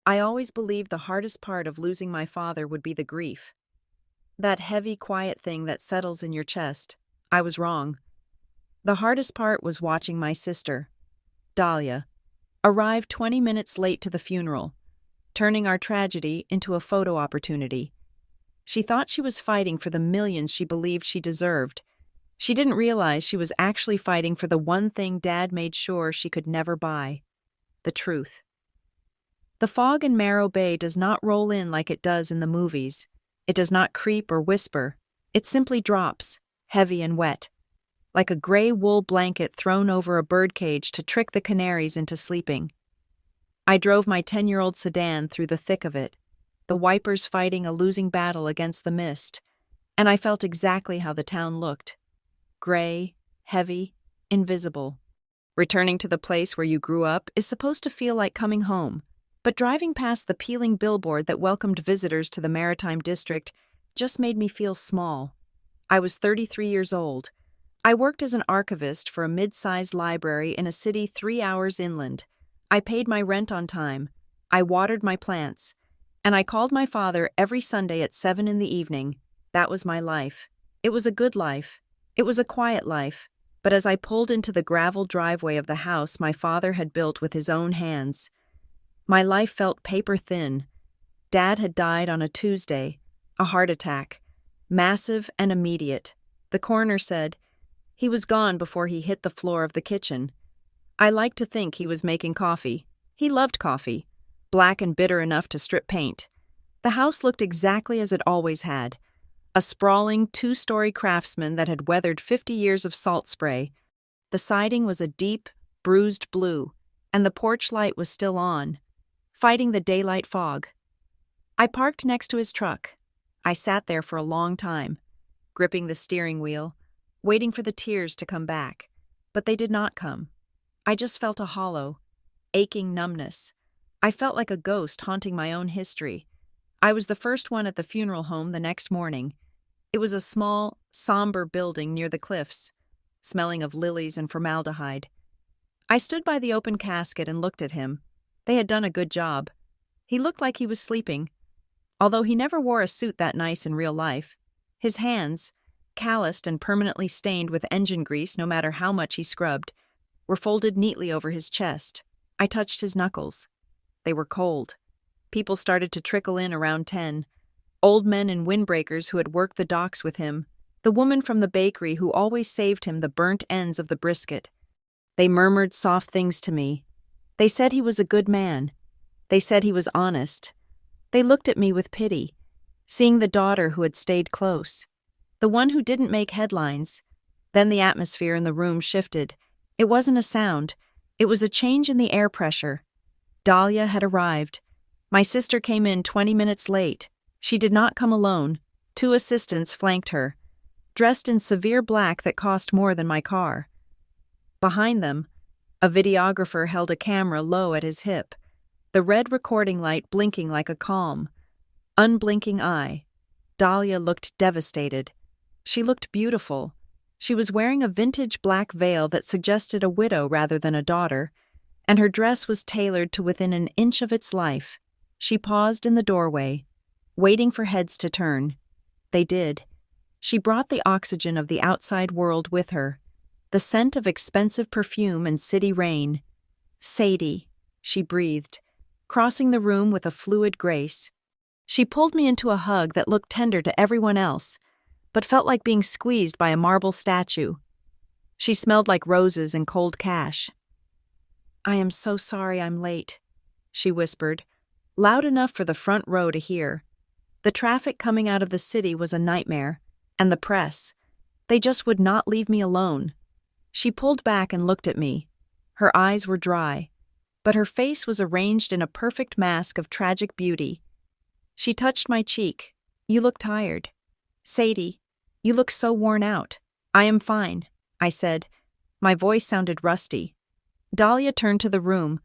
I always believed the hardest part of losing my father would be the grief. That heavy, quiet thing that settles in your chest. I was wrong. The hardest part was watching my sister, Dahlia, arrive 20 minutes late to the funeral, turning our tragedy into a photo opportunity. She thought she was fighting for the millions she believed she deserved. She didn't realize she was actually fighting for the one thing Dad made sure she could never buy: the truth. The fog in Marrow Bay does not roll in like it does in the movies. It does not creep or whisper. It simply drops, heavy and wet, like a gray wool blanket thrown over a birdcage to trick the canaries into sleeping. I drove my 10-year-old sedan through the thick of it, the wipers fighting a losing battle against the mist, and I felt exactly how the town looked: gray, heavy, invisible. Returning to the place where you grew up is supposed to feel like coming home, but driving past the peeling billboard that welcomed visitors to the Maritime District just made me feel small. I was 33 years old. I worked as an archivist for a mid-sized library in a city 3 hours inland. I paid my rent on time. I watered my plants. And I called my father every Sunday at 7 in the evening. That was my life. It was a good life. It was a quiet life. But as I pulled into the gravel driveway of the house my father had built with his own hands, my life felt paper thin. Dad had died on a Tuesday, a heart attack, massive and immediate. The coroner said he was gone before he hit the floor of the kitchen. I like to think he was making coffee. He loved coffee, black and bitter enough to strip paint. The house looked exactly as it always had: a sprawling 2-story craftsman that had weathered 50 years of salt spray. The siding was a deep, bruised blue, and the porch light was still on, fighting the daylight fog. I parked next to his truck. I sat there for a long time, gripping the steering wheel, waiting for the tears to come back. But they did not come. I just felt a hollow, aching numbness. I felt like a ghost haunting my own history. I was the first one at the funeral home the next morning. It was a small, somber building near the cliffs, smelling of lilies and formaldehyde. I stood by the open casket and looked at him. They had done a good job. He looked like he was sleeping. Although he never wore a suit that nice in real life, his hands, calloused and permanently stained with engine grease no matter how much he scrubbed, were folded neatly over his chest. I touched his knuckles. They were cold. People started to trickle in around 10. Old men in windbreakers who had worked the docks with him, the woman from the bakery who always saved him the burnt ends of the brisket. They murmured soft things to me. They said he was a good man. They said he was honest. They looked at me with pity, seeing the daughter who had stayed close, the one who didn't make headlines. Then the atmosphere in the room shifted. It wasn't a sound. It was a change in the air pressure. Dahlia had arrived. My sister came in 20 minutes late. She did not come alone. 2 assistants flanked her, dressed in severe black that cost more than my car. Behind them, a videographer held a camera low at his hip, the red recording light blinking like a calm, unblinking eye. Dahlia looked devastated. She looked beautiful. She was wearing a vintage black veil that suggested a widow rather than a daughter, and her dress was tailored to within an inch of its life. She paused in the doorway, waiting for heads to turn. They did. She brought the oxygen of the outside world with her, the scent of expensive perfume and city rain. "Sadie," she breathed, crossing the room with a fluid grace. She pulled me into a hug that looked tender to everyone else, but felt like being squeezed by a marble statue. She smelled like roses and cold cash. "I am so sorry I'm late," she whispered, loud enough for the front row to hear. The traffic coming out of the city was a nightmare, and the press. They just would not leave me alone. She pulled back and looked at me. Her eyes were dry, but her face was arranged in a perfect mask of tragic beauty. She touched my cheek. "You look tired. Sadie, you look so worn out." "I am fine," I said. My voice sounded rusty. Dahlia turned to the room.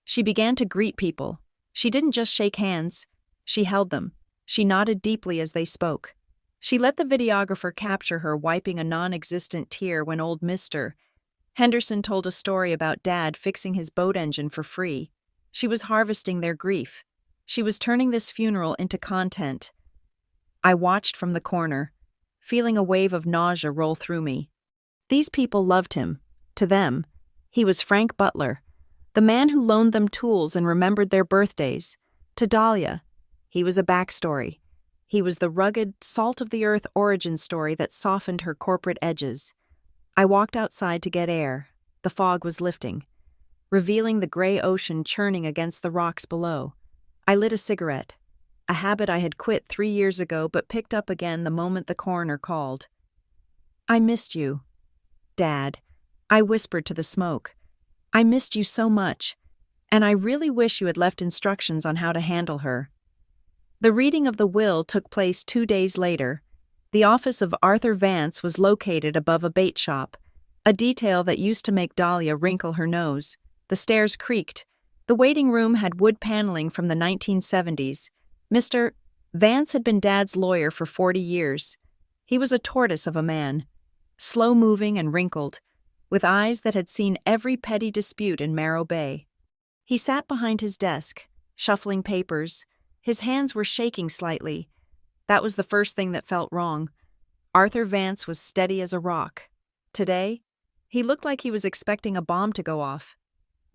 She began to greet people. She didn't just shake hands. She held them. She nodded deeply as they spoke. She let the videographer capture her wiping a non-existent tear when old Mr. Henderson told a story about Dad fixing his boat engine for free. She was harvesting their grief. She was turning this funeral into content. I watched from the corner, feeling a wave of nausea roll through me. These people loved him. To them, he was Frank Butler, the man who loaned them tools and remembered their birthdays. To Dahlia, he was a backstory. He was the rugged, salt-of-the-earth origin story that softened her corporate edges. I walked outside to get air. The fog was lifting, revealing the gray ocean churning against the rocks below. I lit a cigarette, a habit I had quit 3 years ago but picked up again the moment the coroner called. "I missed you, Dad," I whispered to the smoke. "I missed you so much, and I really wish you had left instructions on how to handle her." The reading of the will took place 2 days later. The office of Arthur Vance was located above a bait shop, a detail that used to make Dahlia wrinkle her nose. The stairs creaked. The waiting room had wood paneling from the 1970s. Mr. Vance had been Dad's lawyer for 40 years. He was a tortoise of a man, slow-moving and wrinkled, with eyes that had seen every petty dispute in Marrow Bay. He sat behind his desk, shuffling papers. His hands were shaking slightly. That was the first thing that felt wrong. Arthur Vance was steady as a rock. Today, he looked like he was expecting a bomb to go off.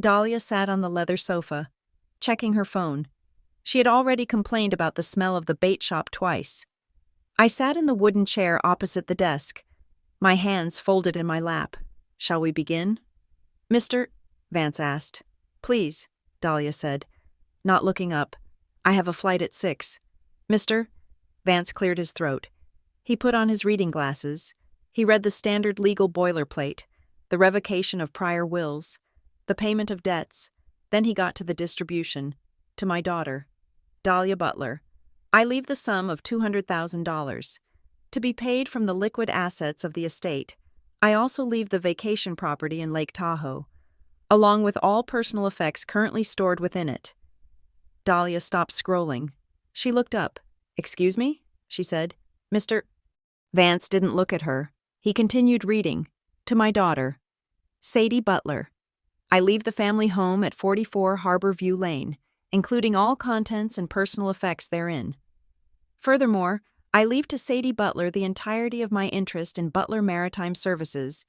Dahlia sat on the leather sofa, checking her phone. She had already complained about the smell of the bait shop twice. I sat in the wooden chair opposite the desk, my hands folded in my lap. "Shall we begin?" "Mr. Vance asked. "Please," Dahlia said, not looking up. "I have a flight at 6. "Mr. Vance cleared his throat. He put on his reading glasses. He read the standard legal boilerplate, the revocation of prior wills, the payment of debts. Then he got to the distribution. "To my daughter, Dahlia Butler, I leave the sum of $200,000, to be paid from the liquid assets of the estate. I also leave the vacation property in Lake Tahoe, along with all personal effects currently stored within it." Dahlia stopped scrolling. She looked up. "Excuse me?" she said. "Mr. Vance didn't look at her. He continued reading. "To my daughter, Sadie Butler, I leave the family home at 44 Harbor View Lane, including all contents and personal effects therein. Furthermore, I leave to Sadie Butler the entirety of my interest in Butler Maritime Services,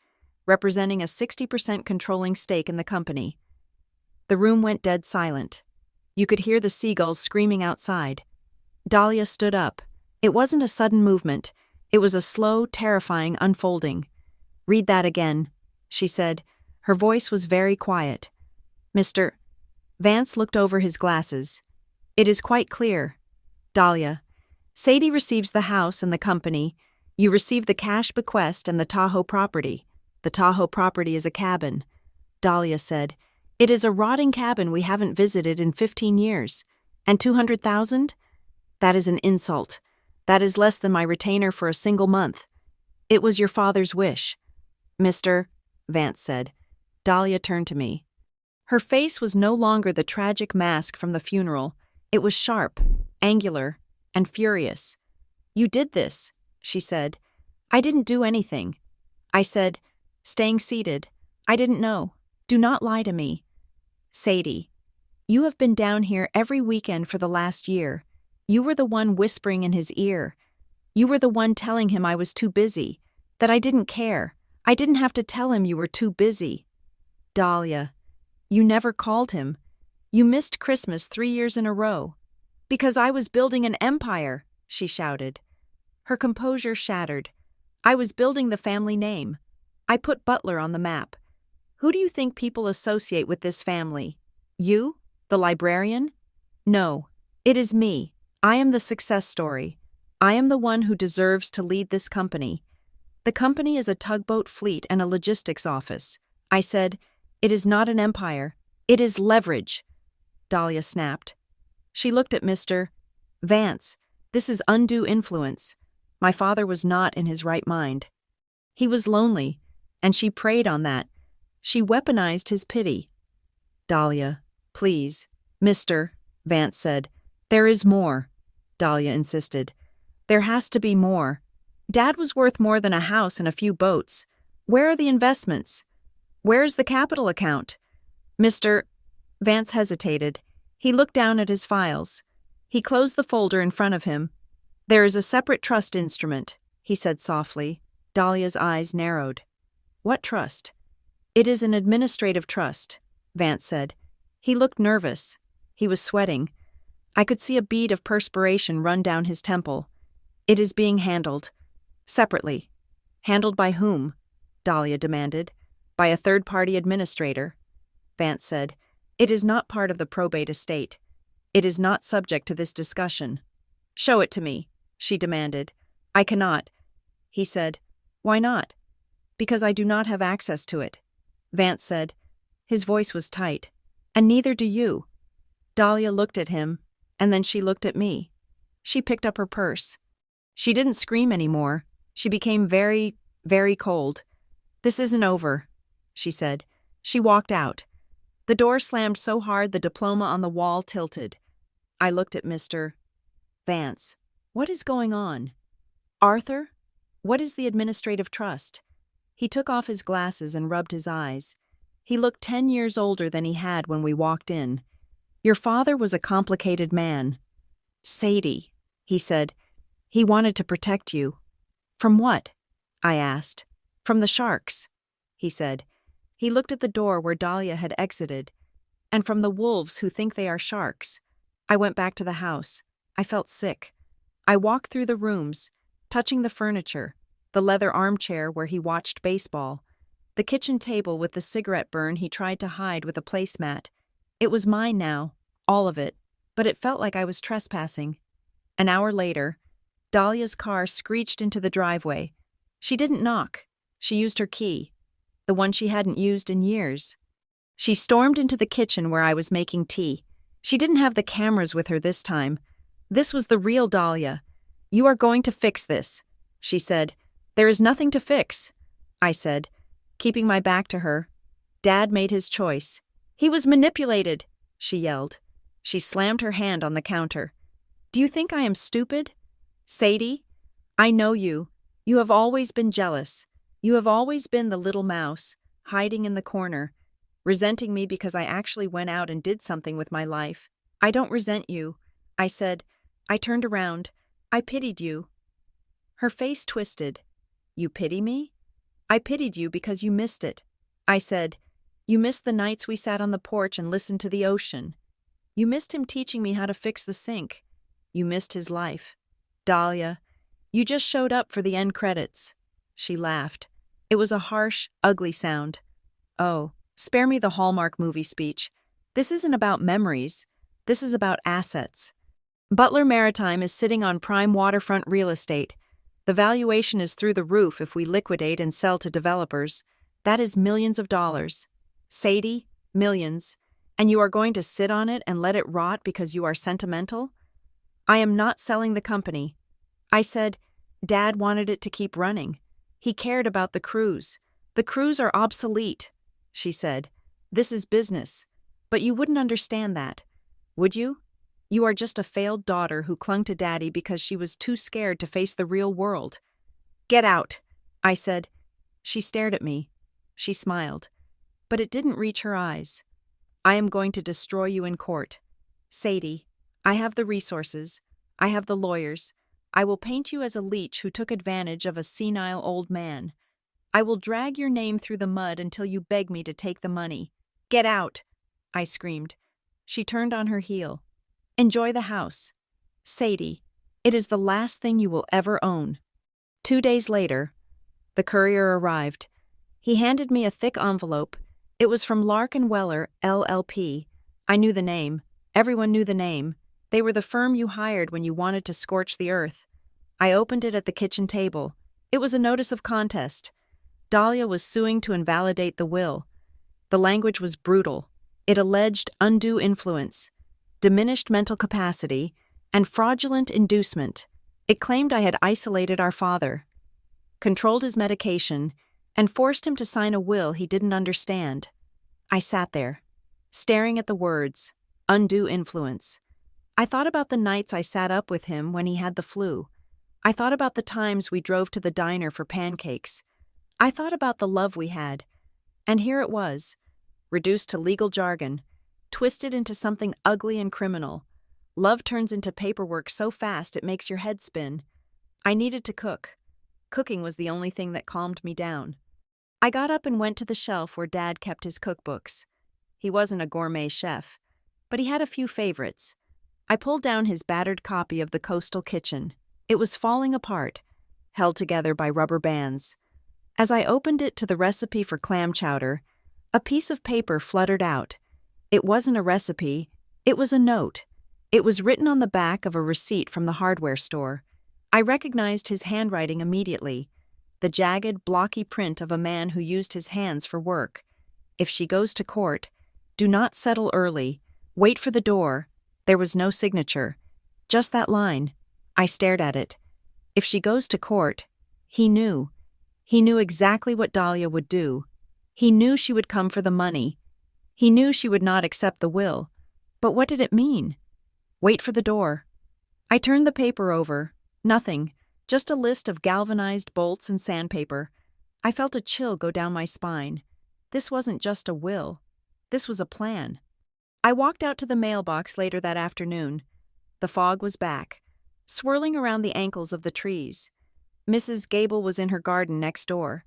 representing a 60% controlling stake in the company." The room went dead silent. You could hear the seagulls screaming outside. Dahlia stood up. It wasn't a sudden movement. It was a slow, terrifying unfolding. "Read that again," she said. Her voice was very quiet. Mr. Vance looked over his glasses. "It is quite clear. Dahlia, Sadie receives the house and the company. You receive the cash bequest and the Tahoe property. The Tahoe property is a cabin," Dahlia said. "It is a rotting cabin we haven't visited in 15 years. And 200,000? That is an insult. That is less than my retainer for a single month. It was your father's wish." "Mr. Vance said. Dahlia turned to me. Her face was no longer the tragic mask from the funeral. It was sharp, angular, and furious. "You did this," she said. "I didn't do anything." I said, staying seated, "I didn't know. Do not lie to me." "Sadie, you have been down here every weekend for the last year. You were the one whispering in his ear. You were the one telling him I was too busy, that I didn't care. I didn't have to tell him you were too busy." "Dahlia, you never called him. You missed Christmas 3 years in a row. Because I was building an empire," she shouted. Her composure shattered. "I was building the family name. I put Butler on the map. Who do you think people associate with this family? You? The librarian? No, it is me. I am the success story. I am the one who deserves to lead this company. The company is a tugboat fleet and a logistics office." I said, "It is not an empire. It is leverage." Dahlia snapped. She looked at Mr. Vance. "This is undue influence. My father was not in his right mind. He was lonely, and she preyed on that. She weaponized his pity." "Dahlia, please." "Mr. Vance said. "There is more," Dahlia insisted. "There has to be more. Dad was worth more than a house and a few boats. Where are the investments? Where is the capital account?" Mr. Vance hesitated. He looked down at his files. He closed the folder in front of him. "There is a separate trust instrument," he said softly. Dahlia's eyes narrowed. "What trust?" "It is an administrative trust," Vance said. He looked nervous. He was sweating. I could see a bead of perspiration run down his temple. "It is being handled. Separately." "Handled by whom?" Dahlia demanded. "By a third-party administrator," Vance said. "It is not part of the probate estate. It is not subject to this discussion." "Show it to me," she demanded. "I cannot," he said. "Why not?" "Because I do not have access to it," Vance said. His voice was tight. "And neither do you." Dahlia looked at him, and then she looked at me. She picked up her purse. She didn't scream anymore. She became very, very cold. "This isn't over," she said. She walked out. The door slammed so hard the diploma on the wall tilted. I looked at Mr. Vance. "What is going on?" "Arthur, what is the administrative trust?" He took off his glasses and rubbed his eyes. He looked 10 years older than he had when we walked in. "Your father was a complicated man." "Sadie," he said. "He wanted to protect you." "From what?" I asked. "From the sharks," he said. He looked at the door where Dahlia had exited. "And from the wolves who think they are sharks." I went back to the house. I felt sick. I walked through the rooms, touching the furniture, the leather armchair where he watched baseball, the kitchen table with the cigarette burn he tried to hide with a placemat. It was mine now, all of it, but it felt like I was trespassing. An hour later, Dahlia's car screeched into the driveway. She didn't knock. She used her key, the one she hadn't used in years. She stormed into the kitchen where I was making tea. She didn't have the cameras with her this time. This was the real Dahlia. "You are going to fix this," she said. "There is nothing to fix," I said, keeping my back to her. "Dad made his choice." "He was manipulated," she yelled. She slammed her hand on the counter. "Do you think I am stupid? Sadie, I know you. You have always been jealous. You have always been the little mouse, hiding in the corner, resenting me because I actually went out and did something with my life. I don't resent you," I said. I turned around. "I pitied you." Her face twisted. "You pity me?" "I pitied you because you missed it," I said. "You missed the nights we sat on the porch and listened to the ocean. You missed him teaching me how to fix the sink. You missed his life. Dahlia, you just showed up for the end credits." She laughed. It was a harsh, ugly sound. "Oh, spare me the Hallmark movie speech. This isn't about memories. This is about assets. Butler Maritime is sitting on prime waterfront real estate. The valuation is through the roof if we liquidate and sell to developers. That is millions of dollars. Sadie, millions. And you are going to sit on it and let it rot because you are sentimental? I am not selling the company." I said, "Dad wanted it to keep running. He cared about the crews. The crews are obsolete," she said. "This is business. But you wouldn't understand that, would you? You are just a failed daughter who clung to Daddy because she was too scared to face the real world." "Get out," I said. She stared at me. She smiled. But it didn't reach her eyes. "I am going to destroy you in court. Sadie, I have the resources. I have the lawyers. I will paint you as a leech who took advantage of a senile old man. I will drag your name through the mud until you beg me to take the money. Get out," I screamed. She turned on her heel. "Enjoy the house. Sadie, it is the last thing you will ever own." 2 days later, the courier arrived. He handed me a thick envelope. It was from Lark and Weller, LLP. I knew the name. Everyone knew the name. They were the firm you hired when you wanted to scorch the earth. I opened it at the kitchen table. It was a notice of contest. Dahlia was suing to invalidate the will. The language was brutal. It alleged undue influence, diminished mental capacity, and fraudulent inducement. It claimed I had isolated our father, controlled his medication, and forced him to sign a will he didn't understand. I sat there, staring at the words, undue influence. I thought about the nights I sat up with him when he had the flu. I thought about the times we drove to the diner for pancakes. I thought about the love we had. And here it was, reduced to legal jargon, twisted into something ugly and criminal. Love turns into paperwork so fast it makes your head spin. I needed to cook. Cooking was the only thing that calmed me down. I got up and went to the shelf where Dad kept his cookbooks. He wasn't a gourmet chef, but he had a few favorites. I pulled down his battered copy of The Coastal Kitchen. It was falling apart, held together by rubber bands. As I opened it to the recipe for clam chowder, a piece of paper fluttered out. It wasn't a recipe, it was a note. It was written on the back of a receipt from the hardware store. I recognized his handwriting immediately, the jagged, blocky print of a man who used his hands for work. If she goes to court, do not settle early. Wait for the door. There was no signature. Just that line. I stared at it. If she goes to court, he knew. He knew exactly what Dahlia would do. He knew she would come for the money. He knew she would not accept the will. But what did it mean? Wait for the door. I turned the paper over. Nothing. Just a list of galvanized bolts and sandpaper. I felt a chill go down my spine. This wasn't just a will. This was a plan. I walked out to the mailbox later that afternoon. The fog was back, swirling around the ankles of the trees. Mrs. Gable was in her garden next door.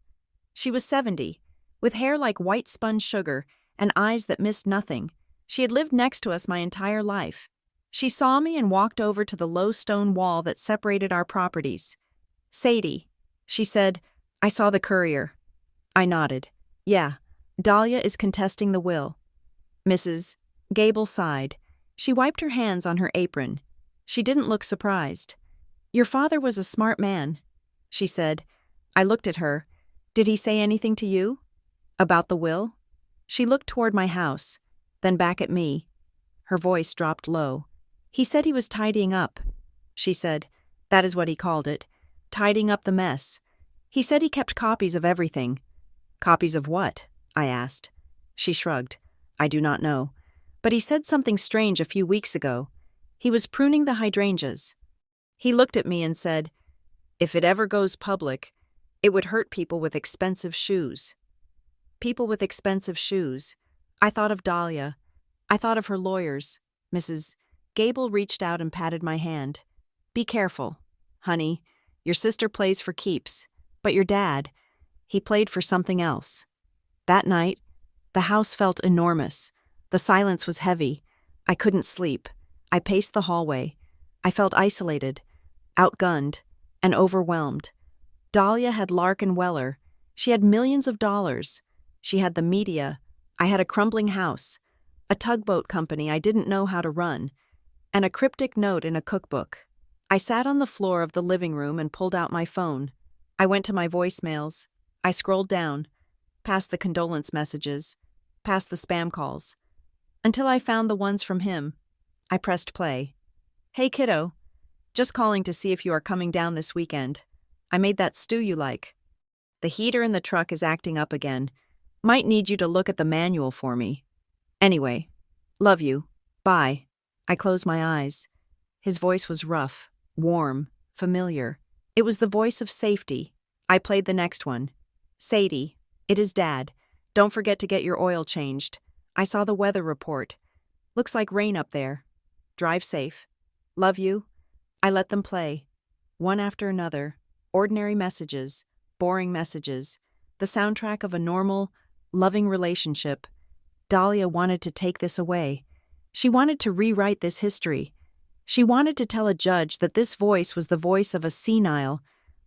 She was 70, with hair like white spun sugar and eyes that missed nothing. She had lived next to us my entire life. She saw me and walked over to the low stone wall that separated our properties. "Sadie," she said, "I saw the courier." I nodded. "Yeah, Dahlia is contesting the will." Mrs. Gable sighed. She wiped her hands on her apron. She didn't look surprised. "Your father was a smart man," she said. I looked at her. "Did he say anything to you?" "About the will?" She looked toward my house, then back at me. Her voice dropped low. "He said he was tidying up," she said. "That is what he called it. Tidying up the mess. He said he kept copies of everything." "Copies of what?" I asked. She shrugged. "I do not know. But he said something strange a few weeks ago. He was pruning the hydrangeas. He looked at me and said, 'If it ever goes public, it would hurt people with expensive shoes.'" People with expensive shoes. I thought of Dahlia. I thought of her lawyers. Mrs. Gable reached out and patted my hand. "Be careful, honey. Your sister plays for keeps. But your dad, he played for something else." That night, the house felt enormous. The silence was heavy. I couldn't sleep. I paced the hallway. I felt isolated, outgunned, and overwhelmed. Dahlia had Larkin Weller. She had millions of dollars. She had the media. I had a crumbling house, a tugboat company I didn't know how to run, and a cryptic note in a cookbook. I sat on the floor of the living room and pulled out my phone. I went to my voicemails. I scrolled down, past the condolence messages, past the spam calls, until I found the ones from him. I pressed play. "Hey kiddo, just calling to see if you are coming down this weekend. I made that stew you like. The heater in the truck is acting up again. Might need you to look at the manual for me. Anyway, love you. Bye." I closed my eyes. His voice was rough, warm, familiar. It was the voice of safety. I played the next one. "Sadie, it is Dad. Don't forget to get your oil changed. I saw the weather report. Looks like rain up there. Drive safe. Love you." I let them play. One after another. Ordinary messages. Boring messages. The soundtrack of a normal, loving relationship. Dahlia wanted to take this away. She wanted to rewrite this history. She wanted to tell a judge that this voice was the voice of a senile,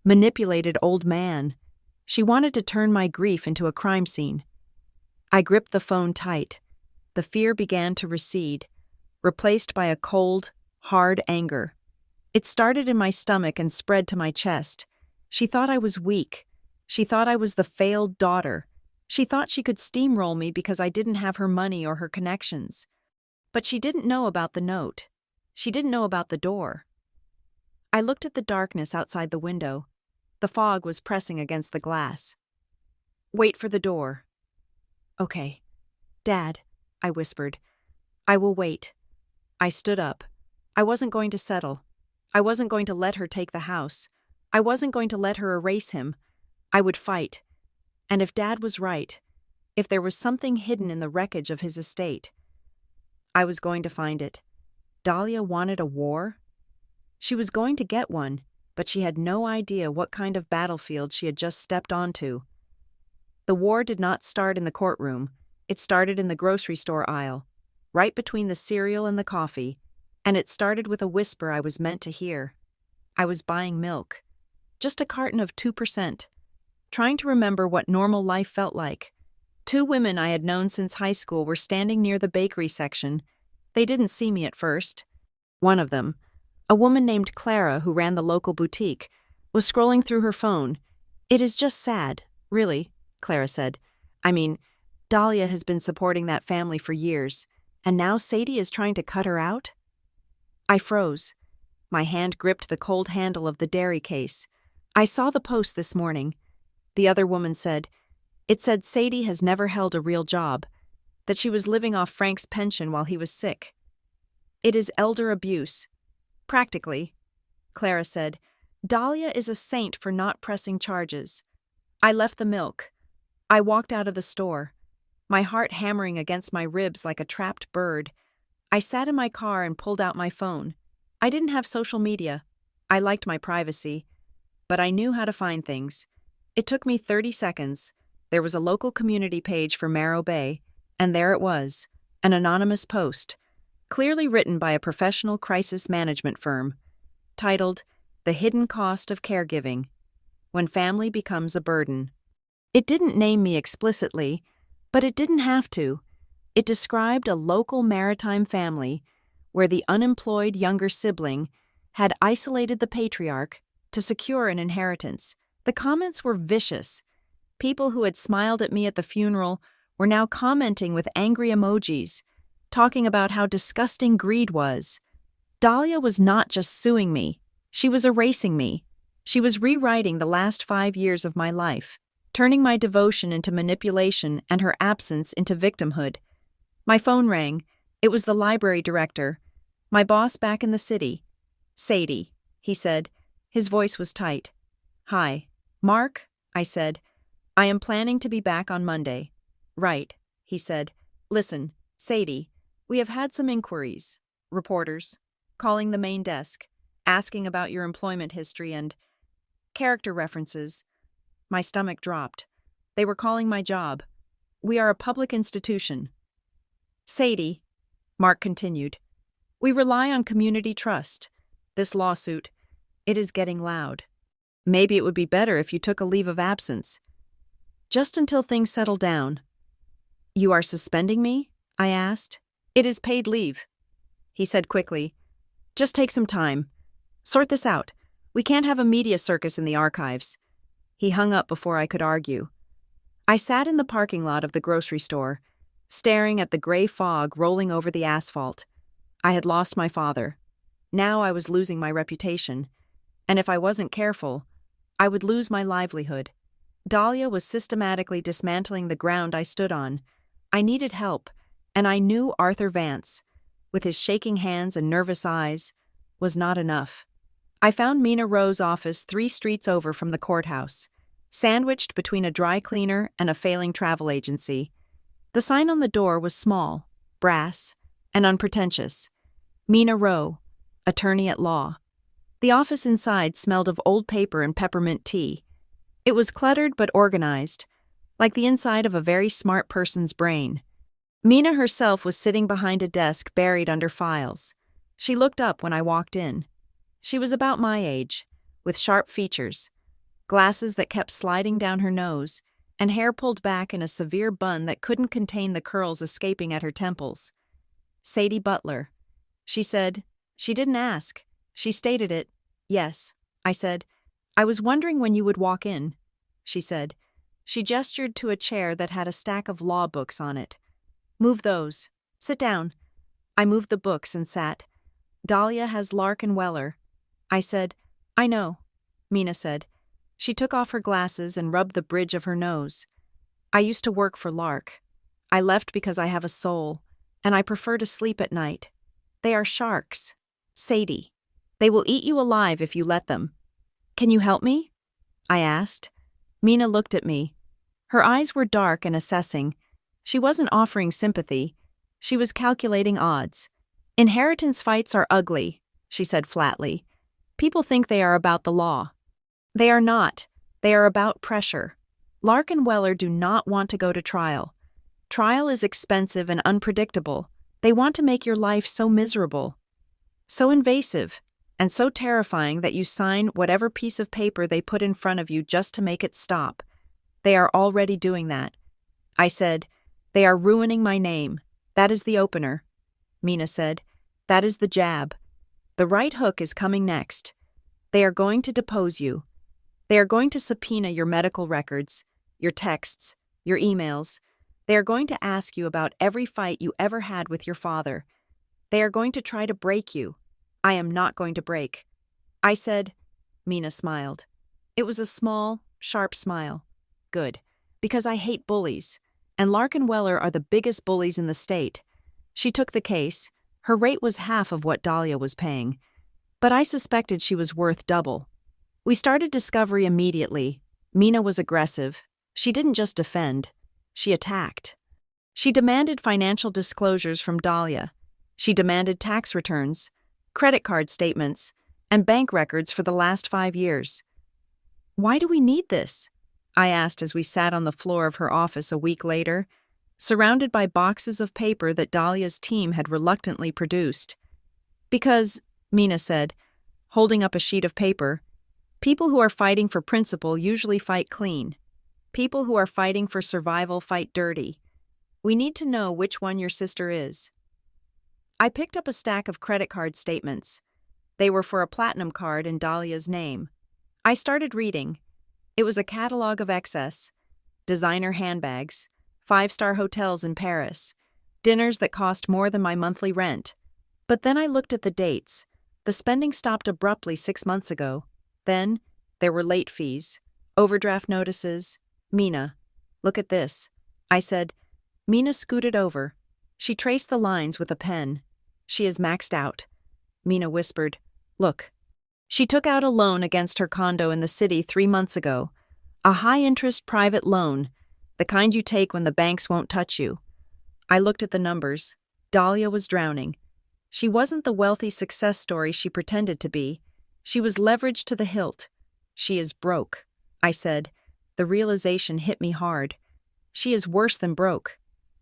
manipulated old man. She wanted to turn my grief into a crime scene. I gripped the phone tight. The fear began to recede, replaced by a cold, hard anger. It started in my stomach and spread to my chest. She thought I was weak. She thought I was the failed daughter. She thought she could steamroll me because I didn't have her money or her connections. But she didn't know about the note. She didn't know about the door. I looked at the darkness outside the window. The fog was pressing against the glass. "Wait for the door." "Okay. Dad," I whispered. "I will wait." I stood up. I wasn't going to settle. I wasn't going to let her take the house. I wasn't going to let her erase him. I would fight. And if Dad was right, if there was something hidden in the wreckage of his estate, I was going to find it. Dahlia wanted a war? She was going to get one, but she had no idea what kind of battlefield she had just stepped onto. The war did not start in the courtroom. It started in the grocery store aisle, right between the cereal and the coffee, and it started with a whisper I was meant to hear. I was buying milk. Just a carton of 2%. Trying to remember what normal life felt like. 2 women I had known since high school were standing near the bakery section. They didn't see me at first. One of them, a woman named Clara who ran the local boutique, was scrolling through her phone. "It is just sad, really," Clara said. "I mean, Dahlia has been supporting that family for years, and now Sadie is trying to cut her out?" I froze. My hand gripped the cold handle of the dairy case. "I saw the post this morning." The other woman said, "It said Sadie has never held a real job, that she was living off Frank's pension while he was sick. It is elder abuse. Practically," Clara said. "Dahlia is a saint for not pressing charges." I left the milk. I walked out of the store, my heart hammering against my ribs like a trapped bird. I sat in my car and pulled out my phone. I didn't have social media. I liked my privacy, but I knew how to find things. It took me 30 seconds. There was a local community page for Morro Bay, and there it was, an anonymous post, clearly written by a professional crisis management firm, titled, "The Hidden Cost of Caregiving, When Family Becomes a Burden." It didn't name me explicitly, but it didn't have to. It described a local maritime family where the unemployed younger sibling had isolated the patriarch to secure an inheritance. The comments were vicious. People who had smiled at me at the funeral were now commenting with angry emojis, talking about how disgusting greed was. Dahlia was not just suing me, she was erasing me. She was rewriting the last 5 years of my life, turning my devotion into manipulation and her absence into victimhood. My phone rang. It was the library director, my boss back in the city. "Sadie," he said. His voice was tight. "Hi, Mark," I said. "I am planning to be back on Monday." "Right," he said. "Listen, Sadie, we have had some inquiries, reporters, calling the main desk, asking about your employment history and character references." My stomach dropped. They were calling my job. "We are a public institution." "Sadie," Mark continued, "we rely on community trust. This lawsuit, it is getting loud. Maybe it would be better if you took a leave of absence. Just until things settle down." "You are suspending me?" I asked. "It is paid leave," he said quickly. "Just take some time. Sort this out. We can't have a media circus in the archives." He hung up before I could argue. I sat in the parking lot of the grocery store, staring at the gray fog rolling over the asphalt. I had lost my father. Now I was losing my reputation, and if I wasn't careful, I would lose my livelihood. Dahlia was systematically dismantling the ground I stood on. I needed help, and I knew Arthur Vance, with his shaking hands and nervous eyes, was not enough. I found Mina Rowe's office 3 streets over from the courthouse, sandwiched between a dry cleaner and a failing travel agency. The sign on the door was small, brass, and unpretentious. Mina Rowe, attorney at law. The office inside smelled of old paper and peppermint tea. It was cluttered but organized, like the inside of a very smart person's brain. Mina herself was sitting behind a desk buried under files. She looked up when I walked in. She was about my age, with sharp features, glasses that kept sliding down her nose, and hair pulled back in a severe bun that couldn't contain the curls escaping at her temples. "Sadie Butler," she said. She didn't ask. She stated it. "Yes," I said. "I was wondering when you would walk in," she said. She gestured to a chair that had a stack of law books on it. "Move those. Sit down." I moved the books and sat. "Dahlia has Lark and Weller." I said, "I know," Mina said. She took off her glasses and rubbed the bridge of her nose. "I used to work for Lark. I left because I have a soul, and I prefer to sleep at night. They are sharks. Sadie. They will eat you alive if you let them. Can you help me?" I asked. Mina looked at me. Her eyes were dark and assessing. She wasn't offering sympathy. She was calculating odds. Inheritance fights are ugly, she said flatly. People think they are about the law. They are not. They are about pressure. Lark and Weller do not want to go to trial. Trial is expensive and unpredictable. They want to make your life so miserable, so invasive, and so terrifying that you sign whatever piece of paper they put in front of you just to make it stop. They are already doing that. I said, "They are ruining my name. That is the opener." Mina said, "That is the jab. The right hook is coming next. They are going to depose you. They are going to subpoena your medical records, your texts, your emails. They are going to ask you about every fight you ever had with your father. They are going to try to break you. I am not going to break." I said, Mina smiled. It was a small, sharp smile. Good, because I hate bullies, and Lark and Weller are the biggest bullies in the state. She took the case. Her rate was half of what Dahlia was paying, but I suspected she was worth double. We started discovery immediately. Mina was aggressive. She didn't just defend. She attacked. She demanded financial disclosures from Dahlia. She demanded tax returns, credit card statements, and bank records for the last 5 years. "Why do we need this?" I asked as we sat on the floor of her office a week later, surrounded by boxes of paper that Dahlia's team had reluctantly produced. "Because," Mina said, holding up a sheet of paper, "people who are fighting for principle usually fight clean. People who are fighting for survival fight dirty. We need to know which one your sister is." I picked up a stack of credit card statements. They were for a platinum card in Dahlia's name. I started reading. It was a catalog of excess, designer handbags, 5-star hotels in Paris, dinners that cost more than my monthly rent. But then I looked at the dates. The spending stopped abruptly 6 months ago. Then, there were late fees, overdraft notices. "Mina, look at this," I said. Mina scooted over. She traced the lines with a pen. "She is maxed out." Mina whispered, "Look." She took out a loan against her condo in the city 3 months ago. A high-interest private loan, the kind you take when the banks won't touch you. I looked at the numbers. Dahlia was drowning. She wasn't the wealthy success story she pretended to be. She was leveraged to the hilt. "She is broke," I said. The realization hit me hard. "She is worse than broke,"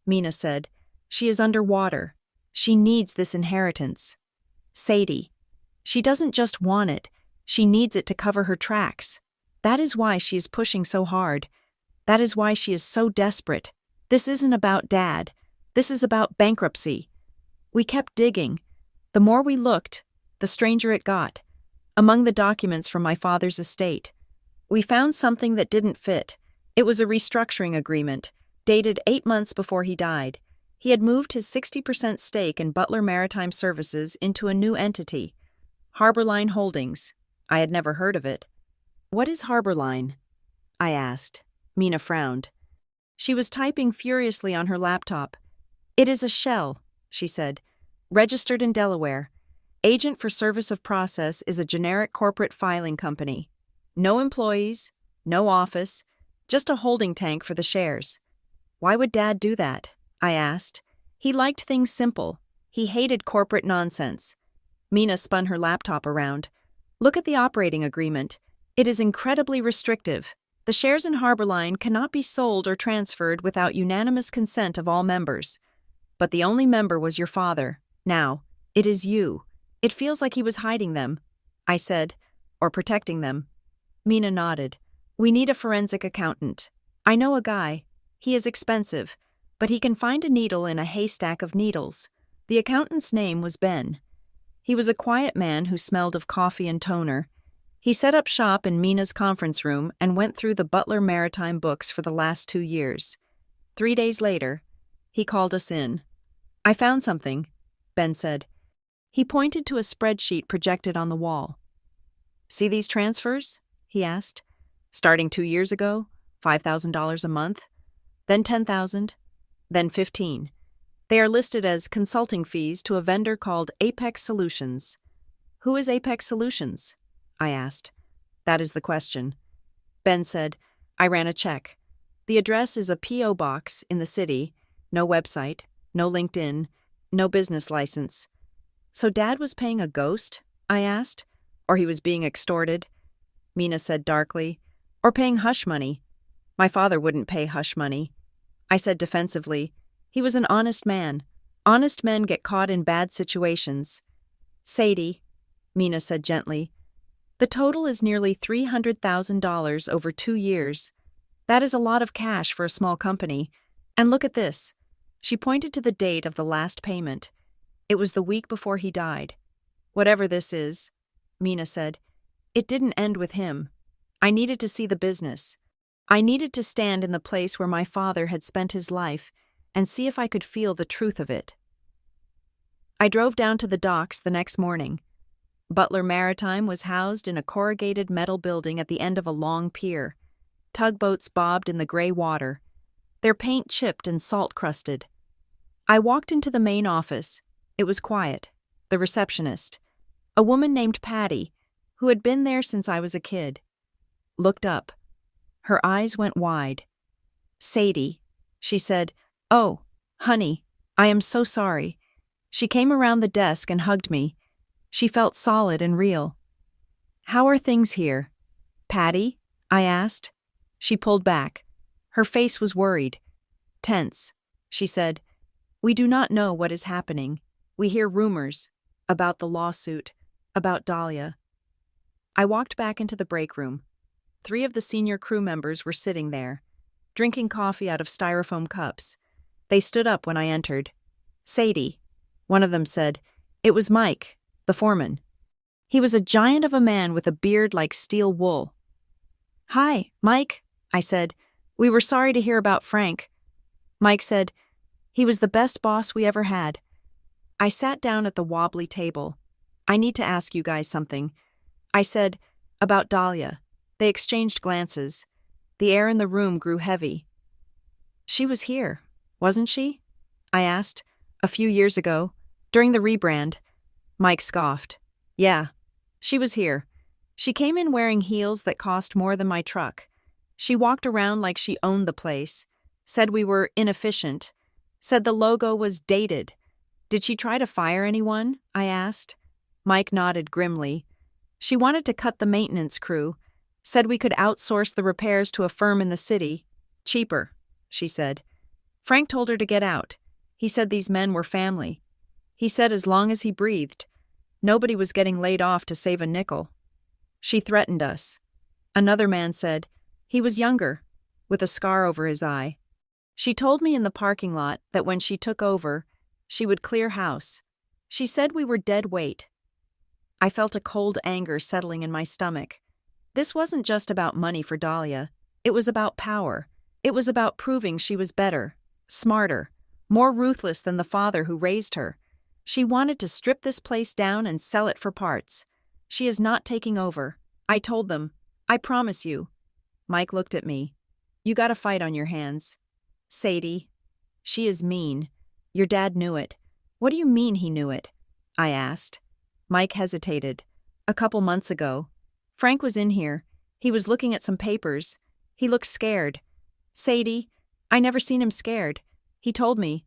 Mina said. "She is underwater. She needs this inheritance." Sadie. She doesn't just want it. She needs it to cover her tracks. That is why she is pushing so hard. That is why she is so desperate. This isn't about Dad. This is about bankruptcy. We kept digging. The more we looked, the stranger it got. Among the documents from my father's estate, we found something that didn't fit. It was a restructuring agreement, dated 8 months before he died. He had moved his 60% stake in Butler Maritime Services into a new entity, Harborline Holdings. I had never heard of it. "What is Harborline?" I asked. Mina frowned. She was typing furiously on her laptop. "It is a shell," she said. "Registered in Delaware. Agent for Service of Process is a generic corporate filing company. No employees, no office, just a holding tank for the shares." "Why would Dad do that?" I asked. He liked things simple. He hated corporate nonsense. Mina spun her laptop around. "Look at the operating agreement. It is incredibly restrictive. The shares in Harborline cannot be sold or transferred without unanimous consent of all members. But the only member was your father. Now, it is you. It feels like he was hiding them," I said, "or protecting them." Mina nodded. "We need a forensic accountant. I know a guy. He is expensive, but he can find a needle in a haystack of needles." The accountant's name was Ben. He was a quiet man who smelled of coffee and toner. He set up shop in Mina's conference room and went through the Butler Maritime books for the last 2 years. 3 days later, he called us in. "I found something," Ben said. He pointed to a spreadsheet projected on the wall. "See these transfers?" he asked. "Starting 2 years ago, $5,000 a month, then $10,000, then $15,000. They are listed as consulting fees to a vendor called Apex Solutions." "Who is Apex Solutions?" I asked. "That is the question." Ben said, "I ran a check. The address is a P.O. box in the city, no website, no LinkedIn, no business license. So Dad was paying a ghost? I asked. Or he was being extorted? Mina said darkly. Or paying hush money. My father wouldn't pay hush money. I said defensively. He was an honest man. Honest men get caught in bad situations. Sadie, Mina said gently, the total is nearly $300,000 over 2 years. That is a lot of cash for a small company. And look at this. She pointed to the date of the last payment. It was the week before he died. Whatever this is, Mina said, it didn't end with him. I needed to see the business. I needed to stand in the place where my father had spent his life and see if I could feel the truth of it. I drove down to the docks the next morning. Butler Maritime was housed in a corrugated metal building at the end of a long pier. Tugboats bobbed in the gray water, their paint chipped and salt-crusted. I walked into the main office. It was quiet. The receptionist, a woman named Patty, who had been there since I was a kid, looked up. Her eyes went wide. Sadie, she said, "Oh, honey, I am so sorry." She came around the desk and hugged me. She felt solid and real. "How are things here, Patty?" I asked. She pulled back. Her face was worried. "Tense," she said. "We do not know what is happening. We hear rumors about the lawsuit, about Dahlia." I walked back into the break room. 3 of the senior crew members were sitting there, drinking coffee out of styrofoam cups. They stood up when I entered. "Sadie," one of them said. It was Mike, the foreman. He was a giant of a man with a beard like steel wool. "Hi, Mike," I said. "We were sorry to hear about Frank." Mike said, "He was the best boss we ever had." I sat down at the wobbly table. "I need to ask you guys something." I said, "About Dahlia." They exchanged glances. The air in the room grew heavy. "She was here, wasn't she?" I asked. "A few years ago, during the rebrand." Mike scoffed. "Yeah, she was here. She came in wearing heels that cost more than my truck. She walked around like she owned the place, said we were inefficient, said the logo was dated. Did she try to fire anyone?" I asked. Mike nodded grimly. "She wanted to cut the maintenance crew, said we could outsource the repairs to a firm in the city. Cheaper," she said. "Frank told her to get out. He said these men were family. He said as long as he breathed, nobody was getting laid off to save a nickel. She threatened us." Another man said, "He was younger, with a scar over his eye. She told me in the parking lot that when she took over, she would clear house. She said we were dead weight." I felt a cold anger settling in my stomach. This wasn't just about money for Dahlia. It was about power. It was about proving she was better, smarter, more ruthless than the father who raised her. She wanted to strip this place down and sell it for parts. "She is not taking over," I told them. "I promise you." Mike looked at me. "You got a fight on your hands." "Sadie, she is mean. Your dad knew it." "What do you mean he knew it?" I asked. Mike hesitated. "A couple months ago. Frank was in here. He was looking at some papers. He looked scared. Sadie, I never seen him scared. He told me,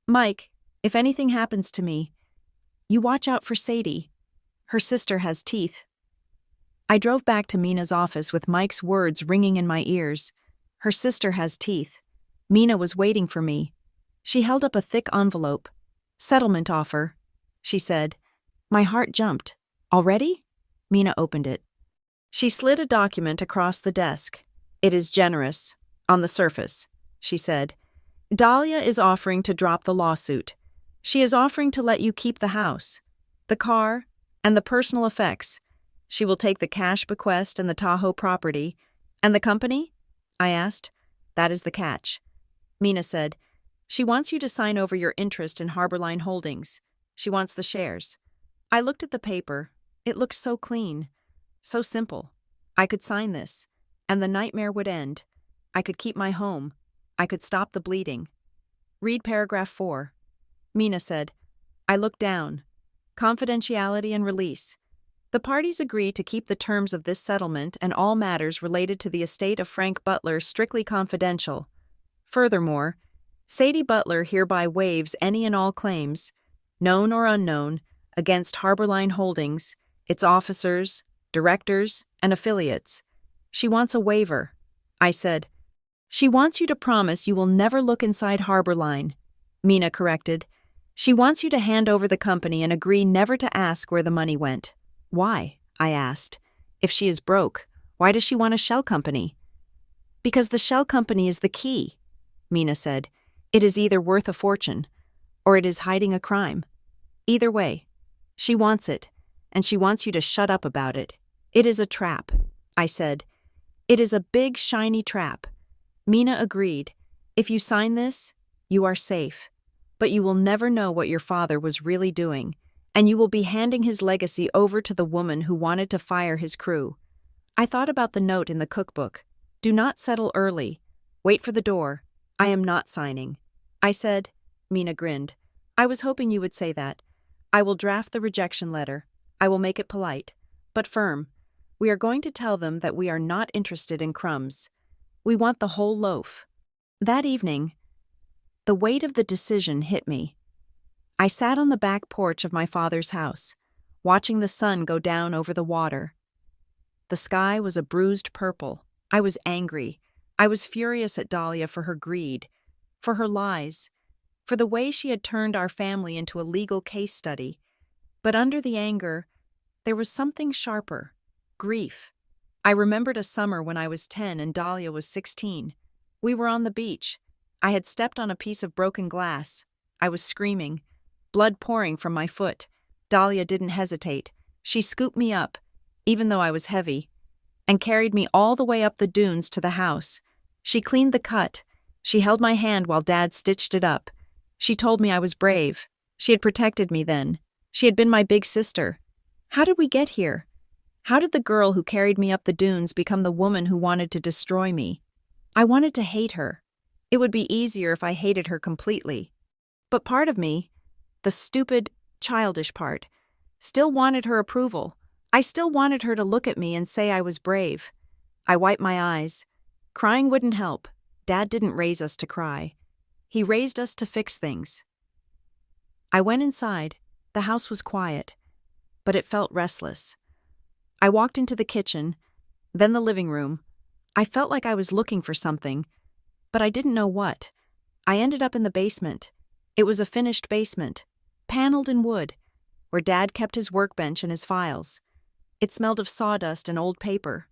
'Mike, if anything happens to me, you watch out for Sadie. Her sister has teeth.'" I drove back to Mina's office with Mike's words ringing in my ears. Her sister has teeth. Mina was waiting for me. She held up a thick envelope. "Settlement offer," she said. My heart jumped. "Already?" Mina opened it. She slid a document across the desk. "It is generous, on the surface," she said. "Dahlia is offering to drop the lawsuit. She is offering to let you keep the house, the car, and the personal effects. She will take the cash bequest and the Tahoe property. And the company?" I asked. "That is the catch." Mina said, "She wants you to sign over your interest in Harborline Holdings. She wants the shares." I looked at the paper. It looked so clean, so simple. I could sign this, and the nightmare would end. I could keep my home. I could stop the bleeding. "Read paragraph 4. Mina said. I looked down. Confidentiality and release. The parties agree to keep the terms of this settlement and all matters related to the estate of Frank Butler strictly confidential. Furthermore, Sadie Butler hereby waives any and all claims, known or unknown, against Harborline Holdings, its officers, directors, and affiliates. She wants a waiver. I said. She wants you to promise you will never look inside Harborline, Mina corrected. She wants you to hand over the company and agree never to ask where the money went. Why? I asked. If she is broke, why does she want a shell company? Because the shell company is the key, Mina said. It is either worth a fortune, or it is hiding a crime. Either way, she wants it, and she wants you to shut up about it. It is a trap, I said. It is a big, shiny trap. Mina agreed. If you sign this, you are safe. But you will never know what your father was really doing, and you will be handing his legacy over to the woman who wanted to fire his crew. I thought about the note in the cookbook. Do not settle early. Wait for the door. I am not signing. I said. Mina grinned. I was hoping you would say that. I will draft the rejection letter. I will make it polite, but firm. We are going to tell them that we are not interested in crumbs. We want the whole loaf. That evening, the weight of the decision hit me. I sat on the back porch of my father's house, watching the sun go down over the water. The sky was a bruised purple. I was angry. I was furious at Dahlia for her greed, for her lies, for the way she had turned our family into a legal case study. But under the anger, there was something sharper. Grief. I remembered a summer when I was 10 and Dahlia was 16. We were on the beach. I had stepped on a piece of broken glass. I was screaming, blood pouring from my foot. Dahlia didn't hesitate. She scooped me up, even though I was heavy, and carried me all the way up the dunes to the house. She cleaned the cut. She held my hand while Dad stitched it up. She told me I was brave. She had protected me then. She had been my big sister. How did we get here? How did the girl who carried me up the dunes become the woman who wanted to destroy me? I wanted to hate her. It would be easier if I hated her completely. But part of me, the stupid, childish part, still wanted her approval. I still wanted her to look at me and say I was brave. I wiped my eyes. Crying wouldn't help. Dad didn't raise us to cry. He raised us to fix things. I went inside. The house was quiet, but it felt restless. I walked into the kitchen, then the living room. I felt like I was looking for something, but I didn't know what. I ended up in the basement. It was a finished basement, paneled in wood, where Dad kept his workbench and his files. It smelled of sawdust and old paper.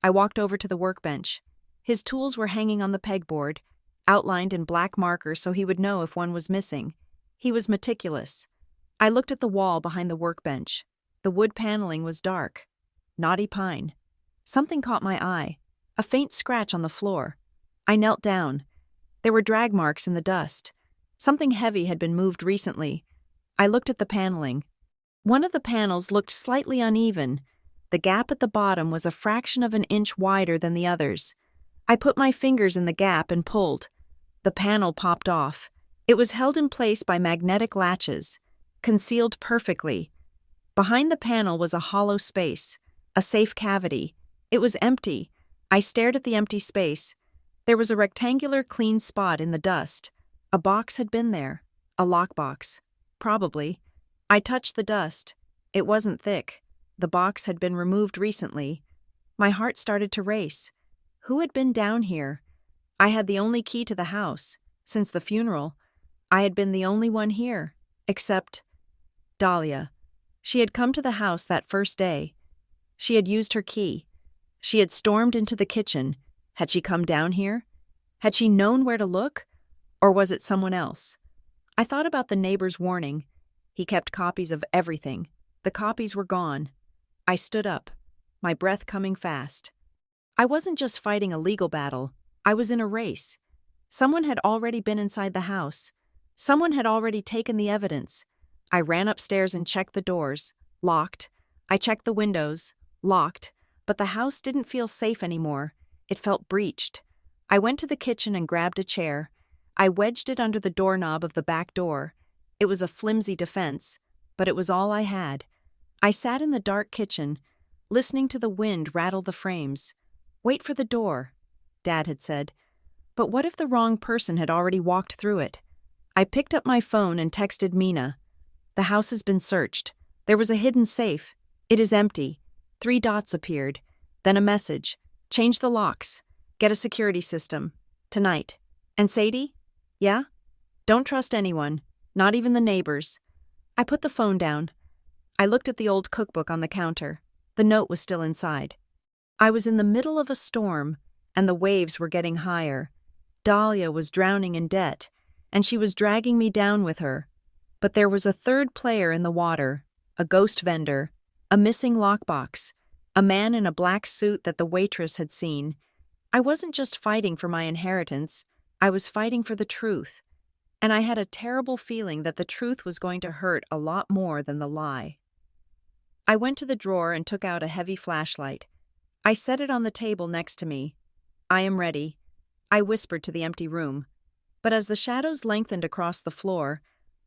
I walked over to the workbench. His tools were hanging on the pegboard, outlined in black marker so he would know if one was missing. He was meticulous. I looked at the wall behind the workbench. The wood paneling was dark. Knotty pine. Something caught my eye. A faint scratch on the floor. I knelt down. There were drag marks in the dust. Something heavy had been moved recently. I looked at the paneling. One of the panels looked slightly uneven. The gap at the bottom was a fraction of an inch wider than the others. I put my fingers in the gap and pulled. The panel popped off. It was held in place by magnetic latches, concealed perfectly. Behind the panel was a hollow space, a safe cavity. It was empty. I stared at the empty space. There was a rectangular clean spot in the dust. A box had been there. A lockbox. Probably. I touched the dust. It wasn't thick. The box had been removed recently. My heart started to race. Who had been down here? I had the only key to the house. Since the funeral, I had been the only one here. Except Dahlia. She had come to the house that first day. She had used her key. She had stormed into the kitchen. Had she come down here? Had she known where to look? Or was it someone else? I thought about the neighbor's warning. He kept copies of everything. The copies were gone. I stood up, my breath coming fast. I wasn't just fighting a legal battle. I was in a race. Someone had already been inside the house. Someone had already taken the evidence. I ran upstairs and checked the doors. Locked. I checked the windows. Locked. But the house didn't feel safe anymore. It felt breached. I went to the kitchen and grabbed a chair. I wedged it under the doorknob of the back door. It was a flimsy defense, but it was all I had. I sat in the dark kitchen, listening to the wind rattle the frames. Wait for the door, Dad had said. But what if the wrong person had already walked through it? I picked up my phone and texted Mina. The house has been searched. There was a hidden safe. It is empty. 3 dots appeared. Then a message. Change the locks. Get a security system. Tonight. And Sadie? Yeah? Don't trust anyone. Not even the neighbors. I put the phone down. I looked at the old cookbook on the counter. The note was still inside. I was in the middle of a storm, and the waves were getting higher. Dahlia was drowning in debt, and she was dragging me down with her. But there was a third player in the water, a ghost vendor, a missing lockbox, a man in a black suit that the waitress had seen. I wasn't just fighting for my inheritance, I was fighting for the truth. And I had a terrible feeling that the truth was going to hurt a lot more than the lie. I went to the drawer and took out a heavy flashlight. I set it on the table next to me. I am ready, I whispered to the empty room. But as the shadows lengthened across the floor,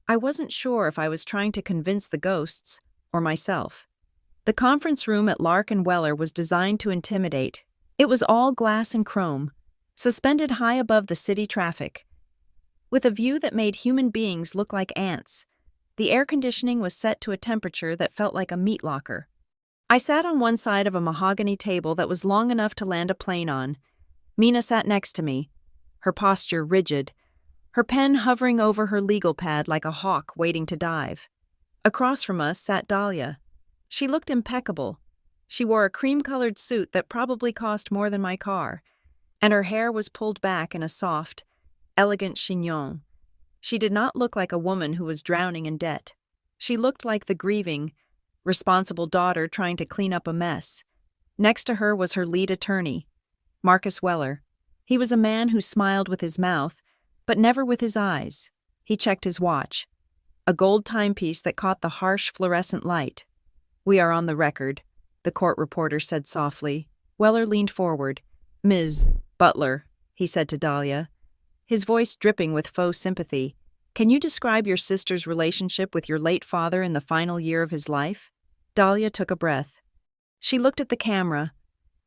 I wasn't sure if I was trying to convince the ghosts or myself. The conference room at Lark and Weller was designed to intimidate. It was all glass and chrome, suspended high above the city traffic, with a view that made human beings look like ants. The air conditioning was set to a temperature that felt like a meat locker. I sat on one side of a mahogany table that was long enough to land a plane on. Mina sat next to me, her posture rigid, her pen hovering over her legal pad like a hawk waiting to dive. Across from us sat Dahlia. She looked impeccable. She wore a cream-colored suit that probably cost more than my car, and her hair was pulled back in a soft, elegant chignon. She did not look like a woman who was drowning in debt. She looked like the grieving, responsible daughter trying to clean up a mess. Next to her was her lead attorney, Marcus Weller. He was a man who smiled with his mouth, but never with his eyes. He checked his watch, a gold timepiece that caught the harsh fluorescent light. "We are on the record," the court reporter said softly. Weller leaned forward. "Ms. Butler," he said to Dahlia, his voice dripping with faux sympathy, "can you describe your sister's relationship with your late father in the final year of his life?" Dahlia took a breath. She looked at the camera,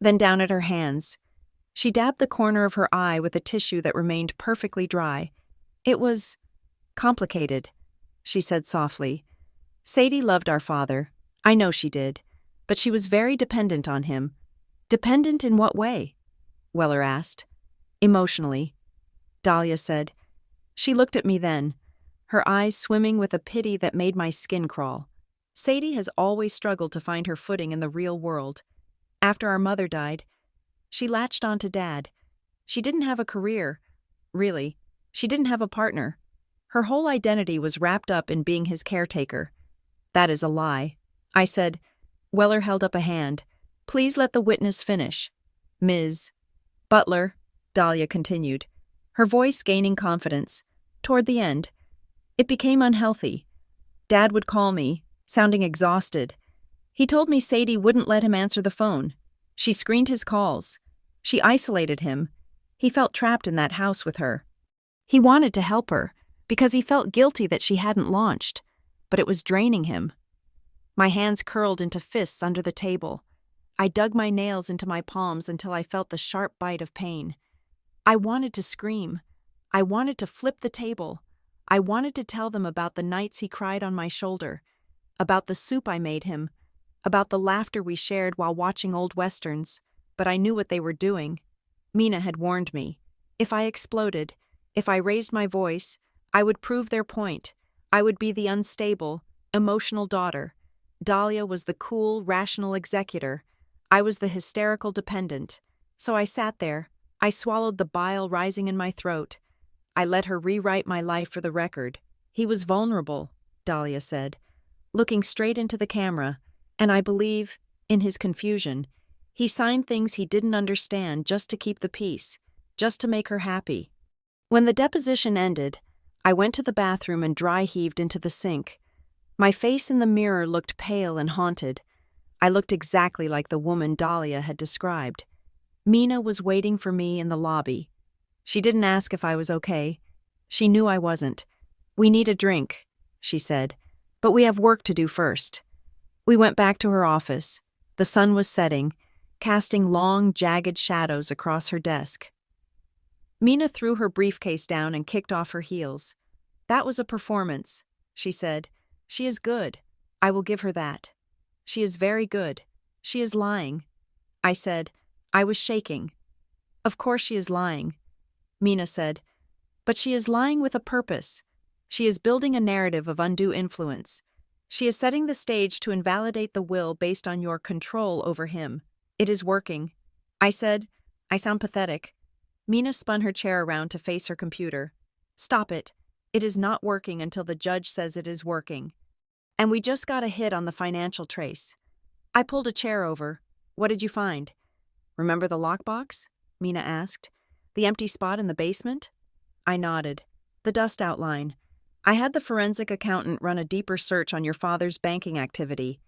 then down at her hands. She dabbed the corner of her eye with a tissue that remained perfectly dry. "It was complicated," she said softly. "Sadie loved our father. I know she did. But she was very dependent on him." "Dependent in what way?" Weller asked. "Emotionally," Dahlia said. She looked at me then, her eyes swimming with a pity that made my skin crawl. Sadie has always struggled to find her footing in the real world. After our mother died, she latched onto Dad. She didn't have a career, really. She didn't have a partner. Her whole identity was wrapped up in being his caretaker. "That is a lie," I said. Weller held up a hand. "Please let the witness finish." "Ms. Butler," Dahlia continued, her voice gaining confidence. "Toward the end, it became unhealthy. Dad would call me, sounding exhausted. He told me Sadie wouldn't let him answer the phone. She screened his calls. She isolated him. He felt trapped in that house with her. He wanted to help her, because he felt guilty that she hadn't launched, but it was draining him." My hands curled into fists under the table. I dug my nails into my palms until I felt the sharp bite of pain. I wanted to scream. I wanted to flip the table. I wanted to tell them about the nights he cried on my shoulder, about the soup I made him, about the laughter we shared while watching old westerns, but I knew what they were doing. Mina had warned me. If I exploded, if I raised my voice, I would prove their point. I would be the unstable, emotional daughter. Dahlia was the cool, rational executor. I was the hysterical dependent. So I sat there. I swallowed the bile rising in my throat. I let her rewrite my life for the record. "He was vulnerable," Dahlia said, looking straight into the camera, and I believe, in his confusion, he signed things he didn't understand just to keep the peace, just to make her happy. When the deposition ended, I went to the bathroom and dry-heaved into the sink. My face in the mirror looked pale and haunted. I looked exactly like the woman Dahlia had described. Mina was waiting for me in the lobby. She didn't ask if I was okay. She knew I wasn't. "We need a drink," she said, "but we have work to do first." We went back to her office. The sun was setting, casting long, jagged shadows across her desk. Mina threw her briefcase down and kicked off her heels. "That was a performance," she said. "She is good. I will give her that. She is very good. She is lying. I said. I was shaking. Of course she is lying. Mina said. But she is lying with a purpose. She is building a narrative of undue influence. She is setting the stage to invalidate the will based on your control over him. It is working. I said. I sound pathetic. Mina spun her chair around to face her computer. Stop it. It is not working until the judge says it is working. And we just got a hit on the financial trace. I pulled a chair over. What did you find? Remember the lockbox? Mina asked. The empty spot in the basement? I nodded. The dust outline. I had the forensic accountant run a deeper search on your father's banking activity.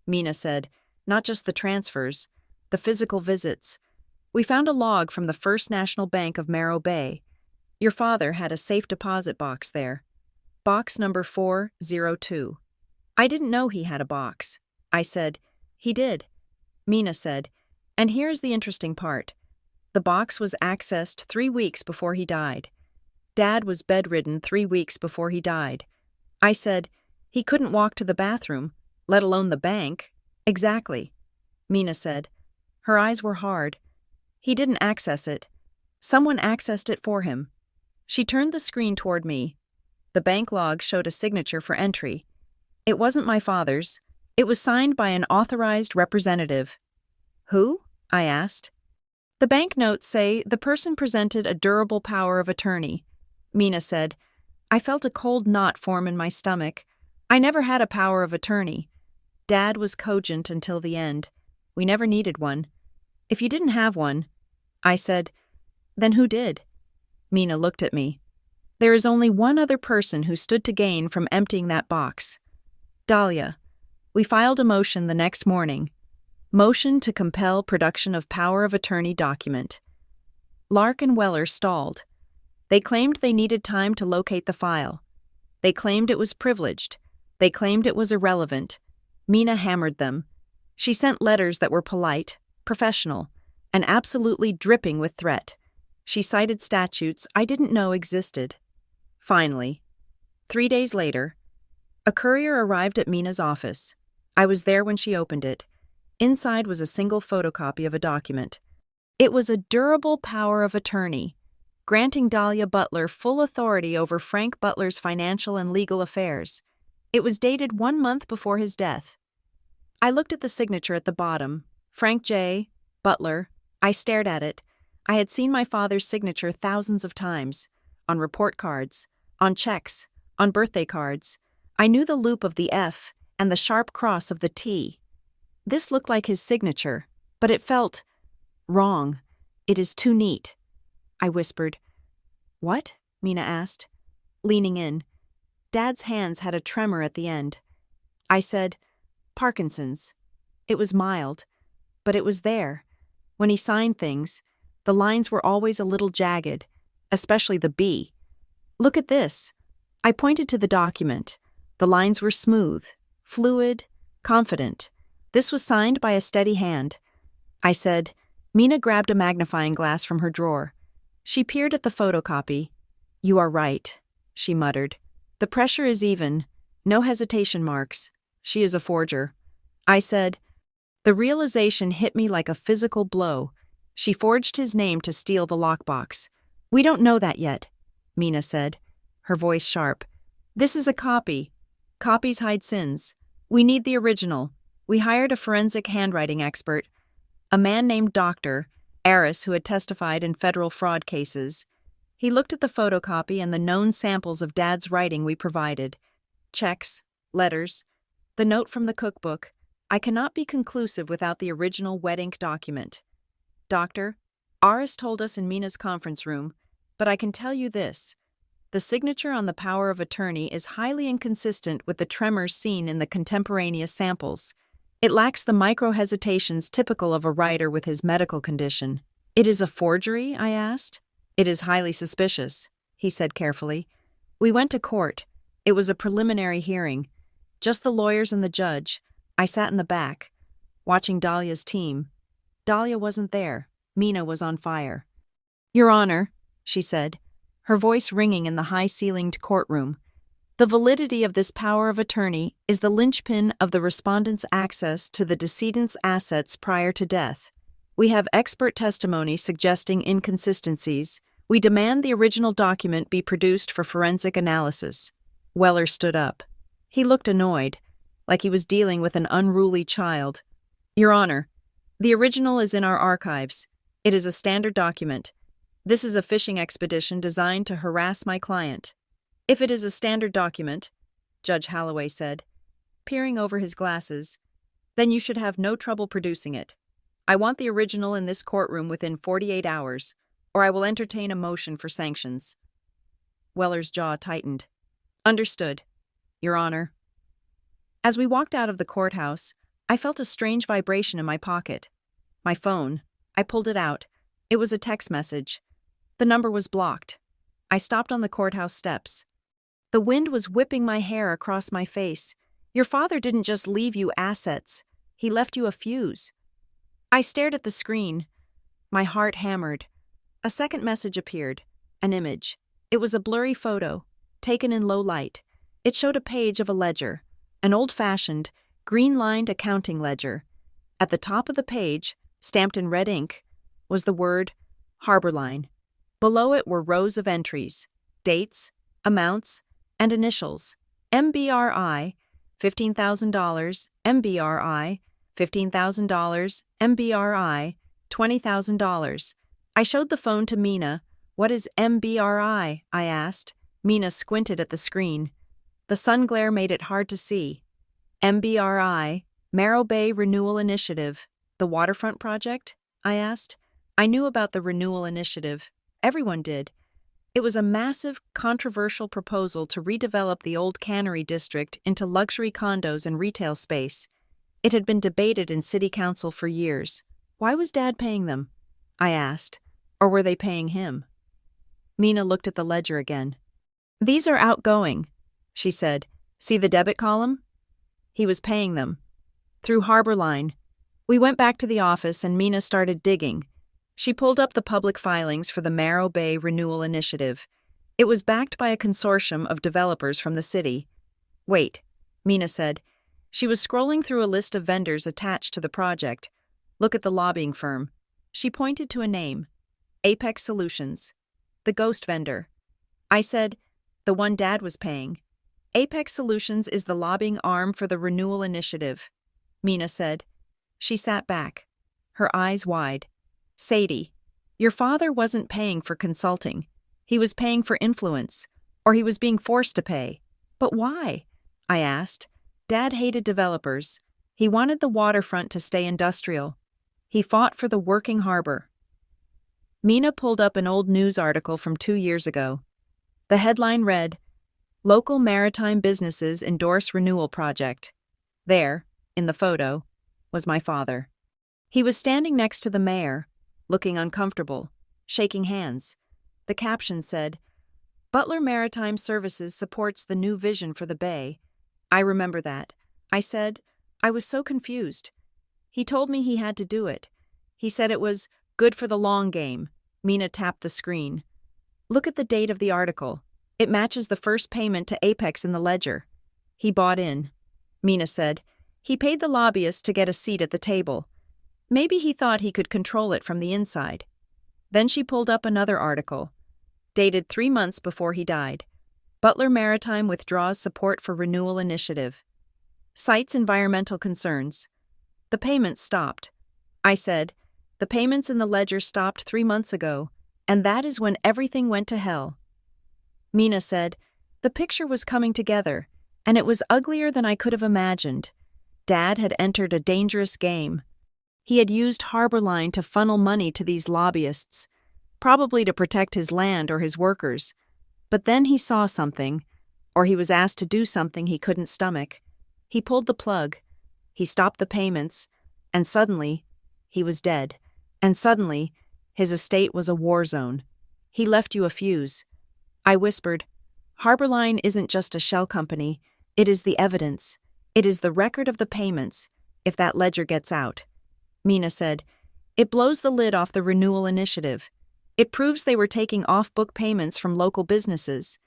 Mina said, not just the transfers, the physical visits. We found a log from the First National Bank of Morro Bay. Your father had a safe deposit box there. Box number 402. I didn't know he had a box. I said, he did. Mina said, and here's the interesting part. The box was accessed 3 weeks before he died. Dad was bedridden 3 weeks before he died. I said, he couldn't walk to the bathroom, let alone the bank. Exactly. Mina said. Her eyes were hard. He didn't access it. Someone accessed it for him. She turned the screen toward me. The bank log showed a signature for entry. It wasn't my father's. It was signed by an authorized representative. Who? I asked. The bank notes say the person presented a durable power of attorney. Mina said, I felt a cold knot form in my stomach. I never had a power of attorney. Dad was cogent until the end. We never needed one. If you didn't have one, I said, then who did? Mina looked at me. There is only one other person who stood to gain from emptying that box. Dahlia. We filed a motion the next morning. Motion to compel production of power of attorney document. Lark and Weller stalled. They claimed they needed time to locate the file. They claimed it was privileged. They claimed it was irrelevant. Mina hammered them. She sent letters that were polite, professional, and absolutely dripping with threat. She cited statutes I didn't know existed. Finally, 3 days later, a courier arrived at Mina's office. I was there when she opened it. Inside was a single photocopy of a document. It was a durable power of attorney, granting Dahlia Butler full authority over Frank Butler's financial and legal affairs. It was dated 1 month before his death. I looked at the signature at the bottom. Frank J. Butler. I stared at it. I had seen my father's signature thousands of times. On report cards, on checks, on birthday cards. I knew the loop of the F and the sharp cross of the T. This looked like his signature, but it felt wrong. It is too neat. I whispered. What? Mina asked, leaning in. Dad's hands had a tremor at the end. I said, Parkinson's. It was mild, but it was there. When he signed things, the lines were always a little jagged, especially the B. Look at this. I pointed to the document. The lines were smooth, fluid, confident. This was signed by a steady hand. I said. Mina grabbed a magnifying glass from her drawer. She peered at the photocopy. You are right, she muttered. The pressure is even. No hesitation marks. She is a forger. I said. The realization hit me like a physical blow. She forged his name to steal the lockbox. We don't know that yet, Mina said, her voice sharp. This is a copy. Copies hide sins. We need the original. We hired a forensic handwriting expert, a man named Dr. Aris who had testified in federal fraud cases. He looked at the photocopy and the known samples of Dad's writing we provided. Checks, letters, the note from the cookbook. I cannot be conclusive without the original wet ink document. Doctor, Aris told us in Mina's conference room, but I can tell you this. The signature on the power of attorney is highly inconsistent with the tremors seen in the contemporaneous samples. It lacks the micro-hesitations typical of a writer with his medical condition. It is a forgery? I asked. It is highly suspicious, he said carefully. We went to court. It was a preliminary hearing. Just the lawyers and the judge. I sat in the back, watching Dahlia's team. Dahlia wasn't there. Mina was on fire. Your Honor, she said, her voice ringing in the high-ceilinged courtroom. The validity of this power of attorney is the linchpin of the respondent's access to the decedent's assets prior to death. We have expert testimony suggesting inconsistencies. We demand the original document be produced for forensic analysis. Weller stood up. He looked annoyed, like he was dealing with an unruly child. Your Honor, the original is in our archives. It is a standard document. This is a fishing expedition designed to harass my client. If it is a standard document, Judge Holloway said, peering over his glasses, then you should have no trouble producing it. I want the original in this courtroom within 48 hours, or I will entertain a motion for sanctions. Weller's jaw tightened. Understood, Your Honor. As we walked out of the courthouse, I felt a strange vibration in my pocket. My phone. I pulled it out. It was a text message. The number was blocked. I stopped on the courthouse steps. The wind was whipping my hair across my face. Your father didn't just leave you assets. He left you a fuse. I stared at the screen. My heart hammered. A second message appeared. An image. It was a blurry photo, taken in low light. It showed a page of a ledger, an old-fashioned, green-lined accounting ledger. At the top of the page, stamped in red ink, was the word Harbor Line. Below it were rows of entries, dates, amounts, and initials. MBRI, $15,000, MBRI, $15,000, MBRI, $20,000. I showed the phone to Mina. What is MBRI? I asked. Mina squinted at the screen. The sun glare made it hard to see. MBRI, Marrow Bay Renewal Initiative. The waterfront project? I asked. I knew about the renewal initiative. Everyone did. It was a massive, controversial proposal to redevelop the old cannery district into luxury condos and retail space. It had been debated in city council for years. Why was Dad paying them? I asked. Or were they paying him? Mina looked at the ledger again. These are outgoing, she said. See the debit column? He was paying them. Through Harbor Line. We went back to the office and Mina started digging. She pulled up the public filings for the Marrow Bay Renewal Initiative. It was backed by a consortium of developers from the city. Wait, Mina said. She was scrolling through a list of vendors attached to the project. Look at the lobbying firm. She pointed to a name. Apex Solutions. The ghost vendor. I said, the one Dad was paying. Apex Solutions is the lobbying arm for the renewal initiative, Mina said. She sat back, her eyes wide. Sadie, your father wasn't paying for consulting. He was paying for influence, or he was being forced to pay. But why? I asked. Dad hated developers. He wanted the waterfront to stay industrial. He fought for the working harbor. Mina pulled up an old news article from 2 years ago. The headline read, Local Maritime Businesses Endorse Renewal Project. There, in the photo, was my father. He was standing next to the mayor, looking uncomfortable, shaking hands. The caption said, Butler Maritime Services supports the new vision for the bay. I remember that. I said, I was so confused. He told me he had to do it. He said it was good for the long game. Mina tapped the screen. Look at the date of the article. It matches the first payment to Apex in the ledger. He bought in, Mina said. He paid the lobbyist to get a seat at the table. Maybe he thought he could control it from the inside. Then she pulled up another article, dated 3 months before he died. Butler Maritime withdraws support for renewal initiative. Cites environmental concerns. The payments stopped. I said, the payments in the ledger stopped 3 months ago, and that is when everything went to hell. Mina said, the picture was coming together, and it was uglier than I could have imagined. Dad had entered a dangerous game. He had used Harbor Line to funnel money to these lobbyists, probably to protect his land or his workers. But then he saw something, or he was asked to do something he couldn't stomach. He pulled the plug. He stopped the payments, and suddenly, he was dead. And suddenly, his estate was a war zone. He left you a fuse. I whispered, Harbor Line isn't just a shell company. It is the evidence. It is the record of the payments, if that ledger gets out. Mina said, it blows the lid off the renewal initiative. It proves they were taking off-book payments from local businesses.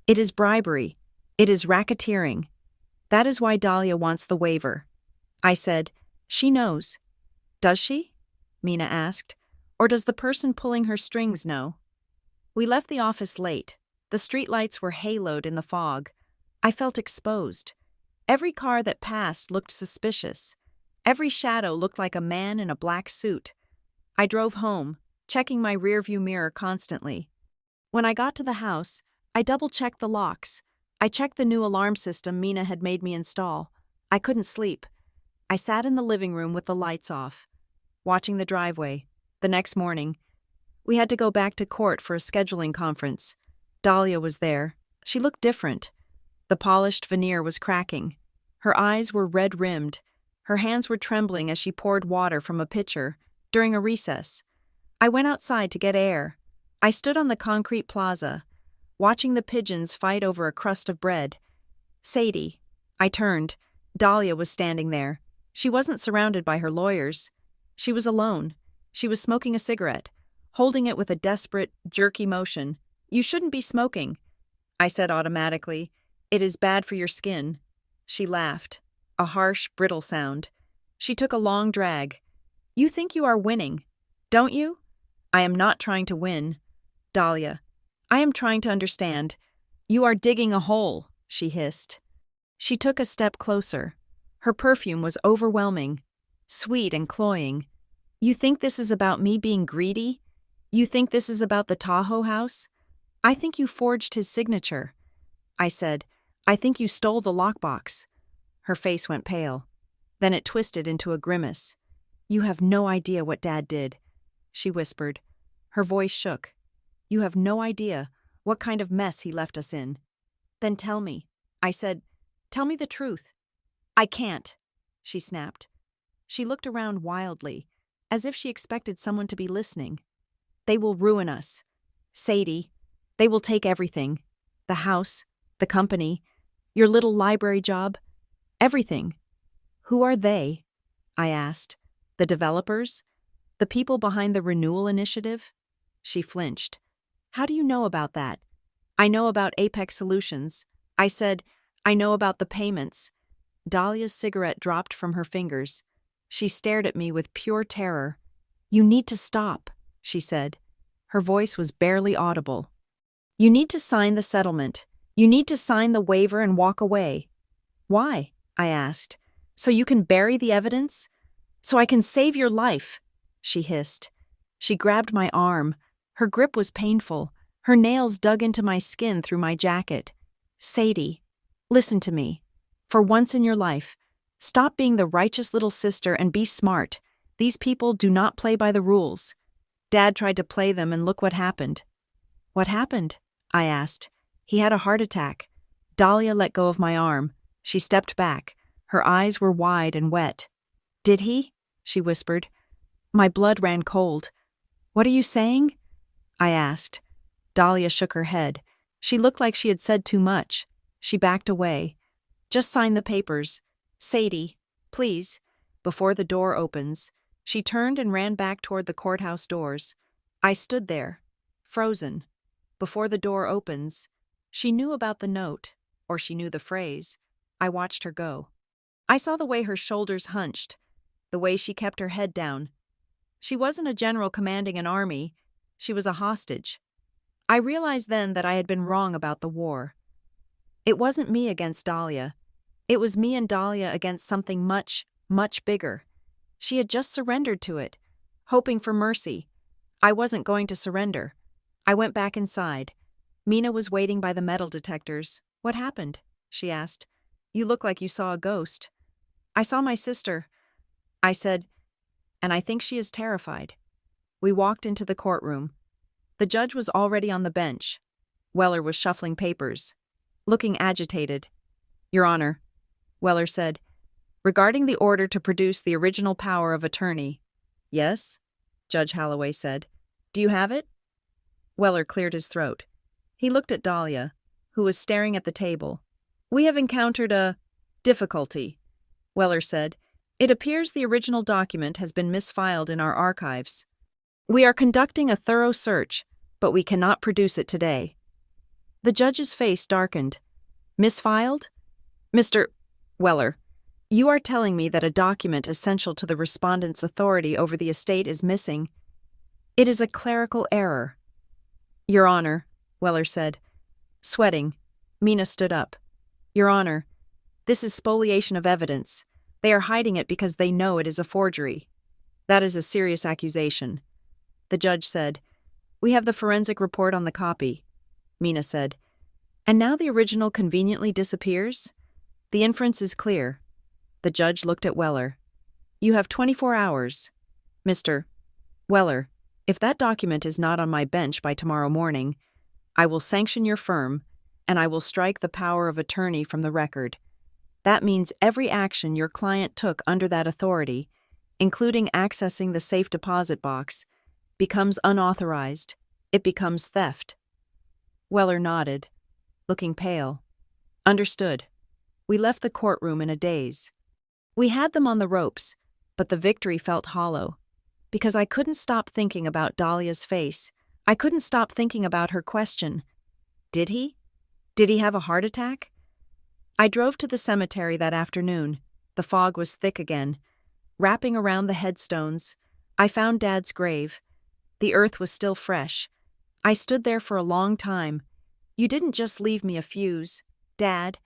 It is bribery. It is racketeering. That is why Dahlia wants the waiver. I said, she knows. Does she? Mina asked. Or does the person pulling her strings know? We left the office late. The streetlights were haloed in the fog. I felt exposed. Every car that passed looked suspicious. Every shadow looked like a man in a black suit. I drove home, checking my rearview mirror constantly. When I got to the house, I double-checked the locks. I checked the new alarm system Mina had made me install. I couldn't sleep. I sat in the living room with the lights off, watching the driveway. The next morning, we had to go back to court for a scheduling conference. Dahlia was there. She looked different. The polished veneer was cracking. Her eyes were red-rimmed. Her hands were trembling as she poured water from a pitcher during a recess. I went outside to get air. I stood on the concrete plaza, watching the pigeons fight over a crust of bread. Sadie. I turned. Dahlia was standing there. She wasn't surrounded by her lawyers. She was alone. She was smoking a cigarette, holding it with a desperate, jerky motion. You shouldn't be smoking, I said automatically. It is bad for your skin. She laughed, a harsh, brittle sound. She took a long drag. You think you are winning, don't you? I am not trying to win. Dahlia, I am trying to understand. You are digging a hole, she hissed. She took a step closer. Her perfume was overwhelming, sweet and cloying. You think this is about me being greedy? You think this is about the Tahoe house? I think you forged his signature. I said, I think you stole the lockbox. Her face went pale. Then it twisted into a grimace. You have no idea what Dad did, she whispered. Her voice shook. You have no idea what kind of mess he left us in. Then tell me, I said. Tell me the truth. I can't, she snapped. She looked around wildly, as if she expected someone to be listening. They will ruin us. Sadie, they will take everything. The house, the company, your little library job, everything. Who are they? I asked. The developers? The people behind the renewal initiative? She flinched. How do you know about that? I know about Apex Solutions. I said, I know about the payments. Dahlia's cigarette dropped from her fingers. She stared at me with pure terror. You need to stop, she said. Her voice was barely audible. You need to sign the settlement. You need to sign the waiver and walk away. Why? I asked. So you can bury the evidence? So I can save your life, she hissed. She grabbed my arm. Her grip was painful. Her nails dug into my skin through my jacket. Sadie, listen to me. For once in your life, stop being the righteous little sister and be smart. These people do not play by the rules. Dad tried to play them and look what happened. What happened? I asked. He had a heart attack. Dahlia let go of my arm. She stepped back. Her eyes were wide and wet. Did he? She whispered. My blood ran cold. What are you saying? I asked. Dahlia shook her head. She looked like she had said too much. She backed away. Just sign the papers. Sadie, please. Before the door opens. She turned and ran back toward the courthouse doors. I stood there, frozen. Before the door opens. She knew about the note, or she knew the phrase. I watched her go. I saw the way her shoulders hunched, the way she kept her head down. She wasn't a general commanding an army. She was a hostage. I realized then that I had been wrong about the war. It wasn't me against Dahlia. It was me and Dahlia against something much, much bigger. She had just surrendered to it, hoping for mercy. I wasn't going to surrender. I went back inside. Mina was waiting by the metal detectors. What happened? She asked. You look like you saw a ghost. I saw my sister, I said, and I think she is terrified. We walked into the courtroom. The judge was already on the bench. Weller was shuffling papers, looking agitated. Your Honor, Weller said, regarding the order to produce the original power of attorney. Yes, Judge Holloway said. Do you have it? Weller cleared his throat. He looked at Dahlia, who was staring at the table. We have encountered a difficulty, Weller said. It appears the original document has been misfiled in our archives. We are conducting a thorough search, but we cannot produce it today. The judge's face darkened. Misfiled? Mr. Weller, you are telling me that a document essential to the respondent's authority over the estate is missing. It is a clerical error. Your Honor, Weller said. Sweating, Mina stood up. Your Honor, this is spoliation of evidence. They are hiding it because they know it is a forgery. That is a serious accusation. The judge said. We have the forensic report on the copy, Mina said. And now the original conveniently disappears? The inference is clear. The judge looked at Weller. You have 24 hours. Mr. Weller, if that document is not on my bench by tomorrow morning, I will sanction your firm, and I will strike the power of attorney from the record. That means every action your client took under that authority, including accessing the safe deposit box, becomes unauthorized. It becomes theft. Weller nodded, looking pale. Understood. We left the courtroom in a daze. We had them on the ropes, but the victory felt hollow. Because I couldn't stop thinking about Dahlia's face. I couldn't stop thinking about her question. Did he? Did he have a heart attack? I drove to the cemetery that afternoon. The fog was thick again. Wrapping around the headstones, I found Dad's grave. The earth was still fresh. I stood there for a long time. You didn't just leave me a fuse, Dad.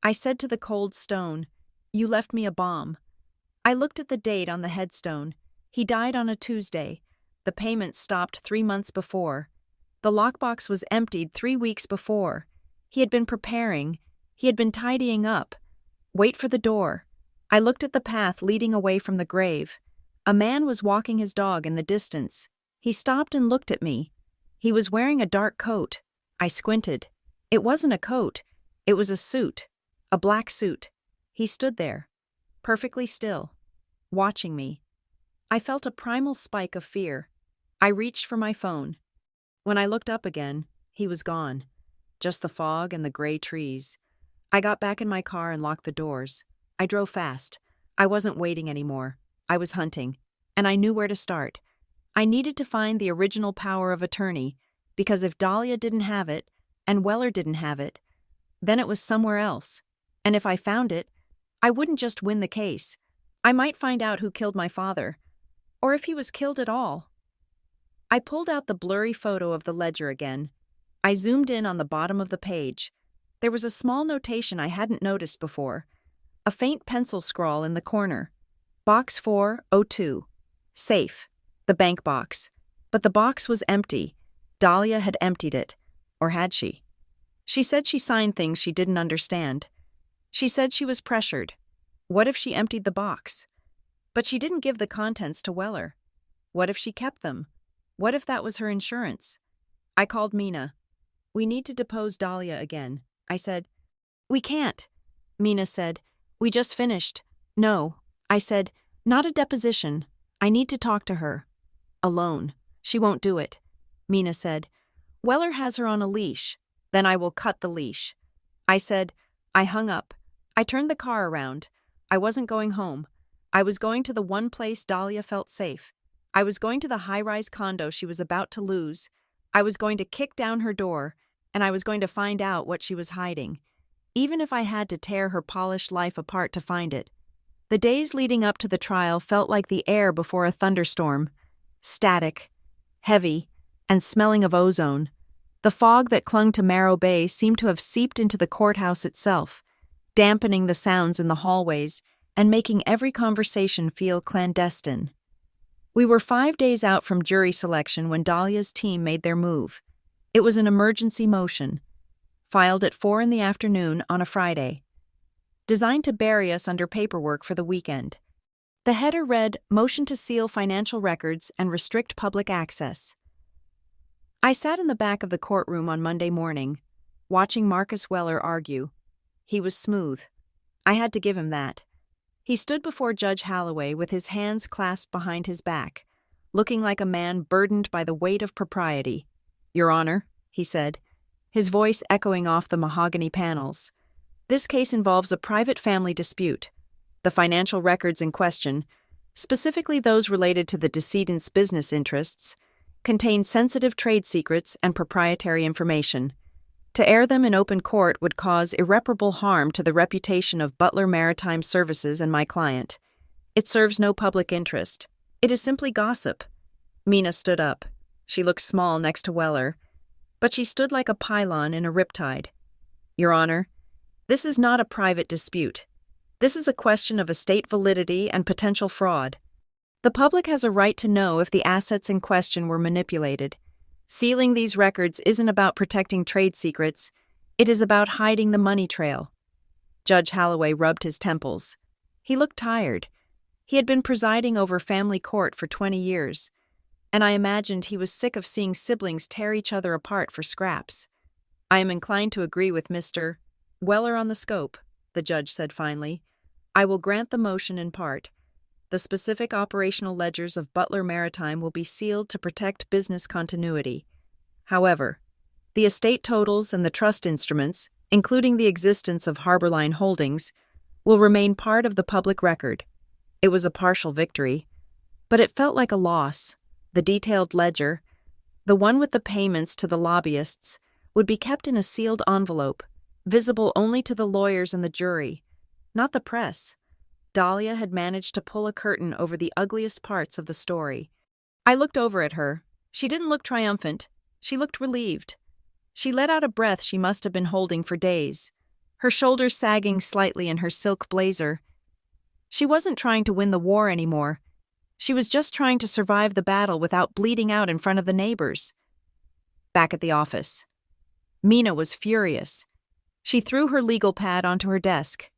I said to the cold stone, you left me a bomb. I looked at the date on the headstone. He died on a Tuesday. The payment stopped 3 months before. The lockbox was emptied 3 weeks before. He had been preparing. He had been tidying up. Wait for the door. I looked at the path leading away from the grave. A man was walking his dog in the distance. He stopped and looked at me. He was wearing a dark coat. I squinted. It wasn't a coat. It was a suit. A black suit. He stood there, perfectly still, watching me. I felt a primal spike of fear. I reached for my phone. When I looked up again, he was gone. Just the fog and the gray trees. I got back in my car and locked the doors. I drove fast. I wasn't waiting anymore. I was hunting. And I knew where to start. I needed to find the original power of attorney, because if Dahlia didn't have it, and Weller didn't have it, then it was somewhere else. And if I found it, I wouldn't just win the case. I might find out who killed my father, or if he was killed at all. I pulled out the blurry photo of the ledger again. I zoomed in on the bottom of the page. There was a small notation I hadn't noticed before. A faint pencil scrawl in the corner. Box 402. Safe. The bank box. But the box was empty. Dahlia had emptied it. Or had she? She said she signed things she didn't understand. She said she was pressured. What if she emptied the box? But she didn't give the contents to Weller. What if she kept them? What if that was her insurance? I called Mina. We need to depose Dahlia again. I said. We can't. Mina said. We just finished. No. I said, not a deposition. I need to talk to her. Alone. She won't do it. Mina said. Weller has her on a leash. Then I will cut the leash. I said. I hung up. I turned the car around. I wasn't going home. I was going to the one place Dahlia felt safe. I was going to the high-rise condo she was about to lose. I was going to kick down her door, and I was going to find out what she was hiding, even if I had to tear her polished life apart to find it. The days leading up to the trial felt like the air before a thunderstorm. Static, heavy, and smelling of ozone. The fog that clung to Marrow Bay seemed to have seeped into the courthouse itself, dampening the sounds in the hallways and making every conversation feel clandestine. We were 5 days out from jury selection when Dahlia's team made their move. It was an emergency motion, filed at 4 p.m. on a Friday, designed to bury us under paperwork for the weekend. The header read, Motion to seal financial records and restrict public access. I sat in the back of the courtroom on Monday morning, watching Marcus Weller argue. He was smooth. I had to give him that. He stood before Judge Holloway with his hands clasped behind his back, looking like a man burdened by the weight of propriety. Your Honor, he said, his voice echoing off the mahogany panels. This case involves a private family dispute. The financial records in question, specifically those related to the decedent's business interests, contain sensitive trade secrets and proprietary information. To air them in open court would cause irreparable harm to the reputation of Butler Maritime Services and my client. It serves no public interest. It is simply gossip. Mina stood up. She looked small next to Weller, but she stood like a pylon in a riptide. Your Honor, this is not a private dispute. This is a question of estate validity and potential fraud. The public has a right to know if the assets in question were manipulated. Sealing these records isn't about protecting trade secrets. It is about hiding the money trail. Judge Holloway rubbed his temples. He looked tired. He had been presiding over family court for 20 years, and I imagined he was sick of seeing siblings tear each other apart for scraps. I am inclined to agree with Mr. Weller on the scope, the judge said finally. I will grant the motion in part. The specific operational ledgers of Butler Maritime will be sealed to protect business continuity. However, the estate totals and the trust instruments, including the existence of Harborline Holdings, will remain part of the public record. It was a partial victory, but it felt like a loss. The detailed ledger, the one with the payments to the lobbyists, would be kept in a sealed envelope, visible only to the lawyers and the jury, not the press. Dahlia had managed to pull a curtain over the ugliest parts of the story. I looked over at her. She didn't look triumphant. She looked relieved. She let out a breath she must have been holding for days, her shoulders sagging slightly in her silk blazer. She wasn't trying to win the war anymore. She was just trying to survive the battle without bleeding out in front of the neighbors. Back at the office, Mina was furious. She threw her legal pad onto her desk.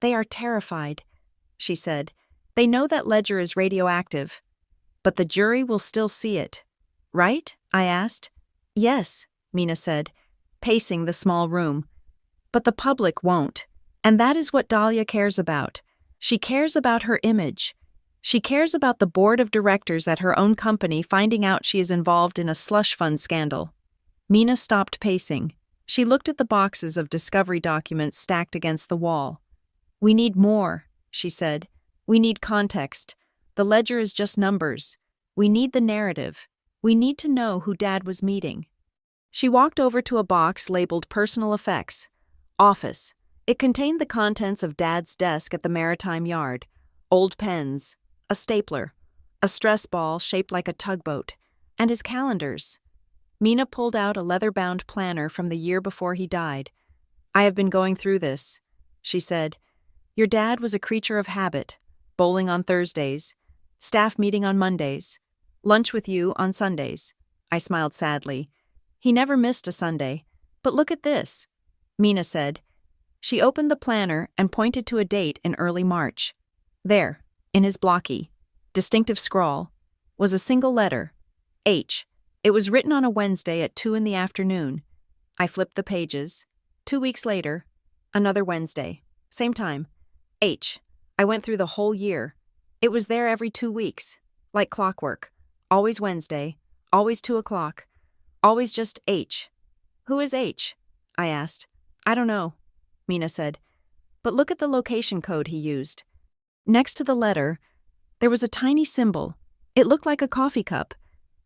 They are terrified, she said. They know that ledger is radioactive, but the jury will still see it. Right? I asked. Yes, Mina said, pacing the small room. But the public won't, and that is what Dahlia cares about. She cares about her image. She cares about the board of directors at her own company finding out she is involved in a slush fund scandal. Mina stopped pacing. She looked at the boxes of discovery documents stacked against the wall. We need more, she said. We need context. The ledger is just numbers. We need the narrative. We need to know who Dad was meeting. She walked over to a box labeled Personal Effects. Office. It contained the contents of Dad's desk at the Maritime Yard. Old pens, a stapler, a stress ball shaped like a tugboat, and his calendars. Mina pulled out a leather-bound planner from the year before he died. I have been going through this, she said. Your dad was a creature of habit. Bowling on Thursdays, staff meeting on Mondays, lunch with you on Sundays. I smiled sadly. He never missed a Sunday. But look at this, Mina said. She opened the planner and pointed to a date in early March. There, in his blocky, distinctive scrawl, was a single letter, H. It was written on a Wednesday at 2 p.m. I flipped the pages. 2 weeks later, another Wednesday, same time, H. I went through the whole year. It was there every 2 weeks, like clockwork. Always Wednesday, always 2 o'clock, always just H. Who is H? I asked. I don't know, Mina said. But look at the location code he used. Next to the letter, there was a tiny symbol. It looked like a coffee cup.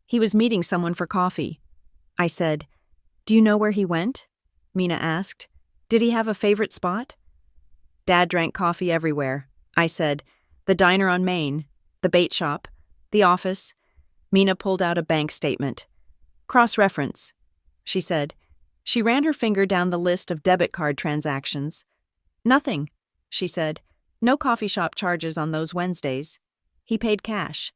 He was meeting someone for coffee. I said, Do you know where he went? Mina asked. Did he have a favorite spot? Dad drank coffee everywhere. I said, the diner on Main, the bait shop, the office. Mina pulled out a bank statement. Cross-reference, she said. She ran her finger down the list of debit card transactions. Nothing, she said. No coffee shop charges on those Wednesdays. He paid cash.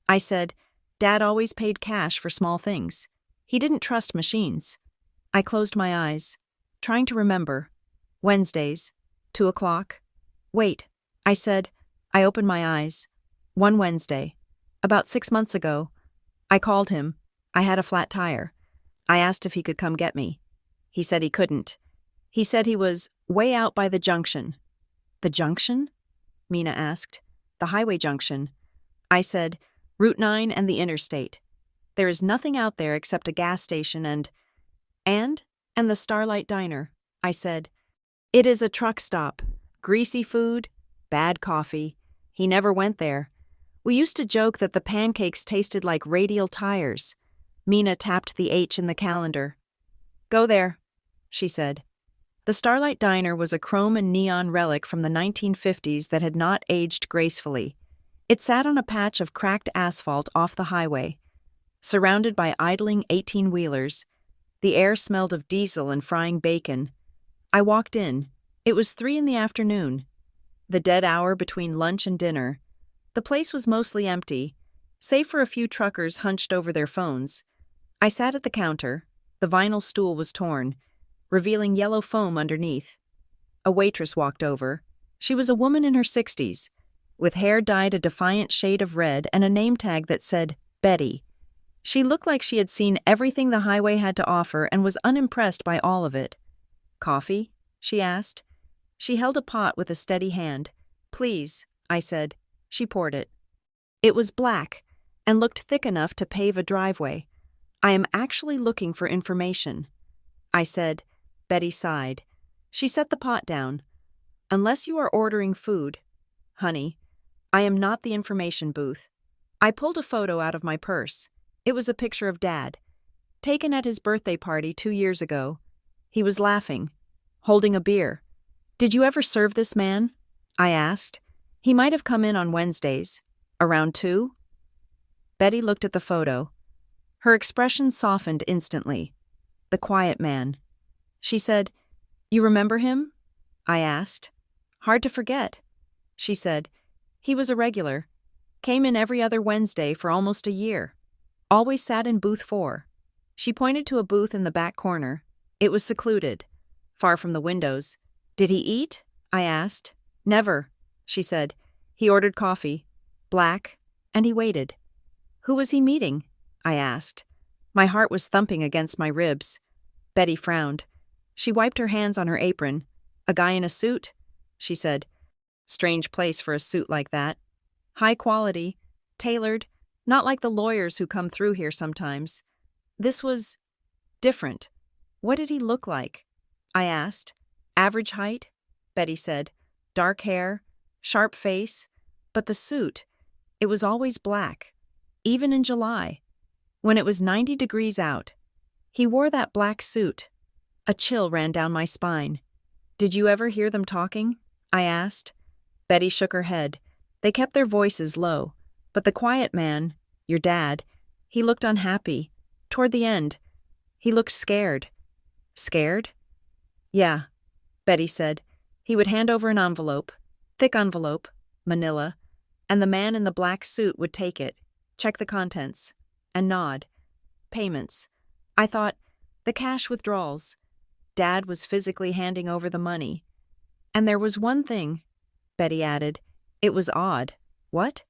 I said, Dad always paid cash for small things. He didn't trust machines. I closed my eyes, trying to remember. Wednesdays, 2 o'clock. Wait, I said. I opened my eyes. One Wednesday, about 6 months ago. I called him. I had a flat tire. I asked if he could come get me. He said he couldn't. He said he was way out by the junction. The junction? Mina asked. The highway junction. I said, Route 9 and the interstate. There is nothing out there except a gas station and the Starlight Diner. I said, It is a truck stop. Greasy food, bad coffee. He never went there. We used to joke that the pancakes tasted like radial tires. Mina tapped the H in the calendar. Go there. she said. The Starlight Diner was a chrome and neon relic from the 1950s that had not aged gracefully. It sat on a patch of cracked asphalt off the highway. Surrounded by idling 18-wheelers, the air smelled of diesel and frying bacon. I walked in. It was 3 p.m, the dead hour between lunch and dinner. The place was mostly empty, save for a few truckers hunched over their phones. I sat at the counter. The vinyl stool was torn, revealing yellow foam underneath. A waitress walked over. She was a woman in her 60s, with hair dyed a defiant shade of red and a name tag that said, Betty. She looked like she had seen everything the highway had to offer and was unimpressed by all of it. "Coffee?" she asked. She held a pot with a steady hand. "Please," I said. She poured it. It was black and looked thick enough to pave a driveway. "I am actually looking for information," I said. Betty sighed. She set the pot down. "Unless you are ordering food, honey, I am not the information booth." I pulled a photo out of my purse. It was a picture of Dad, taken at his birthday party 2 years ago. He was laughing, holding a beer. "Did you ever serve this man?" I asked. "He might have come in on Wednesdays. Around 2?" Betty looked at the photo. Her expression softened instantly. "The quiet man." She said, "You remember him?" I asked. "Hard to forget." She said, "He was a regular. Came in every other Wednesday for almost a year. Always sat in booth 4. She pointed to a booth in the back corner. It was secluded, far from the windows. "Did he eat?" I asked. "Never," she said. "He ordered coffee, black, and he waited." "Who was he meeting?" I asked. My heart was thumping against my ribs. Betty frowned. She wiped her hands on her apron. "A guy in a suit?" she said. "Strange place for a suit like that. High quality, tailored, not like the lawyers who come through here sometimes. This was different." "What did he look like?" I asked. "Average height," Betty said. "Dark hair, sharp face, but the suit, it was always black, even in July, when it was 90 degrees out. He wore that black suit." A chill ran down my spine. "Did you ever hear them talking?" I asked. Betty shook her head. They kept their voices low, but the quiet man, your dad, he looked unhappy. Toward the end, he looked scared. "Scared?" "Yeah," Betty said. "He would hand over an envelope, thick envelope, manila, and the man in the black suit would take it, check the contents, and nod. Payments. I thought, the cash withdrawals. Dad was physically handing over the money. And there was one thing," Betty added. "It was odd." "What?"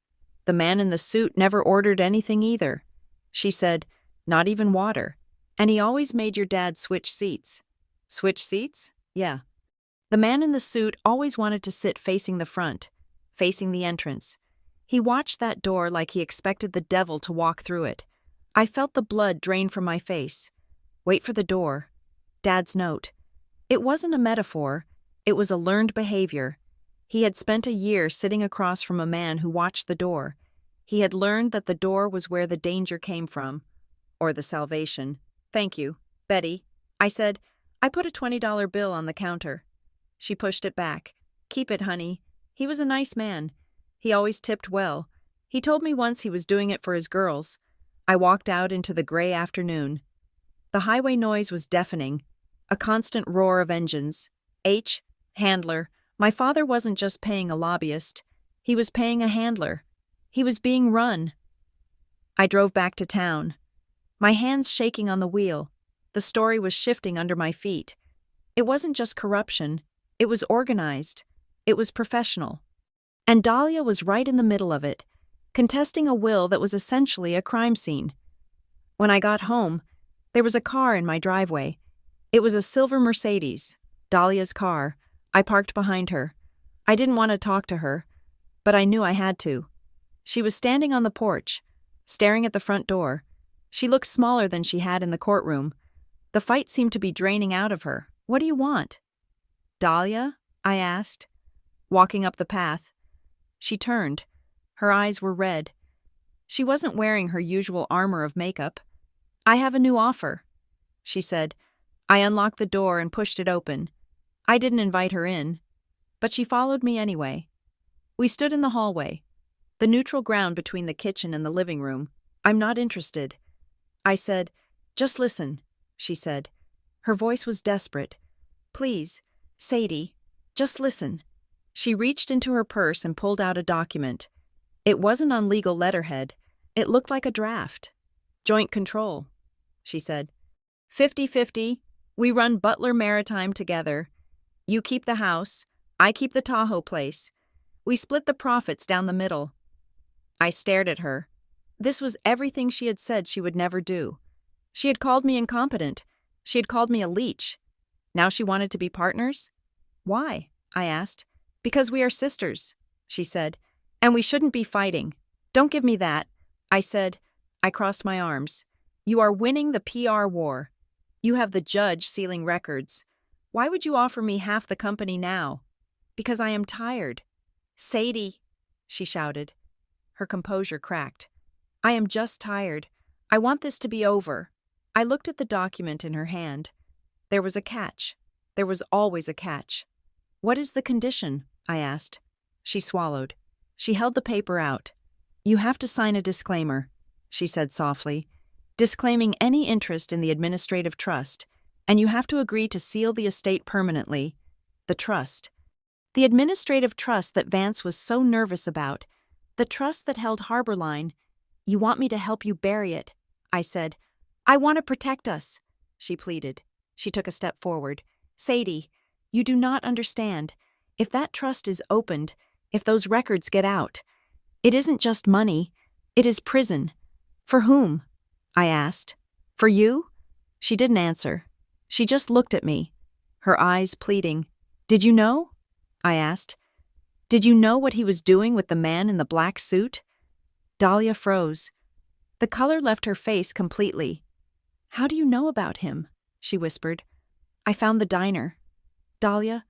"The man in the suit never ordered anything either." She said, "Not even water. And he always made your dad switch seats." "Switch seats?" "Yeah. The man in the suit always wanted to sit facing the front, facing the entrance. He watched that door like he expected the devil to walk through it. I felt the blood drain from my face. Wait for the door. Dad's note. It wasn't a metaphor. It was a learned behavior. He had spent a year sitting across from a man who watched the door. He had learned that the door was where the danger came from. Or the salvation. "Thank you, Betty," I said. I put a $20 bill on the counter. She pushed it back. "Keep it, honey. He was a nice man. He always tipped well. He told me once he was doing it for his girls." I walked out into the gray afternoon. The highway noise was deafening. A constant roar of engines. Handler. My father wasn't just paying a lobbyist. He was paying a handler. He was being run. I drove back to town. My hands shaking on the wheel. The story was shifting under my feet. It wasn't just corruption. It was organized. It was professional. And Dahlia was right in the middle of it, contesting a will that was essentially a crime scene. When I got home, there was a car in my driveway. It was a silver Mercedes, Dahlia's car. I parked behind her. I didn't want to talk to her, but I knew I had to. She was standing on the porch, staring at the front door. She looked smaller than she had in the courtroom. The fight seemed to be draining out of her. "What do you want?" "Dahlia?" I asked, walking up the path. She turned. Her eyes were red. She wasn't wearing her usual armor of makeup. "I have a new offer," she said. I unlocked the door and pushed it open. I didn't invite her in, but she followed me anyway. We stood in the hallway, the neutral ground between the kitchen and the living room. I'm not interested. I said, "Just listen," she said. Her voice was desperate. "Please, Sadie, just listen." She reached into her purse and pulled out a document. It wasn't on legal letterhead. It looked like a draft. "Joint control," she said. 50-50. We run Butler Maritime together. You keep the house. I keep the Tahoe place. We split the profits down the middle. I stared at her. This was everything she had said she would never do. She had called me incompetent. She had called me a leech. Now she wanted to be partners? Why? I asked. Because we are sisters, she said, and we shouldn't be fighting. Don't give me that, I said. I crossed my arms. You are winning the PR war. You have the judge sealing records. Why would you offer me half the company now? Because I am tired. Sadie, she shouted. Her composure cracked. I am just tired. I want this to be over. I looked at the document in her hand. There was a catch. There was always a catch. What is the condition? I asked. She swallowed. She held the paper out. You have to sign a disclaimer, she said softly, disclaiming any interest in the administrative trust, and you have to agree to seal the estate permanently. The trust. The administrative trust that Vance was so nervous about. The trust that held Harborline. You want me to help you bury it, I said. I want to protect us, she pleaded. She took a step forward. Sadie, you do not understand. If that trust is opened, if those records get out, it isn't just money, it is prison. For whom? I asked. For you? She didn't answer. She just looked at me, her eyes pleading. Did you know? I asked. Did you know what he was doing with the man in the black suit? Dahlia froze. The color left her face completely. How do you know about him? She whispered. I found the diner. Dahlia,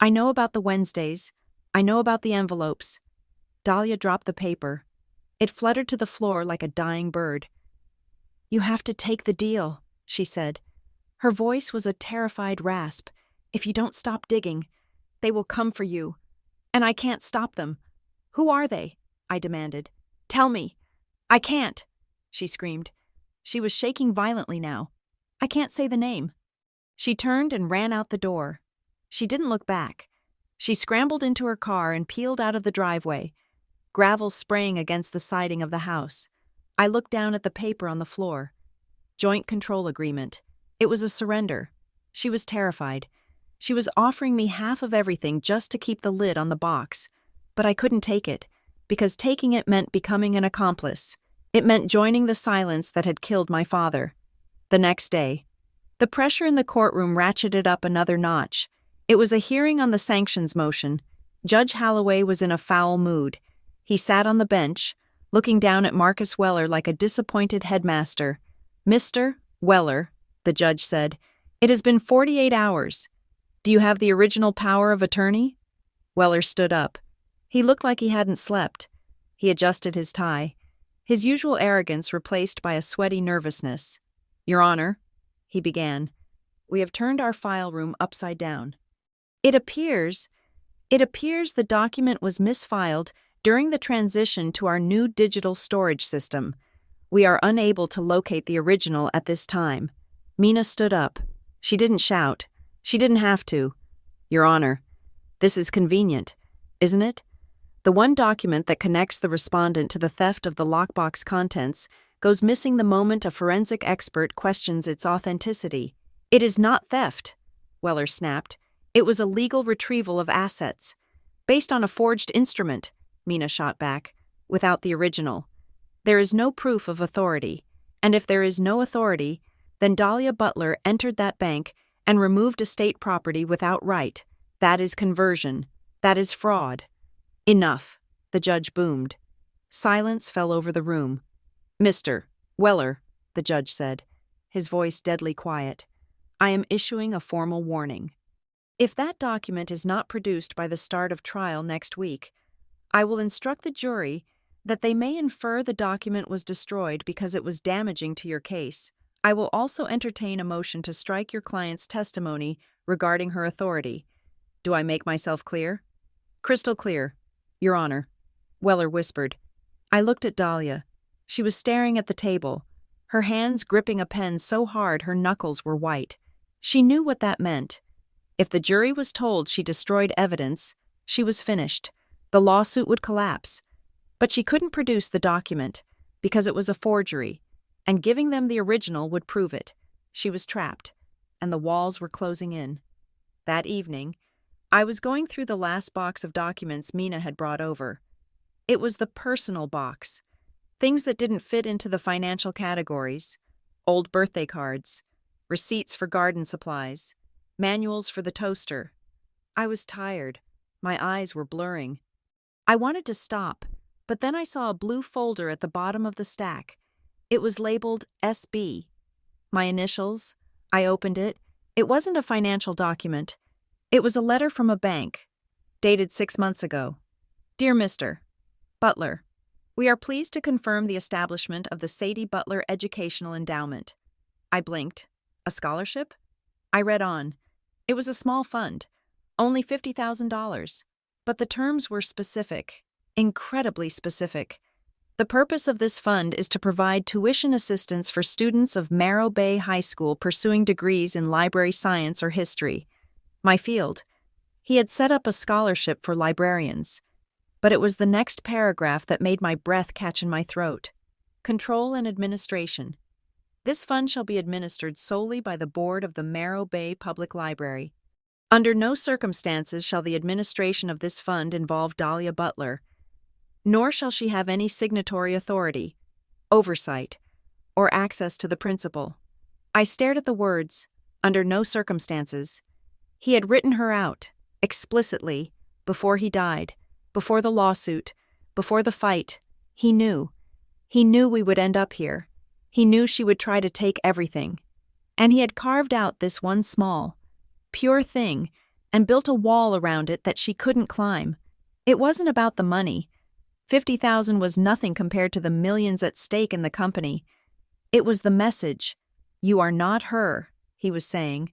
I know about the Wednesdays. I know about the envelopes. Dahlia dropped the paper. It fluttered to the floor like a dying bird. You have to take the deal, she said. Her voice was a terrified rasp. If you don't stop digging, they will come for you. And I can't stop them. Who are they? I demanded. Tell me. I can't, she screamed. She was shaking violently now. I can't say the name. She turned and ran out the door. She didn't look back. She scrambled into her car and peeled out of the driveway, gravel spraying against the siding of the house. I looked down at the paper on the floor. Joint control agreement. It was a surrender. She was terrified. She was offering me half of everything just to keep the lid on the box. But I couldn't take it, because taking it meant becoming an accomplice. It meant joining the silence that had killed my father. The next day, the pressure in the courtroom ratcheted up another notch. It was a hearing on the sanctions motion. Judge Holloway was in a foul mood. He sat on the bench, looking down at Marcus Weller like a disappointed headmaster. Mr. Weller, the judge said, it has been 48 hours. Do you have the original power of attorney? Weller stood up. He looked like he hadn't slept. He adjusted his tie, his usual arrogance replaced by a sweaty nervousness. Your Honor, he began, we have turned our file room upside down. It appears the document was misfiled during the transition to our new digital storage system. We are unable to locate the original at this time. Mina stood up. She didn't shout. She didn't have to. Your Honor, this is convenient, isn't it? The one document that connects the respondent to the theft of the lockbox contents goes missing the moment a forensic expert questions its authenticity. It is not theft, Weller snapped. It was a legal retrieval of assets. Based on a forged instrument, Mina shot back, without the original. There is no proof of authority, and if there is no authority, then Dahlia Butler entered that bank and removed estate property without right. That is conversion. That is fraud. Enough, the judge boomed. Silence fell over the room. Mr. Weller, the judge said, his voice deadly quiet, I am issuing a formal warning. If that document is not produced by the start of trial next week, I will instruct the jury that they may infer the document was destroyed because it was damaging to your case. I will also entertain a motion to strike your client's testimony regarding her authority. Do I make myself clear? Crystal clear, Your Honor, Weller whispered. I looked at Dahlia. She was staring at the table, her hands gripping a pen so hard her knuckles were white. She knew what that meant. If the jury was told she destroyed evidence, she was finished. The lawsuit would collapse. But she couldn't produce the document because it was a forgery, and giving them the original would prove it. She was trapped, and the walls were closing in. That evening, I was going through the last box of documents Mina had brought over. It was the personal box. Things that didn't fit into the financial categories. Old birthday cards, receipts for garden supplies, manuals for the toaster. I was tired. My eyes were blurring. I wanted to stop, but then I saw a blue folder at the bottom of the stack. It was labeled SB. My initials. I opened it. It wasn't a financial document. It was a letter from a bank, dated 6 months ago. Dear Mr. Butler, we are pleased to confirm the establishment of the Sadie Butler Educational Endowment. I blinked. A scholarship? I read on. It was a small fund, only $50,000, but the terms were specific, incredibly specific. The purpose of this fund is to provide tuition assistance for students of Morro Bay High School pursuing degrees in library science or history. My field. He had set up a scholarship for librarians, but it was the next paragraph that made my breath catch in my throat. Control and administration. This fund shall be administered solely by the board of the Morro Bay Public Library. Under no circumstances shall the administration of this fund involve Dahlia Butler, nor shall she have any signatory authority, oversight, or access to the principal. I stared at the words, under no circumstances. He had written her out, explicitly, before he died, before the lawsuit, before the fight. He knew. He knew we would end up here. He knew she would try to take everything. And he had carved out this one small, pure thing and built a wall around it that she couldn't climb. It wasn't about the money. $50,000 was nothing compared to the millions at stake in the company. It was the message. You are not her, he was saying,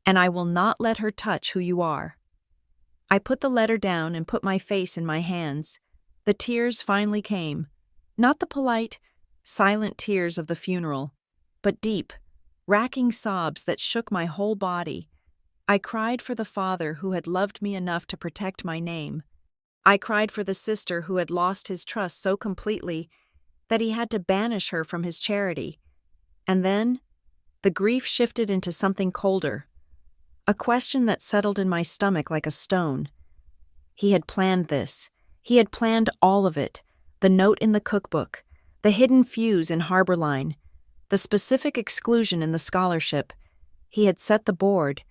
and I will not let her touch who you are. I put the letter down and put my face in my hands. The tears finally came. Not the polite, silent tears of the funeral, but deep, racking sobs that shook my whole body. I cried for the father who had loved me enough to protect my name. I cried for the sister who had lost his trust so completely that he had to banish her from his charity. And then, the grief shifted into something colder. A question that settled in my stomach like a stone. He had planned this. He had planned all of it. The note in the cookbook, the hidden fuse in Harbor Line, the specific exclusion in the scholarship. He had set the board.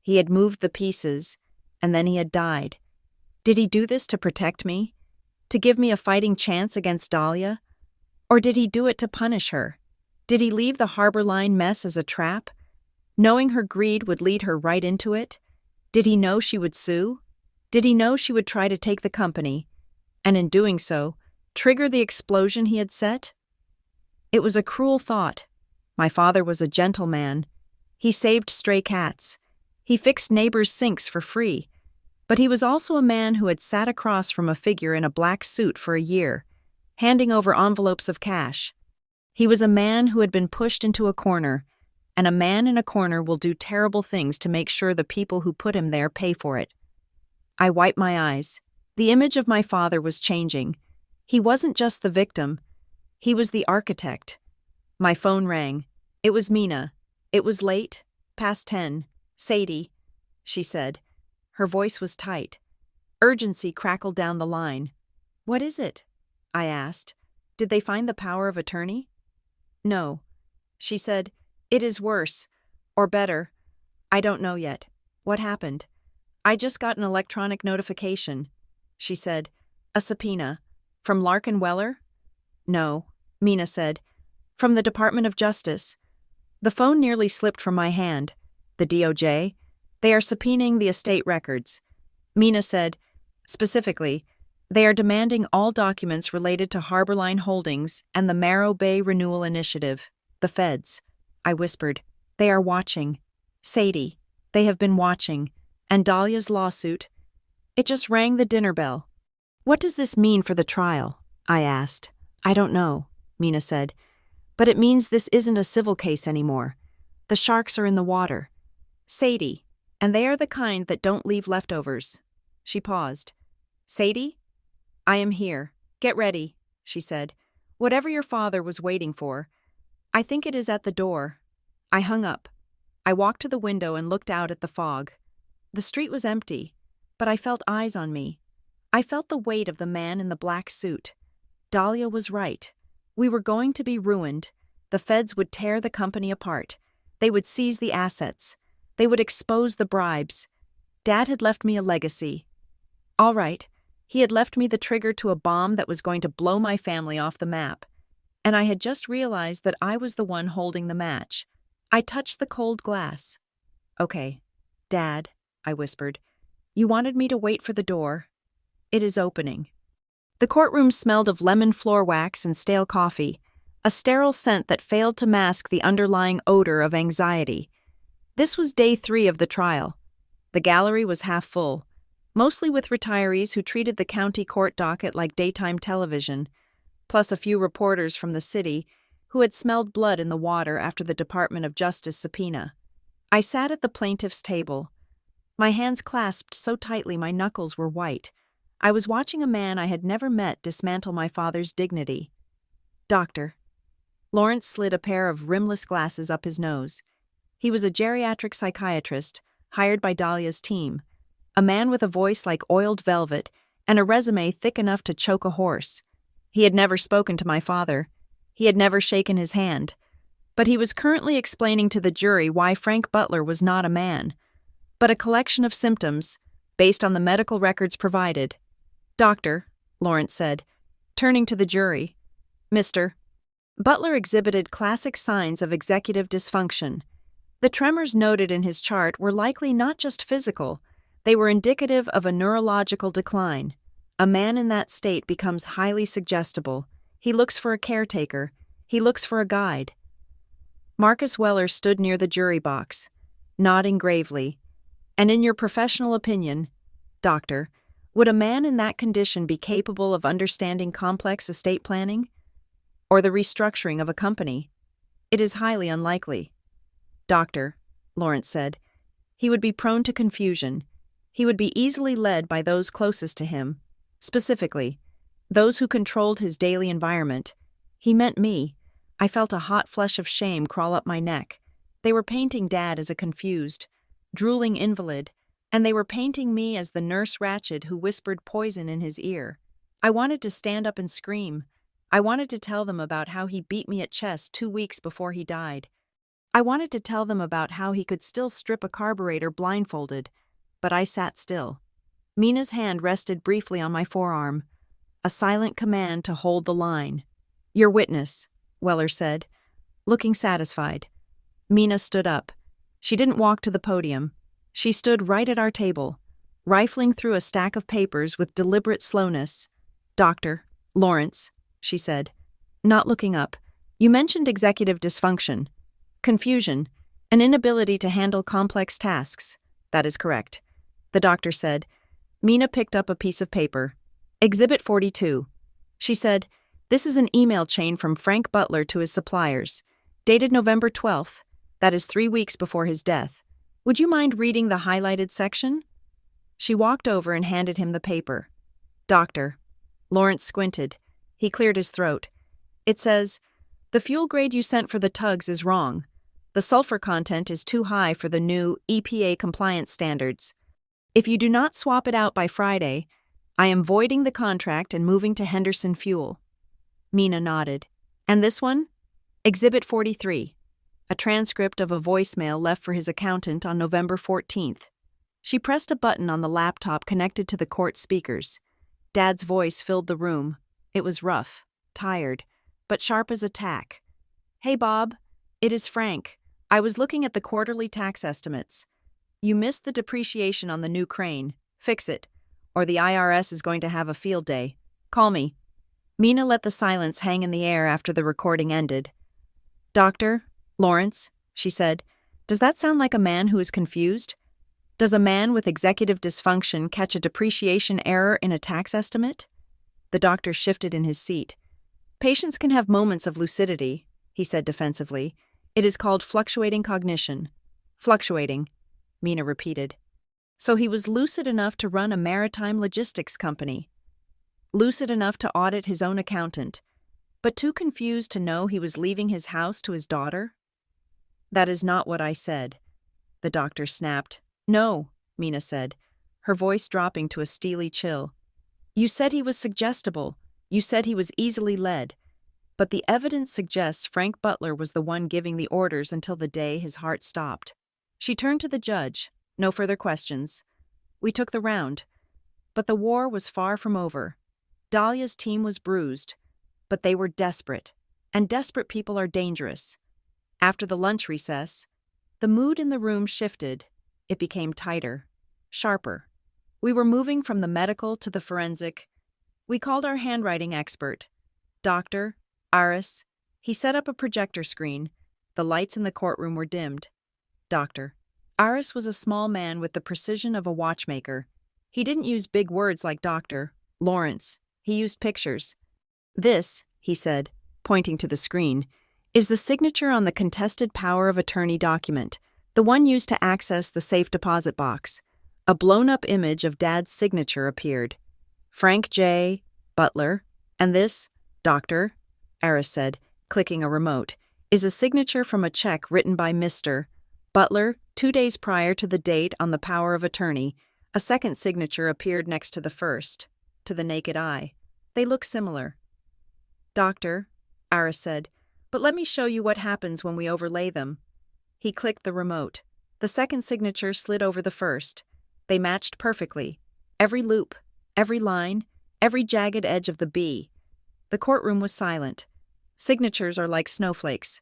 He had moved the pieces, and then he had died. Did he do this to protect me? To give me a fighting chance against Dahlia? Or did he do it to punish her? Did he leave the Harbor Line mess as a trap? Knowing her greed would lead her right into it? Did he know she would sue? Did he know she would try to take the company, and in doing so, trigger the explosion he had set? It was a cruel thought. My father was a gentleman. He saved stray cats. He fixed neighbors' sinks for free. But he was also a man who had sat across from a figure in a black suit for a year, handing over envelopes of cash. He was a man who had been pushed into a corner, and a man in a corner will do terrible things to make sure the people who put him there pay for it. I wiped my eyes. The image of my father was changing. He wasn't just the victim. He was the architect. My phone rang. It was Mina. It was late, past 10. Sadie, she said. Her voice was tight. Urgency crackled down the line. What is it? I asked. Did they find the power of attorney? No. She said, it is worse. Or better. I don't know yet. What happened? I just got an electronic notification. She said, a subpoena. From Larkin Weller? No, Mina said. From the Department of Justice. The phone nearly slipped from my hand. The DOJ? They are subpoenaing the estate records. Mina said, specifically, they are demanding all documents related to Harbor Line Holdings and the Morro Bay Renewal Initiative, the feds. I whispered. They are watching. Sadie. They have been watching. And Dahlia's lawsuit. It just rang the dinner bell. What does this mean for the trial? I asked. I don't know, Mina said. But it means this isn't a civil case anymore. The sharks are in the water. Sadie. And they are the kind that don't leave leftovers. She paused. Sadie? I am here. Get ready, she said. Whatever your father was waiting for. I think it is at the door. I hung up. I walked to the window and looked out at the fog. The street was empty, but I felt eyes on me. I felt the weight of the man in the black suit. Dahlia was right. We were going to be ruined. The feds would tear the company apart. They would seize the assets. They would expose the bribes. Dad had left me a legacy. All right, he had left me the trigger to a bomb that was going to blow my family off the map. And I had just realized that I was the one holding the match. I touched the cold glass. Okay, Dad, I whispered. You wanted me to wait for the door. It is opening. The courtroom smelled of lemon floor wax and stale coffee, a sterile scent that failed to mask the underlying odor of anxiety. This was day 3 of the trial. The gallery was half full, mostly with retirees who treated the county court docket like daytime television, plus a few reporters from the city who had smelled blood in the water after the Department of Justice subpoena. I sat at the plaintiff's table. My hands clasped so tightly my knuckles were white. I was watching a man I had never met dismantle my father's dignity. Doctor. Lawrence slid a pair of rimless glasses up his nose. He was a geriatric psychiatrist, hired by Dahlia's team, a man with a voice like oiled velvet and a resume thick enough to choke a horse. He had never spoken to my father. He had never shaken his hand. But he was currently explaining to the jury why Frank Butler was not a man, but a collection of symptoms based on the medical records provided. Doctor, Lawrence said, turning to the jury. Mr. Butler exhibited classic signs of executive dysfunction. The tremors noted in his chart were likely not just physical, they were indicative of a neurological decline. A man in that state becomes highly suggestible. He looks for a caretaker. He looks for a guide. Marcus Weller stood near the jury box, nodding gravely. And in your professional opinion, Doctor, would a man in that condition be capable of understanding complex estate planning? Or the restructuring of a company? It is highly unlikely. Doctor, Lawrence said, he would be prone to confusion. He would be easily led by those closest to him, specifically, those who controlled his daily environment. He meant me. I felt a hot flush of shame crawl up my neck. They were painting Dad as a confused, drooling invalid, and they were painting me as the nurse Ratched who whispered poison in his ear. I wanted to stand up and scream. I wanted to tell them about how he beat me at chess 2 weeks before he died. I wanted to tell them about how he could still strip a carburetor blindfolded, but I sat still. Mina's hand rested briefly on my forearm, a silent command to hold the line. Your witness, Weller said, looking satisfied. Mina stood up. She didn't walk to the podium. She stood right at our table, rifling through a stack of papers with deliberate slowness. Doctor, Lawrence, she said, not looking up, you mentioned executive dysfunction, confusion, an inability to handle complex tasks. That is correct, the doctor said. Mina picked up a piece of paper. Exhibit 42. She said, this is an email chain from Frank Butler to his suppliers, dated November 12th. That is 3 weeks before his death. Would you mind reading the highlighted section? She walked over and handed him the paper. Doctor. Lawrence squinted. He cleared his throat. It says, the fuel grade you sent for the tugs is wrong. The sulfur content is too high for the new EPA compliance standards. If you do not swap it out by Friday, I am voiding the contract and moving to Henderson Fuel. Mina nodded. And this one? Exhibit 43. A transcript of a voicemail left for his accountant on November 14th. She pressed a button on the laptop connected to the court speakers. Dad's voice filled the room. It was rough, tired, but sharp as a tack. Hey, Bob. It is Frank. I was looking at the quarterly tax estimates. You missed the depreciation on the new crane. Fix it, or the IRS is going to have a field day. Call me. Mina let the silence hang in the air after the recording ended. Doctor, Lawrence, she said, does that sound like a man who is confused? Does a man with executive dysfunction catch a depreciation error in a tax estimate? The doctor shifted in his seat. Patients can have moments of lucidity, he said defensively. It is called fluctuating cognition. Fluctuating, Mina repeated. So he was lucid enough to run a maritime logistics company. Lucid enough to audit his own accountant, but too confused to know he was leaving his house to his daughter? That is not what I said, the doctor snapped. No, Mina said, her voice dropping to a steely chill. You said he was suggestible. You said he was easily led. But the evidence suggests Frank Butler was the one giving the orders until the day his heart stopped. She turned to the judge. No further questions. We took the round. But the war was far from over. Dahlia's team was bruised, but they were desperate, and desperate people are dangerous. After the lunch recess, the mood in the room shifted. It became tighter, sharper. We were moving from the medical to the forensic. We called our handwriting expert, Dr. Aris. He set up a projector screen. The lights in the courtroom were dimmed. Dr. Aris was a small man with the precision of a watchmaker. He didn't use big words like Dr. Lawrence. He used pictures. This, he said, pointing to the screen, is the signature on the contested power of attorney document, the one used to access the safe deposit box. A blown-up image of Dad's signature appeared. Frank J. Butler, and this, Dr. Aris said, clicking a remote, is a signature from a check written by Mr. Butler 2 days prior to the date on the power of attorney. A second signature appeared next to the first. To the naked eye, they look similar. Doctor, Aris said, but let me show you what happens when we overlay them. He clicked the remote. The second signature slid over the first. They matched perfectly. Every loop, every line, every jagged edge of the B. The courtroom was silent. Signatures are like snowflakes.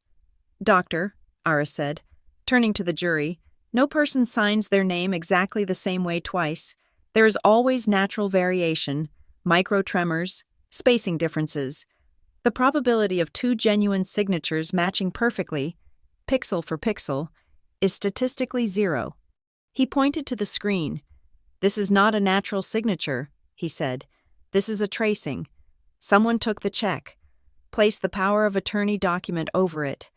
Doctor, Aris said, turning to the jury, no person signs their name exactly the same way twice. There is always natural variation, micro-tremors, spacing differences. The probability of 2 genuine signatures matching perfectly, pixel for pixel, is statistically 0. He pointed to the screen. This is not a natural signature, he said. This is a tracing. Someone took the check, placed the power of attorney document over it,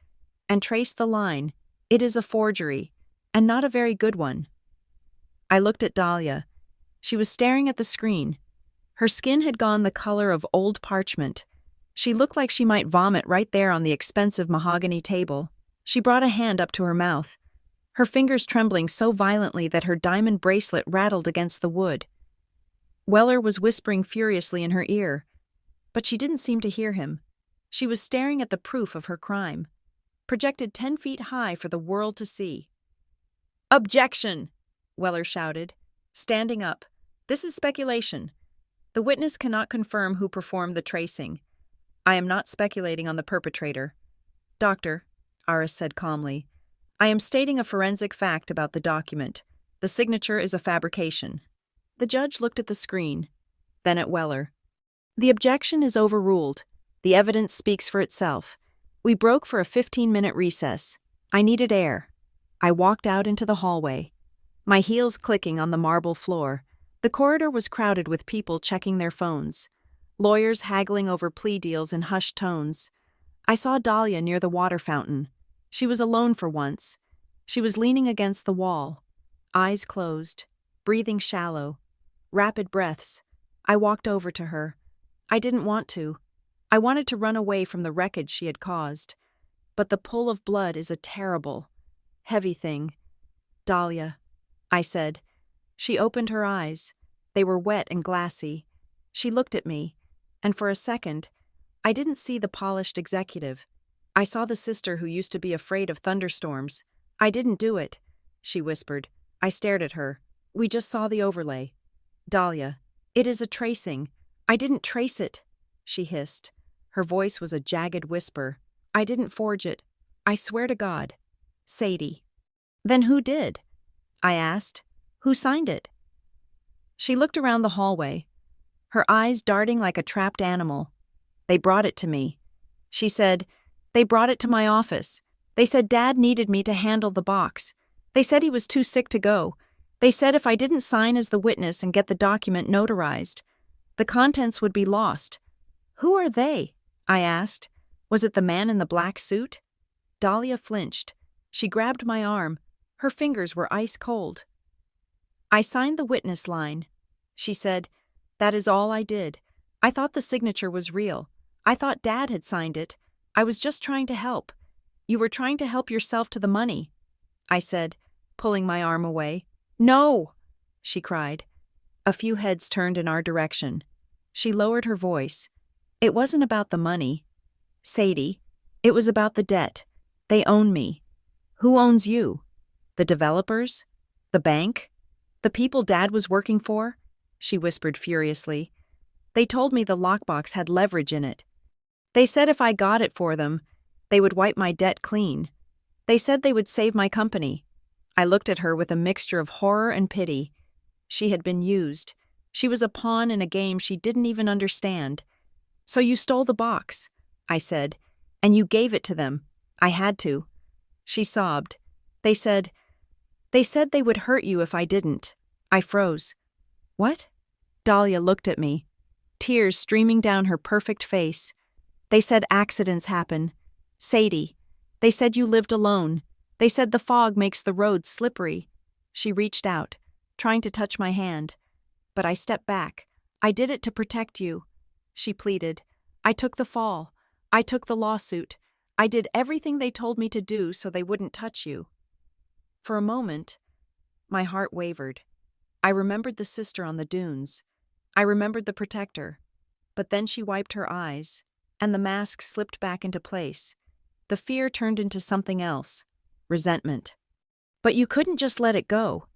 and traced the line. It is a forgery, and not a very good one. I looked at Dahlia. She was staring at the screen. Her skin had gone the color of old parchment. She looked like she might vomit right there on the expensive mahogany table. She brought a hand up to her mouth, her fingers trembling so violently that her diamond bracelet rattled against the wood. Weller was whispering furiously in her ear, but she didn't seem to hear him. She was staring at the proof of her crime, projected 10 feet high for the world to see. Objection! Weller shouted, standing up. This is speculation. The witness cannot confirm who performed the tracing. I am not speculating on the perpetrator. Doctor, Aris said calmly, I am stating a forensic fact about the document. The signature is a fabrication. The judge looked at the screen, then at Weller. The objection is overruled. The evidence speaks for itself. We broke for a 15-minute recess. I needed air. I walked out into the hallway, my heels clicking on the marble floor. The corridor was crowded with people checking their phones, lawyers haggling over plea deals in hushed tones. I saw Dahlia near the water fountain. She was alone for once. She was leaning against the wall, eyes closed, breathing shallow, rapid breaths. I walked over to her. I didn't want to. I wanted to run away from the wreckage she had caused. But the pull of blood is a terrible, heavy thing. Dahlia, I said. She opened her eyes. They were wet and glassy. She looked at me, and for a second, I didn't see the polished executive. I saw the sister who used to be afraid of thunderstorms. I didn't do it, she whispered. I stared at her. We just saw the overlay. Dahlia, it is a tracing. I didn't trace it, she hissed. Her voice was a jagged whisper. I didn't forge it. I swear to God. Sadie. Then who did? I asked. Who signed it? She looked around the hallway, her eyes darting like a trapped animal. They brought it to me. She said, they brought it to my office. They said Dad needed me to handle the box. They said he was too sick to go. They said if I didn't sign as the witness and get the document notarized, the contents would be lost. Who are they? I asked. Was it the man in the black suit? Dahlia flinched. She grabbed my arm. Her fingers were ice cold. I signed the witness line. She said, that is all I did. I thought the signature was real. I thought Dad had signed it. I was just trying to help. You were trying to help yourself to the money, I said, pulling my arm away. No, she cried. A few heads turned in our direction. She lowered her voice. It wasn't about the money, Sadie. It was about the debt. They own me. Who owns you? The developers? The bank? The people Dad was working for? She whispered furiously. They told me the lockbox had leverage in it. They said if I got it for them, they would wipe my debt clean. They said they would save my company. I looked at her with a mixture of horror and pity. She had been used. She was a pawn in a game she didn't even understand. So you stole the box, I said, and you gave it to them. I had to. She sobbed. They said they would hurt you if I didn't. I froze. What? Dahlia looked at me, tears streaming down her perfect face. They said accidents happen. Sadie, they said you lived alone. They said the fog makes the roads slippery. She reached out, trying to touch my hand. But I stepped back. I did it to protect you, she pleaded. I took the fall. I took the lawsuit. I did everything they told me to do so they wouldn't touch you. For a moment, my heart wavered. I remembered the sister on the dunes. I remembered the protector. But then she wiped her eyes, and the mask slipped back into place. The fear turned into something else, resentment. But you couldn't just let it go,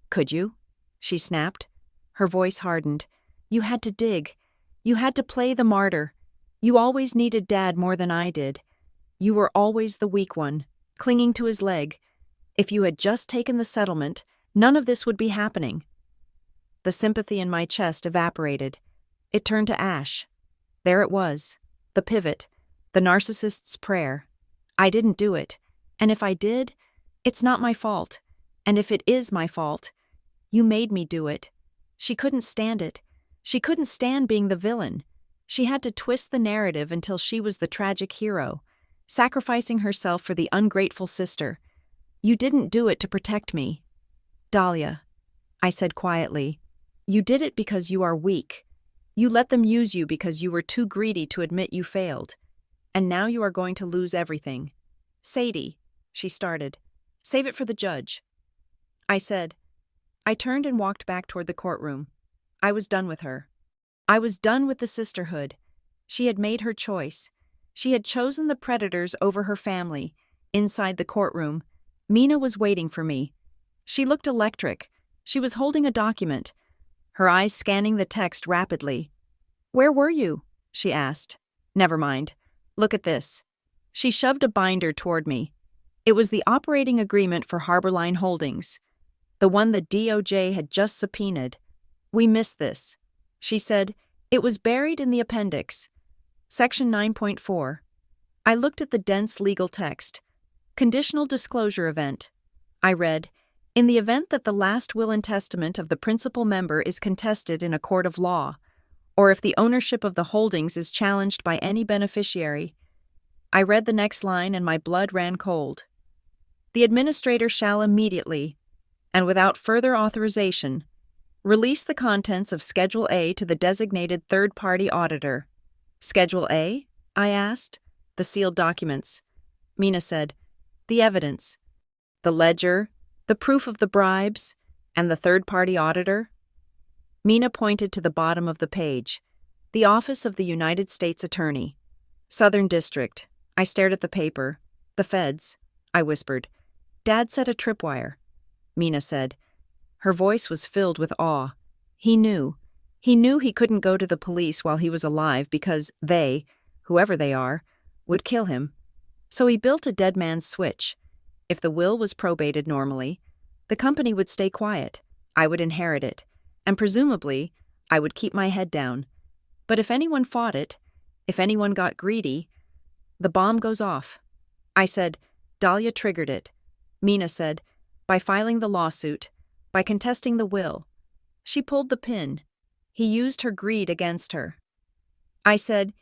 could you? She snapped. Her voice hardened. You had to dig. You had to play the martyr. You always needed Dad more than I did. You were always the weak one, clinging to his leg. If you had just taken the settlement, none of this would be happening. The sympathy in my chest evaporated. It turned to ash. There it was, the pivot, the narcissist's prayer. I didn't do it, and if I did, it's not my fault. And if it is my fault, you made me do it. She couldn't stand it. She couldn't stand being the villain. She had to twist the narrative until she was the tragic hero, sacrificing herself for the ungrateful sister. You didn't do it to protect me. Dahlia, I said quietly, you did it because you are weak. You let them use you because you were too greedy to admit you failed. And now you are going to lose everything. Sadie, she started, save it for the judge. I said. I turned and walked back toward the courtroom. I was done with her. I was done with the sisterhood. She had made her choice. She had chosen the predators over her family. Inside the courtroom, Mina was waiting for me. She looked electric. She was holding a document, her eyes scanning the text rapidly. Where were you? She asked. Never mind. Look at this. She shoved a binder toward me. It was the operating agreement for Harborline Holdings, the one the DOJ had just subpoenaed. We missed this. She said, it was buried in the appendix. Section 9.4. I looked at the dense legal text. Conditional disclosure event. I read, in the event that the last will and testament of the principal member is contested in a court of law, or if the ownership of the holdings is challenged by any beneficiary. I read the next line and my blood ran cold. The administrator shall immediately, and without further authorization, release the contents of Schedule A to the designated third-party auditor. Schedule A? I asked. The sealed documents. Mina said, the evidence. The ledger, the proof of the bribes, and the third-party auditor? Mina pointed to the bottom of the page. The Office of the United States Attorney. Southern District. I stared at the paper. The feds. I whispered. Dad set a tripwire. Mina said. Her voice was filled with awe. He knew. He knew he couldn't go to the police while he was alive because they, whoever they are, would kill him. So he built a dead man's switch. If the will was probated normally, the company would stay quiet. I would inherit it. And presumably, I would keep my head down. But if anyone fought it, if anyone got greedy, the bomb goes off. I said, Dahlia triggered it. Mina said, by filing the lawsuit, by contesting the will. She pulled the pin. He used her greed against her. I said,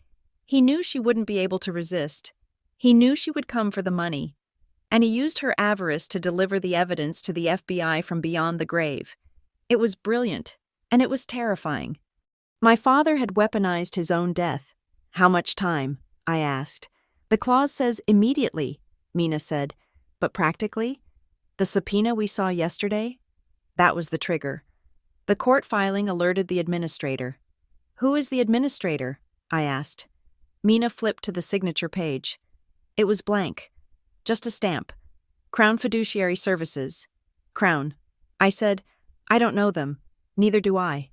he knew she wouldn't be able to resist. He knew she would come for the money. And he used her avarice to deliver the evidence to the FBI from beyond the grave. It was brilliant, and it was terrifying. My father had weaponized his own death. How much time? I asked. The clause says immediately, Mina said. But practically? The subpoena we saw yesterday? That was the trigger. The court filing alerted the administrator. Who is the administrator? I asked. Mina flipped to the signature page. It was blank. Just a stamp. Crown Fiduciary Services. Crown. I said, I don't know them. Neither do I.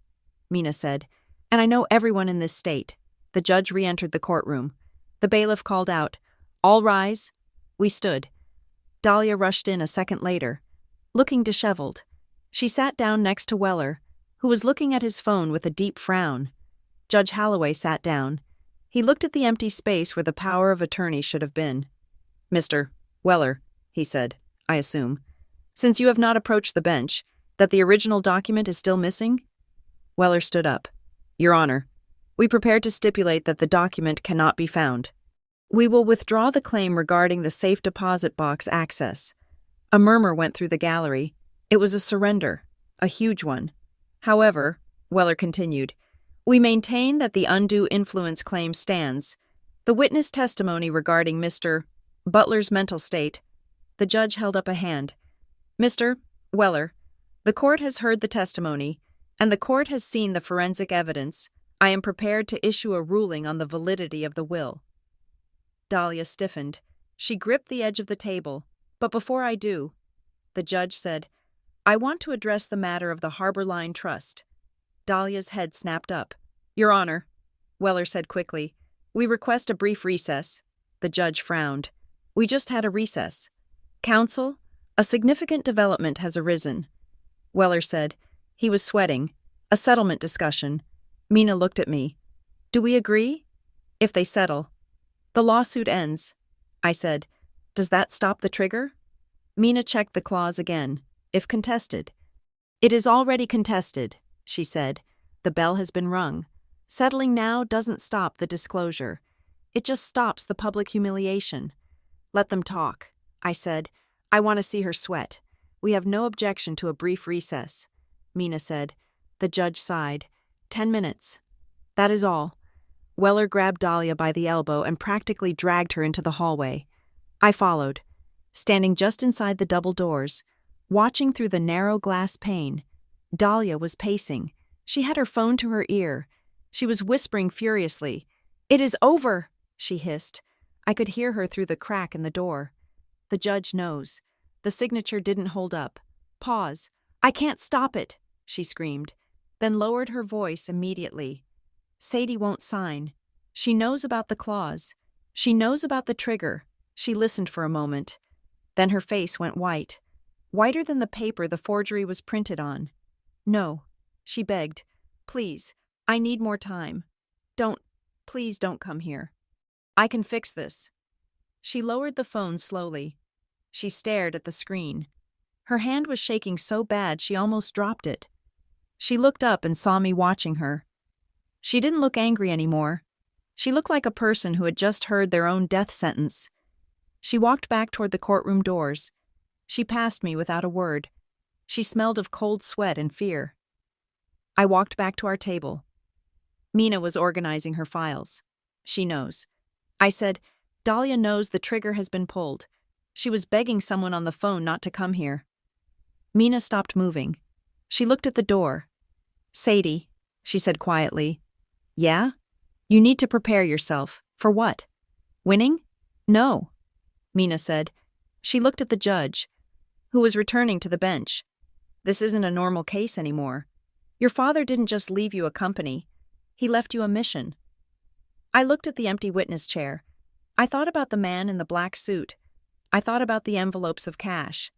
Mina said, and I know everyone in this state. The judge re-entered the courtroom. The bailiff called out, all rise. We stood. Dahlia rushed in a second later, looking disheveled. She sat down next to Weller, who was looking at his phone with a deep frown. Judge Holloway sat down. He looked at the empty space where the power of attorney should have been. Mr. Weller, he said, I assume, since you have not approached the bench, that the original document is still missing? Weller stood up. Your Honor, we prepared to stipulate that the document cannot be found. We will withdraw the claim regarding the safe deposit box access. A murmur went through the gallery. It was a surrender, a huge one. However, Weller continued, we maintain that the undue influence claim stands. The witness testimony regarding Mr. Butler's mental state. The judge held up a hand. Mr. Weller, the court has heard the testimony, and the court has seen the forensic evidence. I am prepared to issue a ruling on the validity of the will. Dahlia stiffened. She gripped the edge of the table. But before I do, the judge said, I want to address the matter of the Harbor Line Trust. Dahlia's head snapped up. Your Honor, Weller said quickly, we request a brief recess. The judge frowned. We just had a recess. Counsel, a significant development has arisen. Weller said. He was sweating. A settlement discussion. Mina looked at me. Do we agree? If they settle. The lawsuit ends. I said. Does that stop the trigger? Mina checked the clause again. If contested. It is already contested, she said. The bell has been rung. Settling now doesn't stop the disclosure. It just stops the public humiliation. Let them talk, I said. I want to see her sweat. We have no objection to a brief recess. Mina said. The judge sighed. 10 minutes. That is all. Weller grabbed Dahlia by the elbow and practically dragged her into the hallway. I followed, standing just inside the double doors, watching through the narrow glass pane. Dahlia was pacing. She had her phone to her ear. She was whispering furiously. It is over, she hissed. I could hear her through the crack in the door. The judge knows. The signature didn't hold up. Pause. I can't stop it, she screamed, then lowered her voice immediately. Sadie won't sign. She knows about the clause. She knows about the trigger. She listened for a moment. Then her face went white. Whiter than the paper the forgery was printed on. No, she begged. Please, I need more time. Please don't come here. I can fix this. She lowered the phone slowly. She stared at the screen. Her hand was shaking so bad she almost dropped it. She looked up and saw me watching her. She didn't look angry anymore. She looked like a person who had just heard their own death sentence. She walked back toward the courtroom doors. She passed me without a word. She smelled of cold sweat and fear. I walked back to our table. Mina was organizing her files. She knows. I said, Dahlia knows the trigger has been pulled. She was begging someone on the phone not to come here. Mina stopped moving. She looked at the door. Sadie, she said quietly. Yeah? You need to prepare yourself. For what? Winning? No, Mina said. She looked at the judge, who was returning to the bench. This isn't a normal case anymore. Your father didn't just leave you a company. He left you a mission. I looked at the empty witness chair. I thought about the man in the black suit. I thought about the envelopes of cash.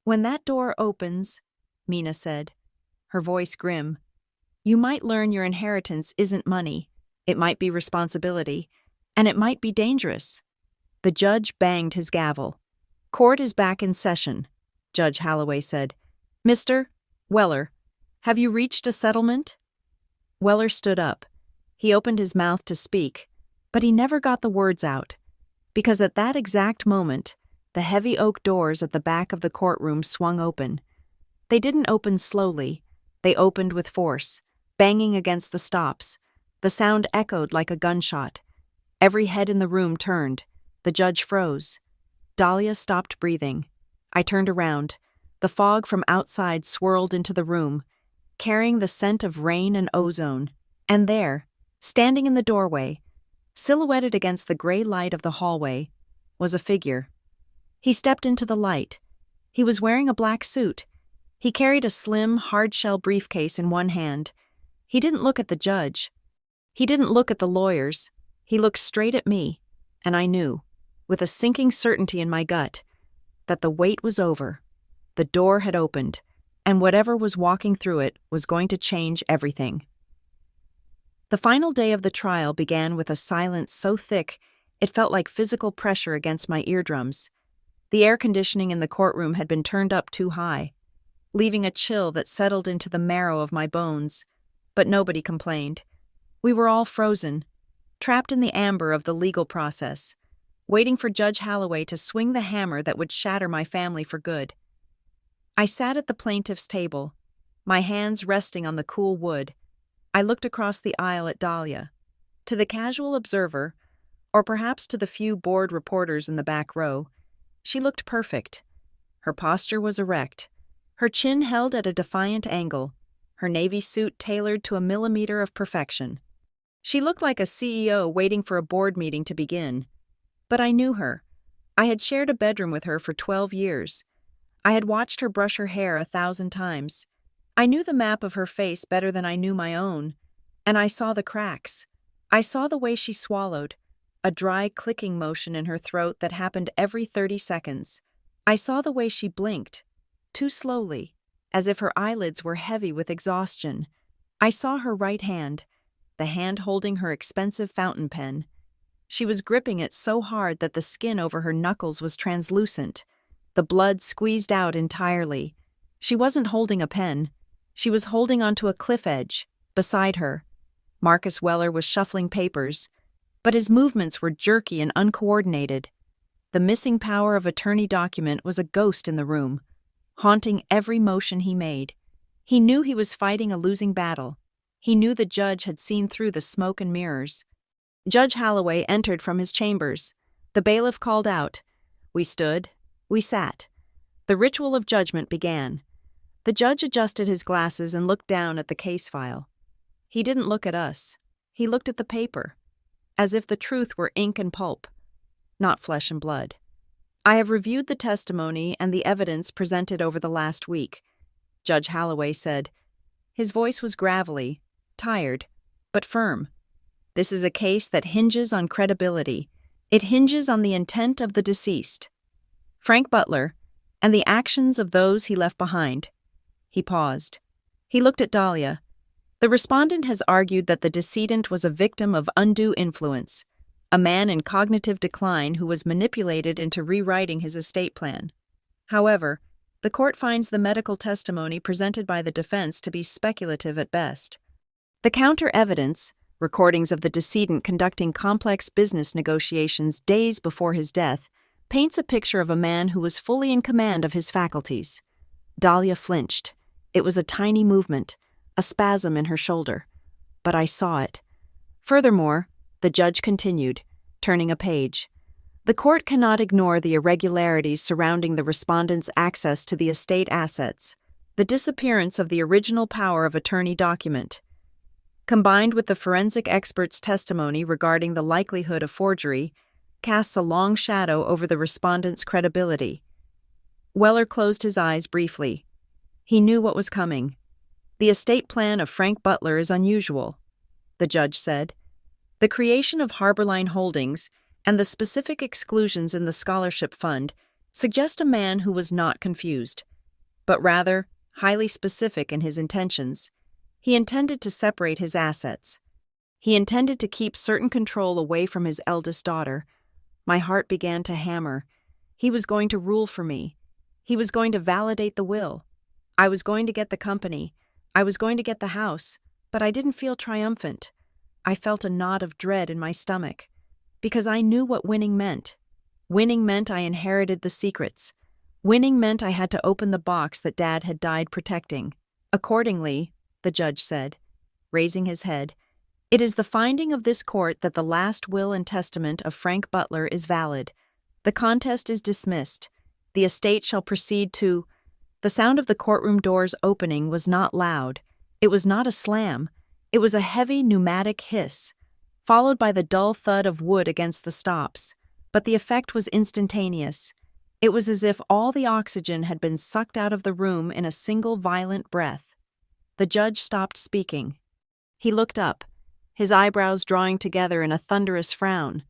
When that door opens, Mina said, her voice grim, you might learn your inheritance isn't money. It might be responsibility, and it might be dangerous. The judge banged his gavel. Court is back in session, Judge Holloway said. Mr. Weller, have you reached a settlement? Weller stood up. He opened his mouth to speak, but he never got the words out, because at that exact moment, the heavy oak doors at the back of the courtroom swung open. They didn't open slowly. They opened with force, banging against the stops. The sound echoed like a gunshot. Every head in the room turned. The judge froze. Dahlia stopped breathing. I turned around. The fog from outside swirled into the room, carrying the scent of rain and ozone. And there, standing in the doorway, silhouetted against the gray light of the hallway, was a figure. He stepped into the light. He was wearing a black suit. He carried a slim, hard-shell briefcase in one hand. He didn't look at the judge. He didn't look at the lawyers. He looked straight at me, and I knew, with a sinking certainty in my gut, that the wait was over. The door had opened, and whatever was walking through it was going to change everything. The final day of the trial began with a silence so thick it felt like physical pressure against my eardrums. The air conditioning in the courtroom had been turned up too high, leaving a chill that settled into the marrow of my bones, but nobody complained. We were all frozen, trapped in the amber of the legal process, waiting for Judge Holloway to swing the hammer that would shatter my family for good. I sat at the plaintiff's table, my hands resting on the cool wood. I looked across the aisle at Dahlia. To the casual observer, or perhaps to the few bored reporters in the back row, she looked perfect. Her posture was erect, her chin held at a defiant angle, her navy suit tailored to a millimeter of perfection. She looked like a CEO waiting for a board meeting to begin. But I knew her. I had shared a bedroom with her for 12 years. I had watched her brush her hair 1,000 times. I knew the map of her face better than I knew my own, and I saw the cracks. I saw the way she swallowed, a dry clicking motion in her throat that happened every 30 seconds. I saw the way she blinked, too slowly, as if her eyelids were heavy with exhaustion. I saw her right hand, the hand holding her expensive fountain pen. She was gripping it so hard that the skin over her knuckles was translucent. The blood squeezed out entirely. She wasn't holding a pen. She was holding onto a cliff edge. Beside her, Marcus Weller was shuffling papers, but his movements were jerky and uncoordinated. The missing power of attorney document was a ghost in the room, haunting every motion he made. He knew he was fighting a losing battle. He knew the judge had seen through the smoke and mirrors. Judge Holloway entered from his chambers. The bailiff called out. We stood. We sat. The ritual of judgment began. The judge adjusted his glasses and looked down at the case file. He didn't look at us. He looked at the paper, as if the truth were ink and pulp, not flesh and blood. I have reviewed the testimony and the evidence presented over the last week, Judge Holloway said. His voice was gravelly, tired, but firm. This is a case that hinges on credibility. It hinges on the intent of the deceased, Frank Butler, and the actions of those he left behind. He paused. He looked at Dahlia. The respondent has argued that the decedent was a victim of undue influence, a man in cognitive decline who was manipulated into rewriting his estate plan. However, the court finds the medical testimony presented by the defense to be speculative at best. The counter-evidence, recordings of the decedent conducting complex business negotiations days before his death, paints a picture of a man who was fully in command of his faculties. Dahlia flinched. It was a tiny movement, a spasm in her shoulder. But I saw it. Furthermore, the judge continued, turning a page. The court cannot ignore the irregularities surrounding the respondent's access to the estate assets, the disappearance of the original power of attorney document. Combined with the forensic expert's testimony regarding the likelihood of forgery, casts a long shadow over the respondent's credibility. Weller closed his eyes briefly. He knew what was coming. The estate plan of Frank Butler is unusual, the judge said. The creation of Harborline Holdings and the specific exclusions in the scholarship fund suggest a man who was not confused, but rather highly specific in his intentions. He intended to separate his assets. He intended to keep certain control away from his eldest daughter. My heart began to hammer. He was going to rule for me. He was going to validate the will. I was going to get the company. I was going to get the house, but I didn't feel triumphant. I felt a knot of dread in my stomach, because I knew what winning meant. Winning meant I inherited the secrets. Winning meant I had to open the box that Dad had died protecting. Accordingly, the judge said, raising his head, it is the finding of this court that the last will and testament of Frank Butler is valid. The contest is dismissed. The estate shall proceed to— The sound of the courtroom doors opening was not loud. It was not a slam. It was a heavy pneumatic hiss, followed by the dull thud of wood against the stops. But the effect was instantaneous. It was as if all the oxygen had been sucked out of the room in a single violent breath. The judge stopped speaking. He looked up, his eyebrows drawing together in a thunderous frown.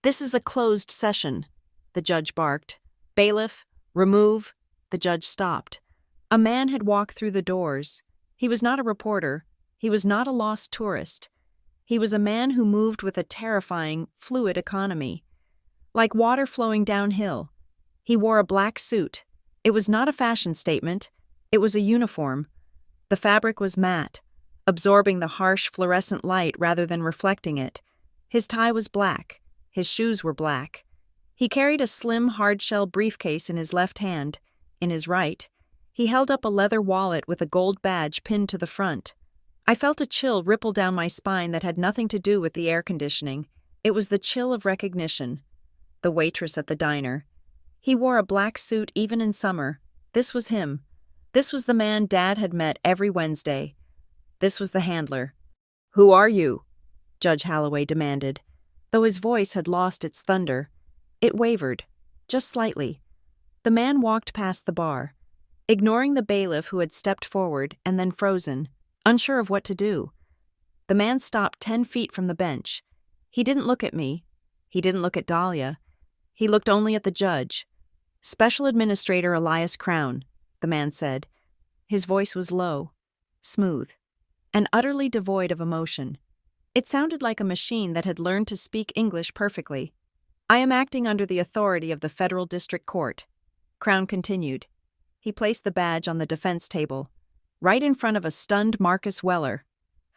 "This is a closed session," the judge barked. "Bailiff, remove—" The judge stopped. A man had walked through the doors. He was not a reporter. He was not a lost tourist. He was a man who moved with a terrifying, fluid economy. Like water flowing downhill. He wore a black suit. It was not a fashion statement. It was a uniform. The fabric was matte, absorbing the harsh fluorescent light rather than reflecting it. His tie was black. His shoes were black. He carried a slim, hard-shell briefcase in his left hand. In his right, he held up a leather wallet with a gold badge pinned to the front. I felt a chill ripple down my spine that had nothing to do with the air conditioning. It was the chill of recognition. The waitress at the diner. He wore a black suit even in summer. This was him. This was the man Dad had met every Wednesday. This was the handler. "Who are you?" Judge Holloway demanded. Though his voice had lost its thunder, it wavered, just slightly. The man walked past the bar, ignoring the bailiff who had stepped forward and then frozen, unsure of what to do. The man stopped 10 feet from the bench. He didn't look at me. He didn't look at Dahlia. He looked only at the judge. "Special Administrator Elias Crown," the man said. His voice was low, smooth, and utterly devoid of emotion. It sounded like a machine that had learned to speak English perfectly. "I am acting under the authority of the Federal District Court," Crown continued. He placed the badge on the defense table, right in front of a stunned Marcus Weller.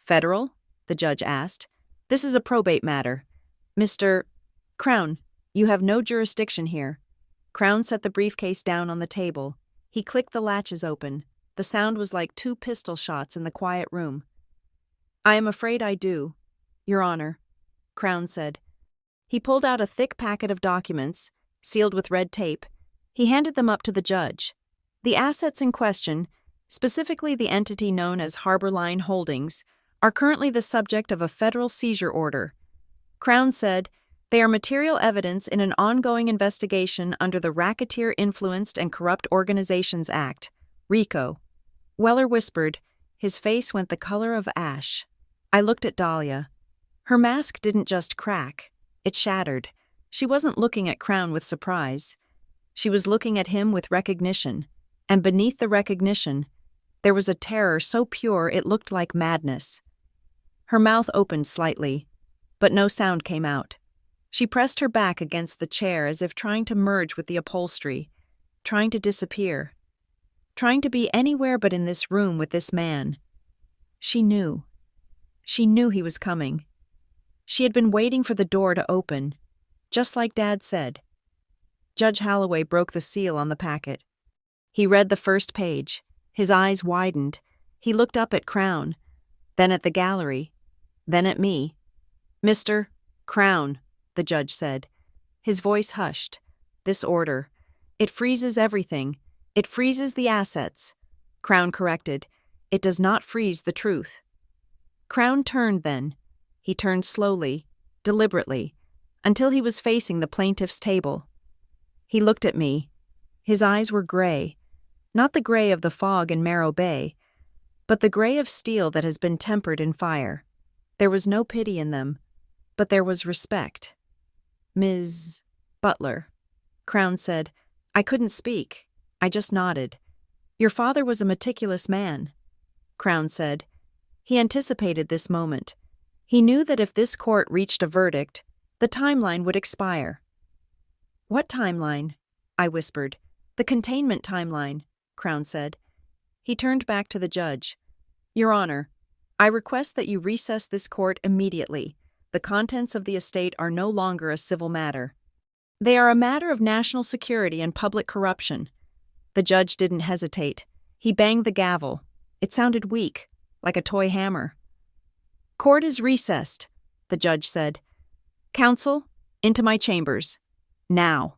"Federal?" the judge asked. "This is a probate matter. Mr. Crown, you have no jurisdiction here." Crown set the briefcase down on the table. He clicked the latches open. The sound was like 2 pistol shots in the quiet room. "I am afraid I do, Your Honor," Crown said. He pulled out a thick packet of documents, sealed with red tape. He handed them up to the judge. The assets in question, specifically the entity known as Harborline Holdings, are currently the subject of a federal seizure order. Crown said, "They are material evidence in an ongoing investigation under the Racketeer-Influenced and Corrupt Organizations Act, RICO." Weller whispered. His face went the color of ash. I looked at Dahlia. Her mask didn't just crack. It shattered. She wasn't looking at Crown with surprise. She was looking at him with recognition. And beneath the recognition, there was a terror so pure it looked like madness. Her mouth opened slightly, but no sound came out. She pressed her back against the chair as if trying to merge with the upholstery, trying to disappear, trying to be anywhere but in this room with this man. She knew. She knew he was coming. She had been waiting for the door to open, just like Dad said. Judge Holloway broke the seal on the packet. He read the first page. His eyes widened. He looked up at Crown, then at the gallery, then at me. "Mr. Crown," the judge said. His voice hushed. "This order. It freezes everything. It freezes the assets." Crown corrected. "It does not freeze the truth." Crown turned then. He turned slowly, deliberately, until he was facing the plaintiff's table. He looked at me. His eyes were gray, not the gray of the fog in Marrow Bay, but the gray of steel that has been tempered in fire. There was no pity in them, but there was respect. "Ms. Butler," Crown said. I couldn't speak. I just nodded. "Your father was a meticulous man," Crown said. He anticipated this moment. He knew that if this court reached a verdict, the timeline would expire. "What timeline?" I whispered. The containment timeline, Crown said. He turned back to the judge. Your Honor, I request that you recess this court immediately. The contents of the estate are no longer a civil matter. They are a matter of national security and public corruption. The judge didn't hesitate. He banged the gavel. It sounded weak, like a toy hammer. Court is recessed, the judge said. Counsel, into my chambers. Now.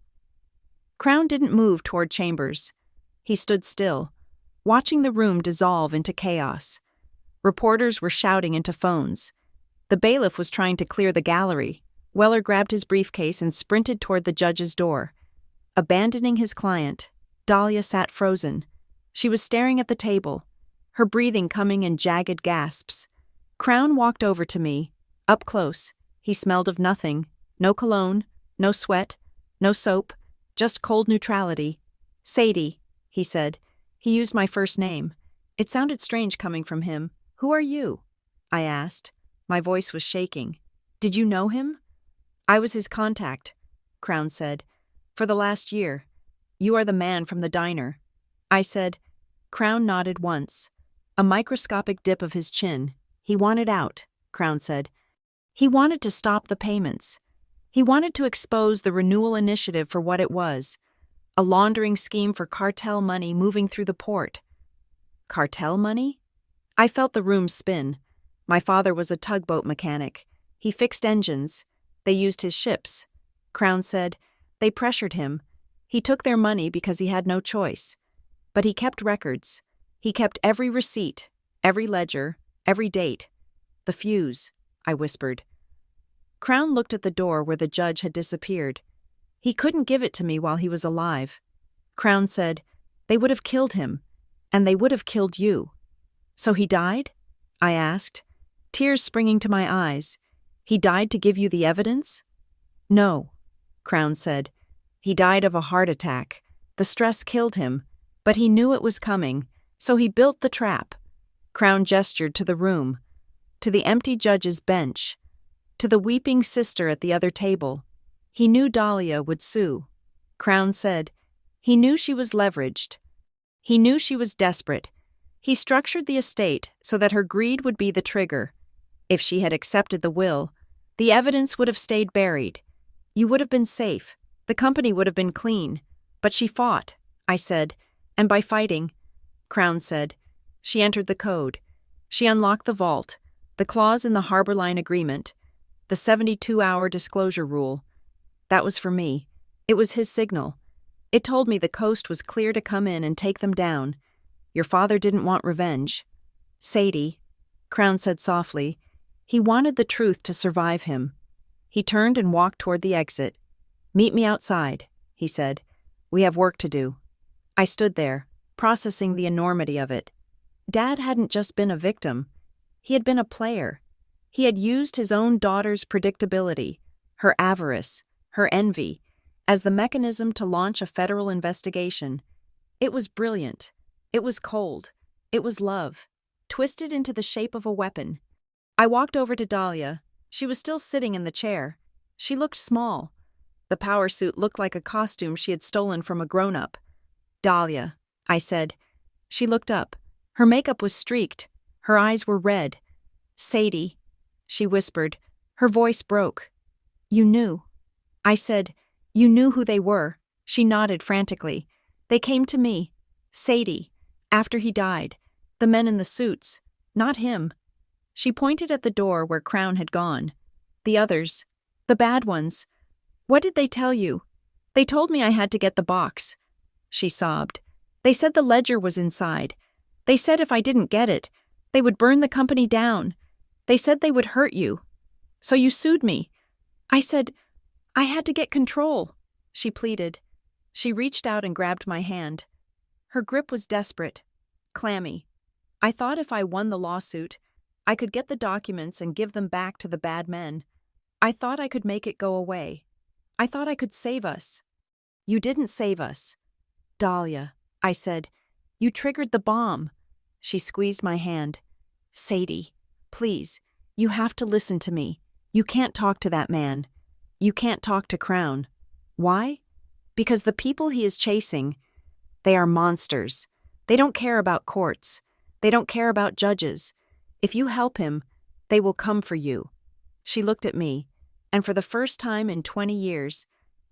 Crown didn't move toward chambers. He stood still, watching the room dissolve into chaos. Reporters were shouting into phones. The bailiff was trying to clear the gallery. Weller grabbed his briefcase and sprinted toward the judge's door. Abandoning his client, Dahlia sat frozen. She was staring at the table, her breathing coming in jagged gasps. Crown walked over to me, up close. He smelled of nothing. No cologne, no sweat, no soap, just cold neutrality. Sadie, he said. He used my first name. It sounded strange coming from him. Who are you? I asked. My voice was shaking. Did you know him? I was his contact, Crown said. For the last year. You are the man from the diner. I said. Crown nodded once. A microscopic dip of his chin. He wanted out, Crown said. He wanted to stop the payments. He wanted to expose the renewal initiative for what it was. A laundering scheme for cartel money moving through the port. Cartel money? I felt the room spin. My father was a tugboat mechanic. He fixed engines. They used his ships. Crown said. They pressured him. He took their money because he had no choice. But he kept records. He kept every receipt, every ledger, every date. The fuse, I whispered. Crown looked at the door where the judge had disappeared. He couldn't give it to me while he was alive. Crown said, they would have killed him, and they would have killed you. So he died? I asked, tears springing to my eyes. He died to give you the evidence? No, Crown said. He died of a heart attack. The stress killed him, but he knew it was coming, so he built the trap. Crown gestured to the room, to the empty judge's bench, to the weeping sister at the other table. He knew Dahlia would sue. Crown said, he knew she was leveraged. He knew she was desperate. He structured the estate so that her greed would be the trigger. If she had accepted the will, the evidence would have stayed buried. You would have been safe. The company would have been clean. But she fought, I said, and by fighting, Crown said, she entered the code. She unlocked the vault, the clause in the Harbor Line Agreement, the 72-hour disclosure rule. That was for me. It was his signal. It told me the coast was clear to come in and take them down. Your father didn't want revenge. Sadie, Crown said softly, he wanted the truth to survive him. He turned and walked toward the exit. Meet me outside, he said. We have work to do. I stood there, processing the enormity of it. Dad hadn't just been a victim. He had been a player. He had used his own daughter's predictability, her avarice, her envy, as the mechanism to launch a federal investigation. It was brilliant. It was cold. It was love, twisted into the shape of a weapon. I walked over to Dahlia. She was still sitting in the chair. She looked small. The power suit looked like a costume she had stolen from a grown-up. Dahlia, I said. She looked up. Her makeup was streaked. Her eyes were red. Sadie, she whispered. Her voice broke. You knew. I said, you knew who they were. She nodded frantically. They came to me. Sadie, after he died. The men in the suits. Not him. She pointed at the door where Crown had gone. The others. The bad ones. What did they tell you? They told me I had to get the box. She sobbed. They said the ledger was inside. They said if I didn't get it, they would burn the company down. They said they would hurt you. So you sued me. I said, I had to get control, she pleaded. She reached out and grabbed my hand. Her grip was desperate, clammy. I thought if I won the lawsuit, I could get the documents and give them back to the bad men. I thought I could make it go away. I thought I could save us. You didn't save us. Dahlia, I said, you triggered the bomb. She squeezed my hand. Sadie, please, you have to listen to me. You can't talk to that man. You can't talk to Crown. Why? Because the people he is chasing, they are monsters. They don't care about courts. They don't care about judges. If you help him, they will come for you. She looked at me, and for the first time in 20 years,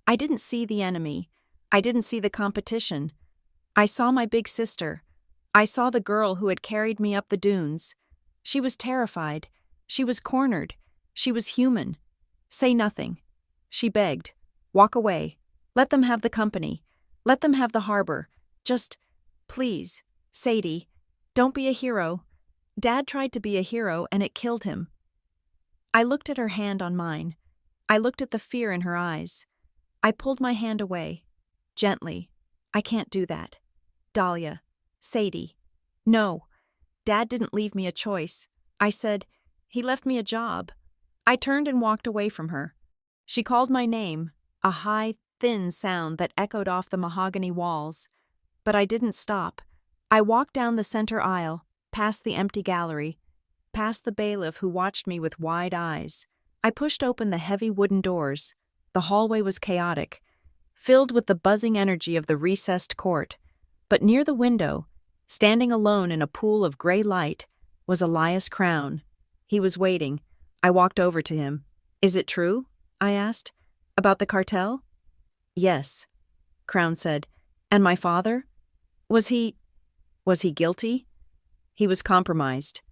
I didn't see the enemy. I didn't see the competition. I saw my big sister. I saw the girl who had carried me up the dunes. She was terrified. She was cornered. She was human. Say nothing. She begged. Walk away. Let them have the company. Let them have the harbor. Just, please, Sadie, don't be a hero. Dad tried to be a hero and it killed him. I looked at her hand on mine. I looked at the fear in her eyes. I pulled my hand away. Gently. I can't do that. Dahlia. Sadie. No. Dad didn't leave me a choice. I said, he left me a job. I turned and walked away from her. She called my name, a high, thin sound that echoed off the mahogany walls. But I didn't stop. I walked down the center aisle, past the empty gallery, past the bailiff who watched me with wide eyes. I pushed open the heavy wooden doors. The hallway was chaotic, filled with the buzzing energy of the recessed court. But near the window, standing alone in a pool of gray light, was Elias Crown. He was waiting. I walked over to him. Is it true? I asked. About the cartel? Yes, Crown said. And my father? Was he guilty? He was compromised,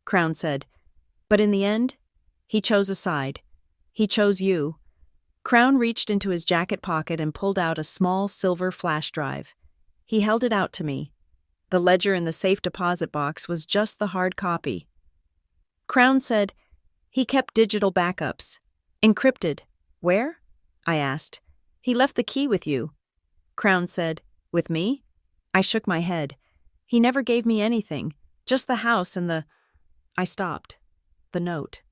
Crown said. But in the end, he chose a side. He chose you. Crown reached into his jacket pocket and pulled out a small silver flash drive. He held it out to me. The ledger in the safe deposit box was just the hard copy. Crown said, he kept digital backups. Encrypted. Where? I asked. He left the key with you. Crown said, with me? I shook my head. He never gave me anything, just the house and the... I stopped. The note.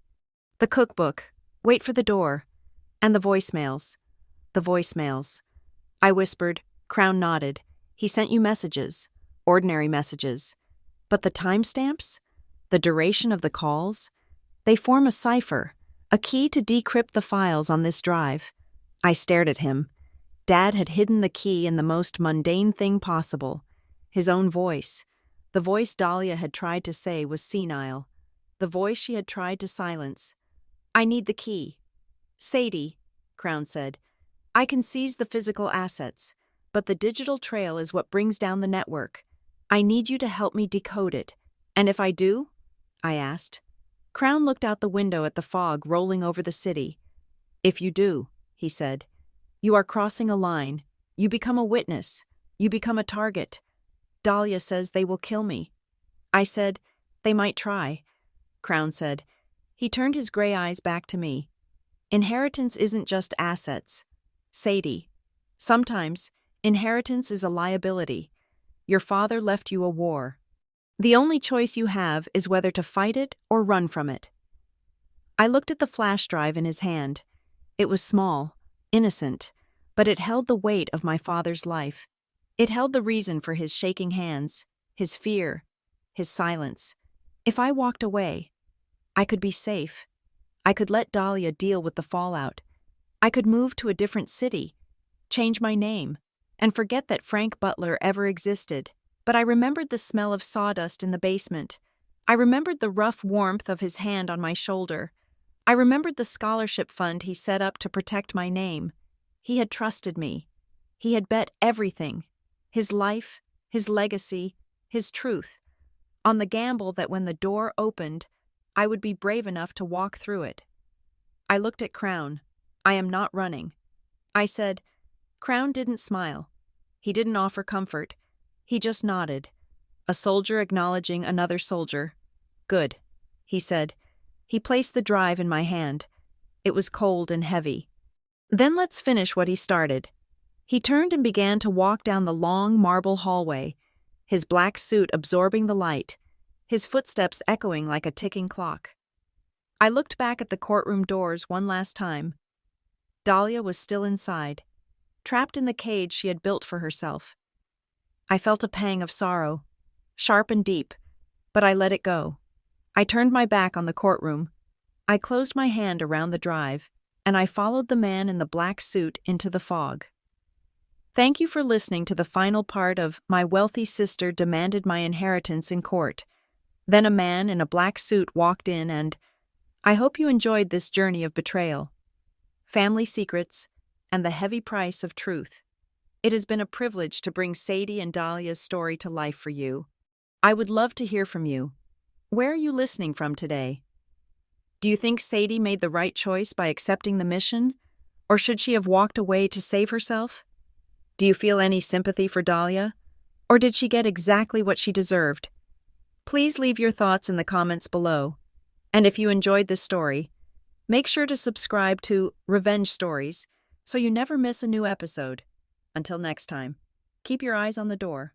The cookbook. Wait for the door. And the voicemails. The voicemails. I whispered. Crown nodded. He sent you messages. Ordinary messages. But the timestamps? The duration of the calls? They form a cipher, a key to decrypt the files on this drive. I stared at him. Dad had hidden the key in the most mundane thing possible. His own voice. The voice Dahlia had tried to say was senile. The voice she had tried to silence. I need the key. Sadie, Crown said, I can seize the physical assets, but the digital trail is what brings down the network. I need you to help me decode it. And if I do? I asked. Crown looked out the window at the fog rolling over the city. If you do, he said, you are crossing a line. You become a witness. You become a target. Dahlia says they will kill me. I said, they might try. Crown said. He turned his gray eyes back to me. Inheritance isn't just assets. Sadie, sometimes inheritance is a liability. Your father left you a war. The only choice you have is whether to fight it or run from it. I looked at the flash drive in his hand. It was small, innocent, but it held the weight of my father's life. It held the reason for his shaking hands, his fear, his silence. If I walked away, I could be safe. I could let Dahlia deal with the fallout. I could move to a different city, change my name, and forget that Frank Butler ever existed. But I remembered the smell of sawdust in the basement. I remembered the rough warmth of his hand on my shoulder. I remembered the scholarship fund he set up to protect my name. He had trusted me. He had bet everything, his life, his legacy, his truth, on the gamble that when the door opened, I would be brave enough to walk through it. I looked at Crown. I am not running. I said. Crown didn't smile. He didn't offer comfort. He just nodded. A soldier acknowledging another soldier. Good, he said. He placed the drive in my hand. It was cold and heavy. Then let's finish what he started. He turned and began to walk down the long marble hallway, his black suit absorbing the light, his footsteps echoing like a ticking clock. I looked back at the courtroom doors one last time. Dahlia was still inside, trapped in the cage she had built for herself. I felt a pang of sorrow, sharp and deep, but I let it go. I turned my back on the courtroom. I closed my hand around the drive, and I followed the man in the black suit into the fog. Thank you for listening to the final part of My Wealthy Sister Demanded My Inheritance in Court. Then a man in a black suit walked in and I hope you enjoyed this journey of betrayal, family secrets, and the heavy price of truth. It has been a privilege to bring Sadie and Dahlia's story to life for you. I would love to hear from you. Where are you listening from today? Do you think Sadie made the right choice by accepting the mission, or should she have walked away to save herself? Do you feel any sympathy for Dahlia, or did she get exactly what she deserved? Please leave your thoughts in the comments below. And if you enjoyed this story, make sure to subscribe to Revenge Stories so you never miss a new episode. Until next time, keep your eyes on the door.